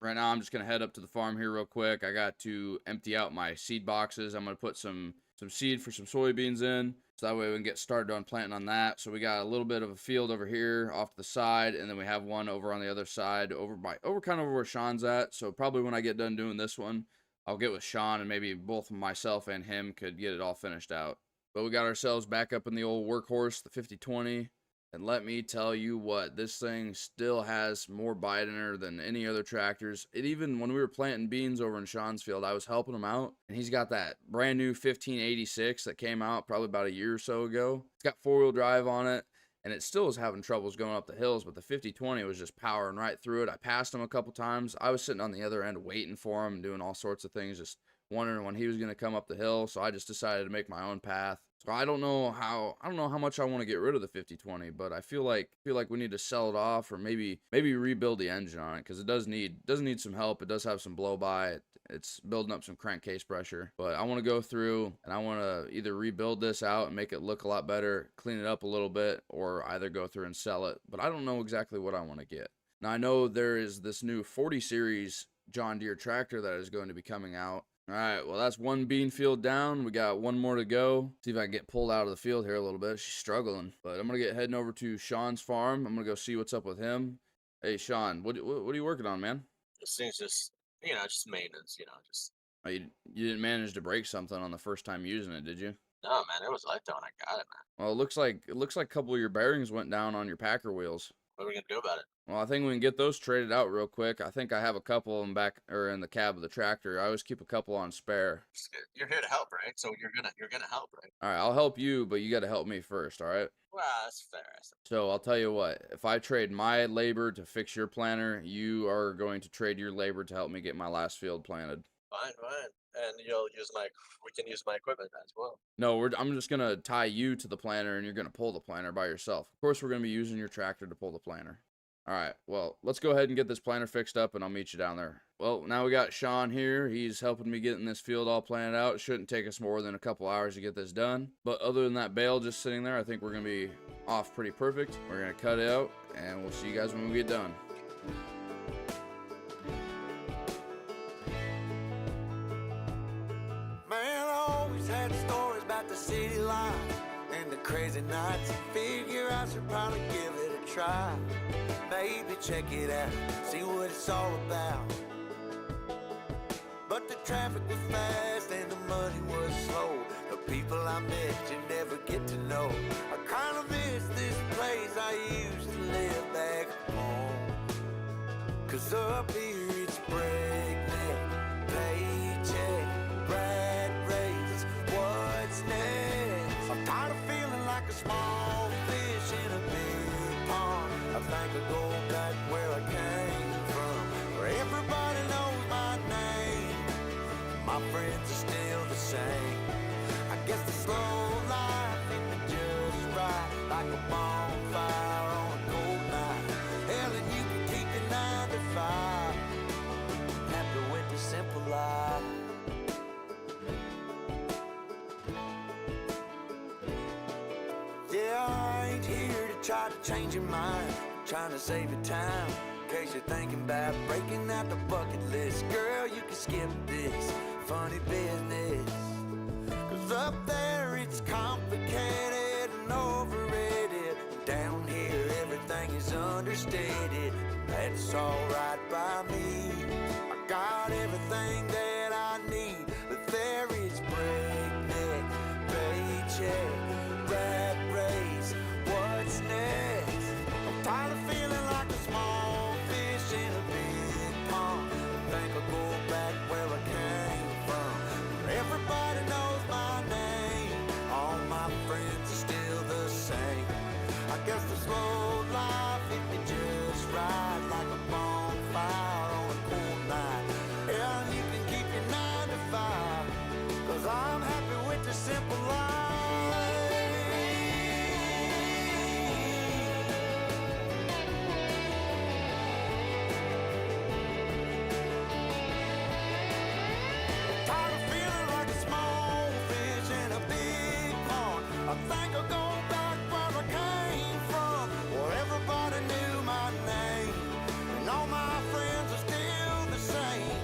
Right now, I'm just going to head up to the farm here real quick. I got to empty out my seed boxes. I'm going to put some seed for some soybeans in, so that way we can get started on planting on that. So we got a little bit of a field over here off to the side, and then we have one over on the other side, over kind of over where Sean's at. So probably when I get done doing this one, I'll get with Sean, and maybe both myself and him could get it all finished out. But we got ourselves back up in the old workhorse, the 5020. And let me tell you what, this thing still has more bite in her than any other tractors. It even, when we were planting beans over in Sean's field, I was helping him out, and he's got that brand new 1586 that came out probably about a year or so ago. It's got 4-wheel drive on it, and it still is having troubles going up the hills, but the 5020 was just powering right through it. I passed him a couple times. I was sitting on the other end waiting for him, doing all sorts of things, just wondering when he was going to come up the hill, so I just decided to make my own path. So I don't know how much I want to get rid of the 5020, but I feel like we need to sell it off, or maybe rebuild the engine on it, because it does need some help. It does have some blow by. It's building up some crankcase pressure. But I want to go through and I want to either rebuild this out and make it look a lot better, clean it up a little bit, or either go through and sell it. But I don't know exactly what I want to get. Now I know there is this new 40 series John Deere tractor that is going to be coming out. All right, well, that's one bean field down. We got one more to go. See if I can get pulled out of the field here a little bit. She's struggling, but I'm going to get heading over to Sean's farm. I'm going to go see what's up with him. Hey, Sean, what are you working on, man? This thing's just, just maintenance, just. Oh, you didn't manage to break something on the first time using it, did you? No, man, it was like that when I got it, man. Well, it looks like a couple of your bearings went down on your Packer wheels. What are we going to do about it? Well, I think we can get those traded out real quick. I think I have a couple of them back or in the cab of the tractor. I always keep a couple on spare. You're here to help, right? So you're gonna help, right? All right, I'll help you, but you got to help me first, all right? Well, that's fair. So I'll tell you what, if I trade my labor to fix your planter, you are going to trade your labor to help me get my last field planted. Fine. And we can use my equipment as well. No, I'm just going to tie you to the planter and you're going to pull the planter by yourself. Of course, we're going to be using your tractor to pull the planter. All right, well, let's go ahead and get this planter fixed up and I'll meet you down there. Well, now we got Sean here. He's helping me getting this field all planned out. It shouldn't take us more than a couple hours to get this done. But other than that bale just sitting there, I think we're going to be off pretty perfect. We're going to cut it out and we'll see you guys when we get done. Man, I always had stories about the city life and the crazy nights. Figure I should probably give it a try. Maybe check it out, see what it's all about. But the traffic was fast and the money was slow. The people I met you never get to know. I kinda miss this place I used to live back home. 'Cause up here it's breakneck, paycheck, rat race, what's next? I'm tired of feeling like a small fish in a big pond. I think I'll go back where I came from, where everybody knows my name. My friends are still the same. I guess the slow life hit me just right, like a bonfire on a cold night. Hell, and you can keep your 9 to 5. Happy with the simple life. Yeah, I ain't here to try to change your mind. I'm trying to save you time, in case you're thinking about breaking out the bucket list. Girl, you can skip this funny business. 'Cause up there it's complicated and overrated. Down here everything is understated. That's alright by me. I got everything that I need, but there is breakneck, paycheck, rat race, what's next? I'm tired of feeling like a small fish in a big pond. I think I'll go back where I came from, where everybody knows my name. All my friends are still the same. I guess the slow life hit me just right, like a bonfire on a cold night. Yeah, and you can keep your 9 to 5, 'cause I'm happy with the simple life. Tired of feeling like a small fish in a big pond. I think I'll go back where I came from, where everybody knew my name, and all my friends are still the same.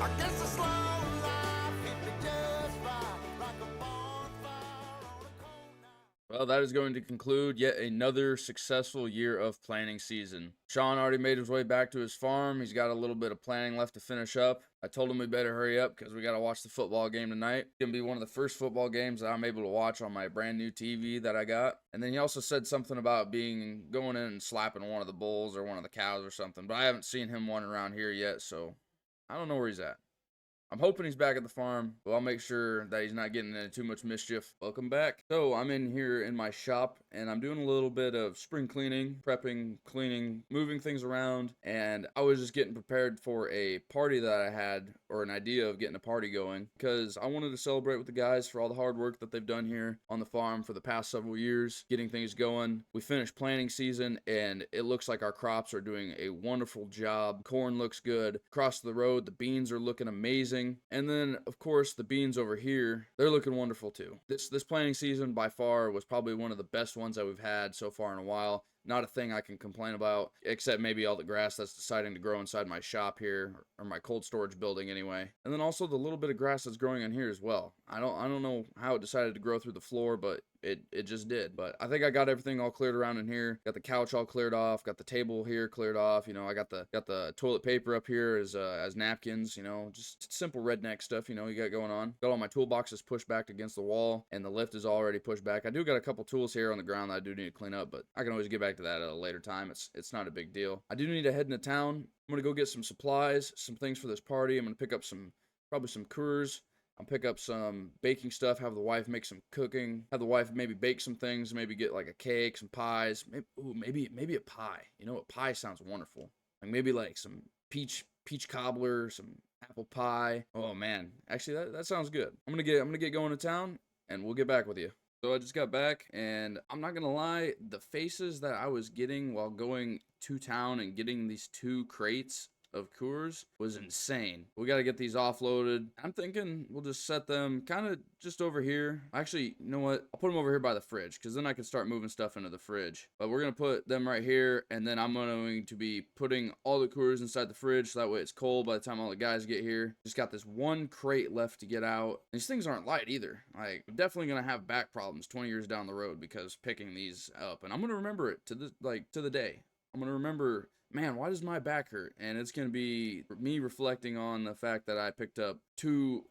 I guess the slow life hit me just right, like a bonfire on a cold night. Well, that is going to conclude yet another successful year of planting season. Sean already made his way back to his farm. He's got a little bit of planting left to finish up. I told him we better hurry up because we got to watch the football game tonight. It's going to be one of the first football games that I'm able to watch on my brand new TV that I got. And then he also said something about going in and slapping one of the bulls or one of the cows or something. But I haven't seen him one around here yet, so I don't know where he's at. I'm hoping he's back at the farm, but I'll make sure that he's not getting into too much mischief. Welcome back. So I'm in here in my shop, and I'm doing a little bit of spring cleaning, prepping, cleaning, moving things around, and I was just getting prepared for a party that I had, or an idea of getting a party going, because I wanted to celebrate with the guys for all the hard work that they've done here on the farm for the past several years, getting things going. We finished planting season, and it looks like our crops are doing a wonderful job. Corn looks good. Across the road, the beans are looking amazing. And then, of course, the beans over here, they're looking wonderful too. This planting season by far was probably one of the best ones that we've had so far in a while. Not a thing I can complain about, except maybe all the grass that's deciding to grow inside my shop here, or my cold storage building anyway. And then also the little bit of grass that's growing in here as well. I don't know how it decided to grow through the floor, but it just did. But I think I got everything all cleared around in here. Got the couch all cleared off. Got the table here cleared off. You know, I got the toilet paper up here as napkins. You know, just simple redneck stuff. You know, you got going on. Got all my toolboxes pushed back against the wall, and the lift is already pushed back. I do got a couple tools here on the ground that I do need to clean up, but I can always get back to that at a later time. It's not a big deal. I do need to head into town. I'm gonna go get some supplies, some things for this party. I'm gonna pick up probably some Coors. I'll pick up some baking stuff, have the wife make some cooking, have the wife maybe bake some things, maybe get like a cake, some pies, maybe a pie. You know, a pie sounds wonderful. Like maybe like some peach cobbler, some apple pie. Oh man, actually that sounds good. I'm gonna get going to town, and we'll get back with you. So I just got back, and I'm not gonna lie, the faces that I was getting while going to town and getting these 2 crates of Coors was insane. We got to get these offloaded. I'm thinking we'll just set them kind of just over here. Actually, you know what? I'll put them over here by the fridge, because then I can start moving stuff into the fridge. But we're going to put them right here, and then I'm going to be putting all the Coors inside the fridge, so that way it's cold by the time all the guys get here. Just got this 1 crate left to get out. These things aren't light either. Like, I'm definitely going to have back problems 20 years down the road because picking these up. And I'm going to remember it to the day. I'm going to remember, man, why does my back hurt? And it's going to be me reflecting on the fact that I picked up 2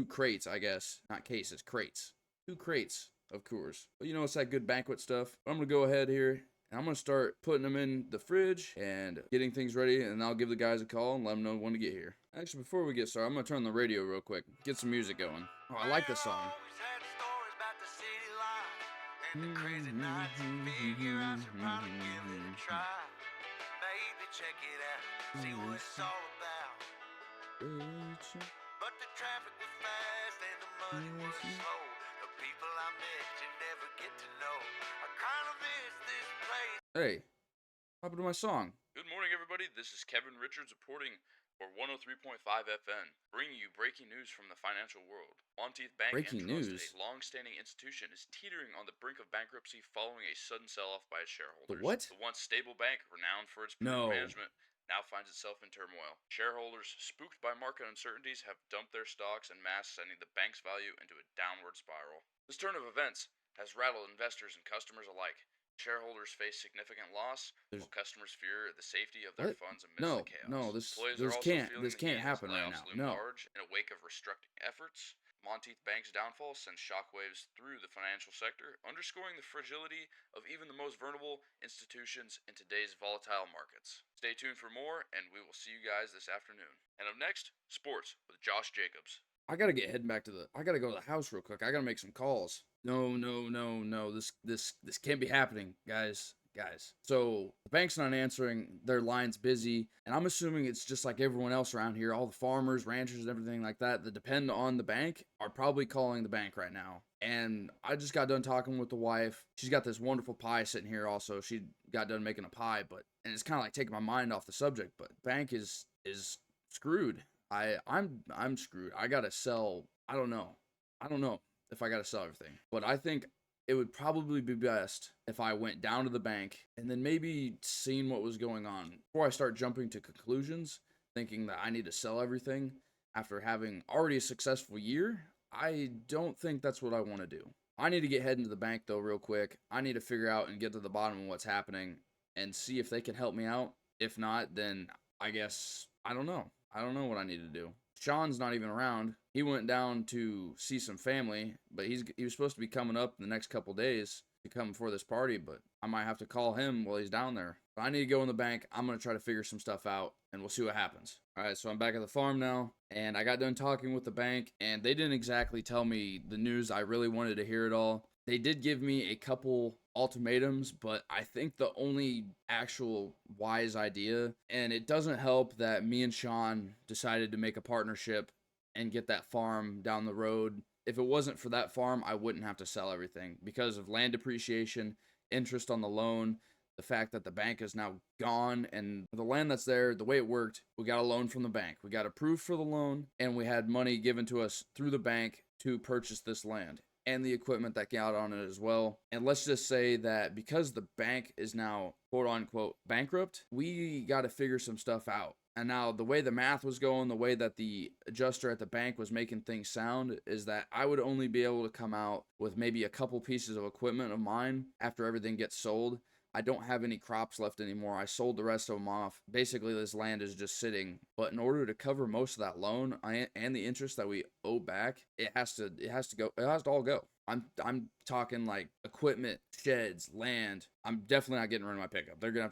crates, I guess. Not cases, crates. 2 crates of Coors. But you know, it's that good banquet stuff. I'm going to go ahead here, and I'm going to start putting them in the fridge and getting things ready, and I'll give the guys a call and let them know when to get here. Actually, before we get started, I'm going to turn the radio real quick. Get some music going. Oh, I like this song. And the crazy nights and figure I should probably give it a try. Maybe check it out, see what it's all about. But the traffic was fast and the money was slow. The people I met you never get to know. I kinda miss this place. Hey, what happened to my song? Good morning, everybody. This is Kevin Richards reporting for 103.5 FM, bringing you breaking news from the financial world. Monteith Bank and Trust, a long-standing institution, is teetering on the brink of bankruptcy following a sudden sell-off by its shareholders. What? The once stable bank, renowned for its prudent management, now finds itself in turmoil. Shareholders, spooked by market uncertainties, have dumped their stocks en masse, sending the bank's value into a downward spiral. This turn of events has rattled investors and customers alike. Shareholders face significant loss, while customers fear the safety of their funds amidst the chaos. No, this can't happen right now. No. Large in a wake of restructuring efforts, Monteith Bank's downfall sends shockwaves through the financial sector, underscoring the fragility of even the most vulnerable institutions in today's volatile markets. Stay tuned for more, and we will see you guys this afternoon. And up next, sports with Josh Jacobs. I gotta go to the house real quick. I gotta make some calls. No. This can't be happening, guys. So the bank's not answering, their line's busy, and I'm assuming it's just like everyone else around here. All the farmers, ranchers, and everything like that depend on the bank are probably calling the bank right now. And I just got done talking with the wife. She's got this wonderful pie sitting here also. She got done making a pie, and it's kind of like taking my mind off the subject, but bank is screwed. I'm screwed. I gotta sell. I don't know if I gotta sell everything, but I think it would probably be best if I went down to the bank and then maybe seeing what was going on before I start jumping to conclusions, thinking that I need to sell everything after having already a successful year. I don't think that's what I want to do. I need to get heading to the bank though real quick. I need to figure out and get to the bottom of what's happening and see if they can help me out. If not, then I guess I don't know. I don't know what I need to do. Sean's not even around. He went down to see some family, but he was supposed to be coming up in the next couple days. to come for this party, but I might have to call him while he's down there. If I need to go in the bank, I'm going to try to figure some stuff out, and we'll see what happens. All right, so I'm back at the farm now, and I got done talking with the bank, and they didn't exactly tell me the news I really wanted to hear at all. They did give me a couple ultimatums, but I think the only actual wise idea, and it doesn't help that me and Sean decided to make a partnership and get that farm down the road. If it wasn't for that farm, I wouldn't have to sell everything because of land depreciation, interest on the loan, the fact that the bank is now gone, and the land that's there, the way it worked, we got a loan from the bank. We got approved for the loan, and we had money given to us through the bank to purchase this land and the equipment that got on it as well. And let's just say that because the bank is now quote unquote bankrupt, we got to figure some stuff out. And now the way the math was going, the way that the adjuster at the bank was making things sound is that I would only be able to come out with maybe a couple pieces of equipment of mine after everything gets sold. I don't have any crops left anymore. I sold the rest of them off. Basically, this land is just sitting. But in order to cover most of that loan and the interest that we owe back, it has to all go. I'm talking like equipment, sheds, land. I'm definitely not getting rid of my pickup. They're gonna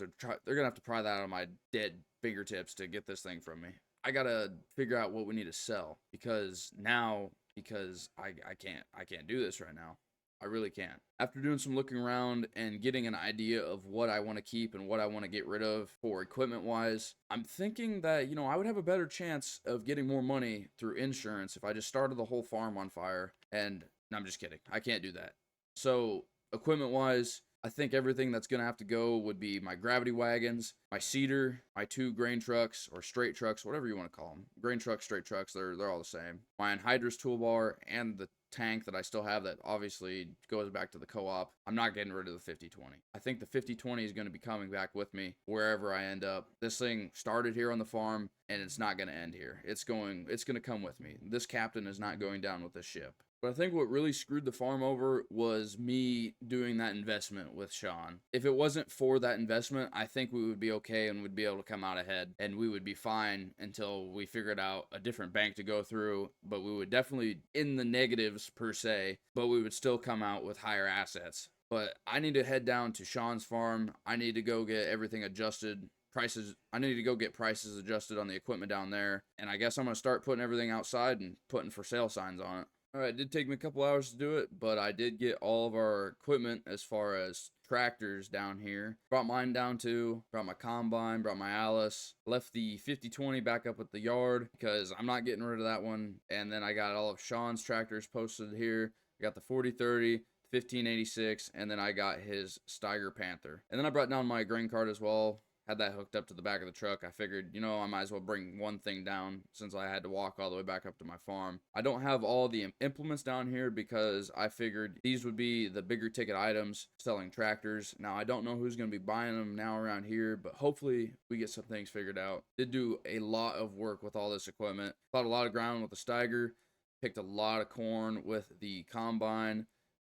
have to pry that out of my dead fingertips to get this thing from me. I gotta figure out what we need to sell because I can't do this right now. I really can't. After doing some looking around and getting an idea of what I want to keep and what I want to get rid of for equipment wise, I'm thinking that, I would have a better chance of getting more money through insurance if I just started the whole farm on fire. And no, I'm just kidding. I can't do that. So equipment wise, I think everything that's going to have to go would be my gravity wagons, my seeder, my 2 grain trucks or straight trucks, whatever you want to call them. Grain trucks, straight trucks, they're all the same. My Anhydrous toolbar and the tank that I still have that obviously goes back to the co-op. I'm not getting rid of the 5020. I think the 5020 is going to be coming back with me wherever I end up. This thing started here on the farm and it's not going to end here. It's going to come with me. This captain is not going down with this ship. But I think what really screwed the farm over was me doing that investment with Sean. If it wasn't for that investment, I think we would be okay and would be able to come out ahead and we would be fine until we figured out a different bank to go through. But we would definitely in the negatives per se, but we would still come out with higher assets. But I need to head down to Sean's farm. I need to go get everything adjusted. I need to go get prices adjusted on the equipment down there. And I guess I'm going to start putting everything outside and putting for sale signs on it. Alright, it did take me a couple hours to do it, but I did get all of our equipment as far as tractors down here. Brought mine down too, brought my combine, brought my Alice, left the 5020 back up at the yard because I'm not getting rid of that one. And then I got all of Sean's tractors posted here. I got the 4030, 1586, and then I got his Steiger Panther. And then I brought down my grain cart as well. Had that hooked up to the back of the truck. I figured, I might as well bring one thing down since I had to walk all the way back up to my farm. I don't have all the implements down here because I figured these would be the bigger ticket items selling tractors. Now, I don't know who's going to be buying them now around here, but hopefully we get some things figured out. Did do a lot of work with all this equipment. Plowed a lot of ground with the Steiger. Picked a lot of corn with the combine.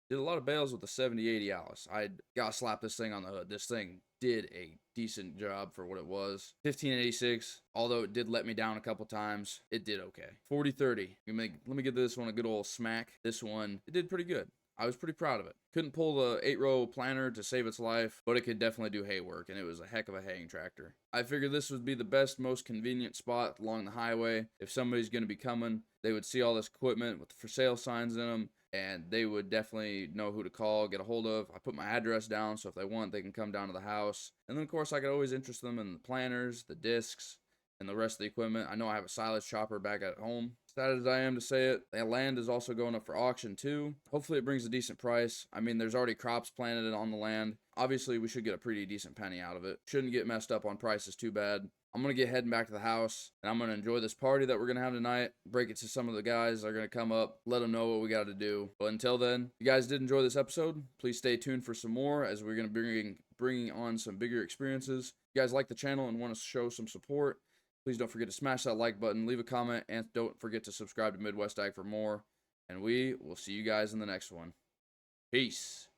Did a lot of bales with the 7080 Alice. I gotta slap this thing on the hood. This thing did a decent job for what it was. 1586, although it did let me down a couple times, it did okay. 4030, let me give this one a good old smack. This one, it did pretty good. I was pretty proud of it. Couldn't pull the 8-row planter to save its life, but it could definitely do hay work, and it was a heck of a haying tractor. I figured this would be the best, most convenient spot along the highway. If somebody's going to be coming, they would see all this equipment with the for sale signs in them, and they would definitely know who to call, get a hold of. I put my address down, so if they want, they can come down to the house. And then, of course, I could always interest them in the planters, the discs, and the rest of the equipment. I know I have a silage chopper back at home. Excited as I am to say it, that land is also going up for auction too. Hopefully it brings a decent price. I mean, there's already crops planted on the land. Obviously, we should get a pretty decent penny out of it. Shouldn't get messed up on prices too bad. I'm going to get heading back to the house, and I'm going to enjoy this party that we're going to have tonight. Break it to some of the guys that are going to come up. Let them know what we got to do. But until then, if you guys did enjoy this episode, please stay tuned for some more as we're going to be bringing on some bigger experiences. If you guys like the channel and want to show some support, please don't forget to smash that like button, leave a comment, and don't forget to subscribe to Midwest Ag for more. And we will see you guys in the next one. Peace.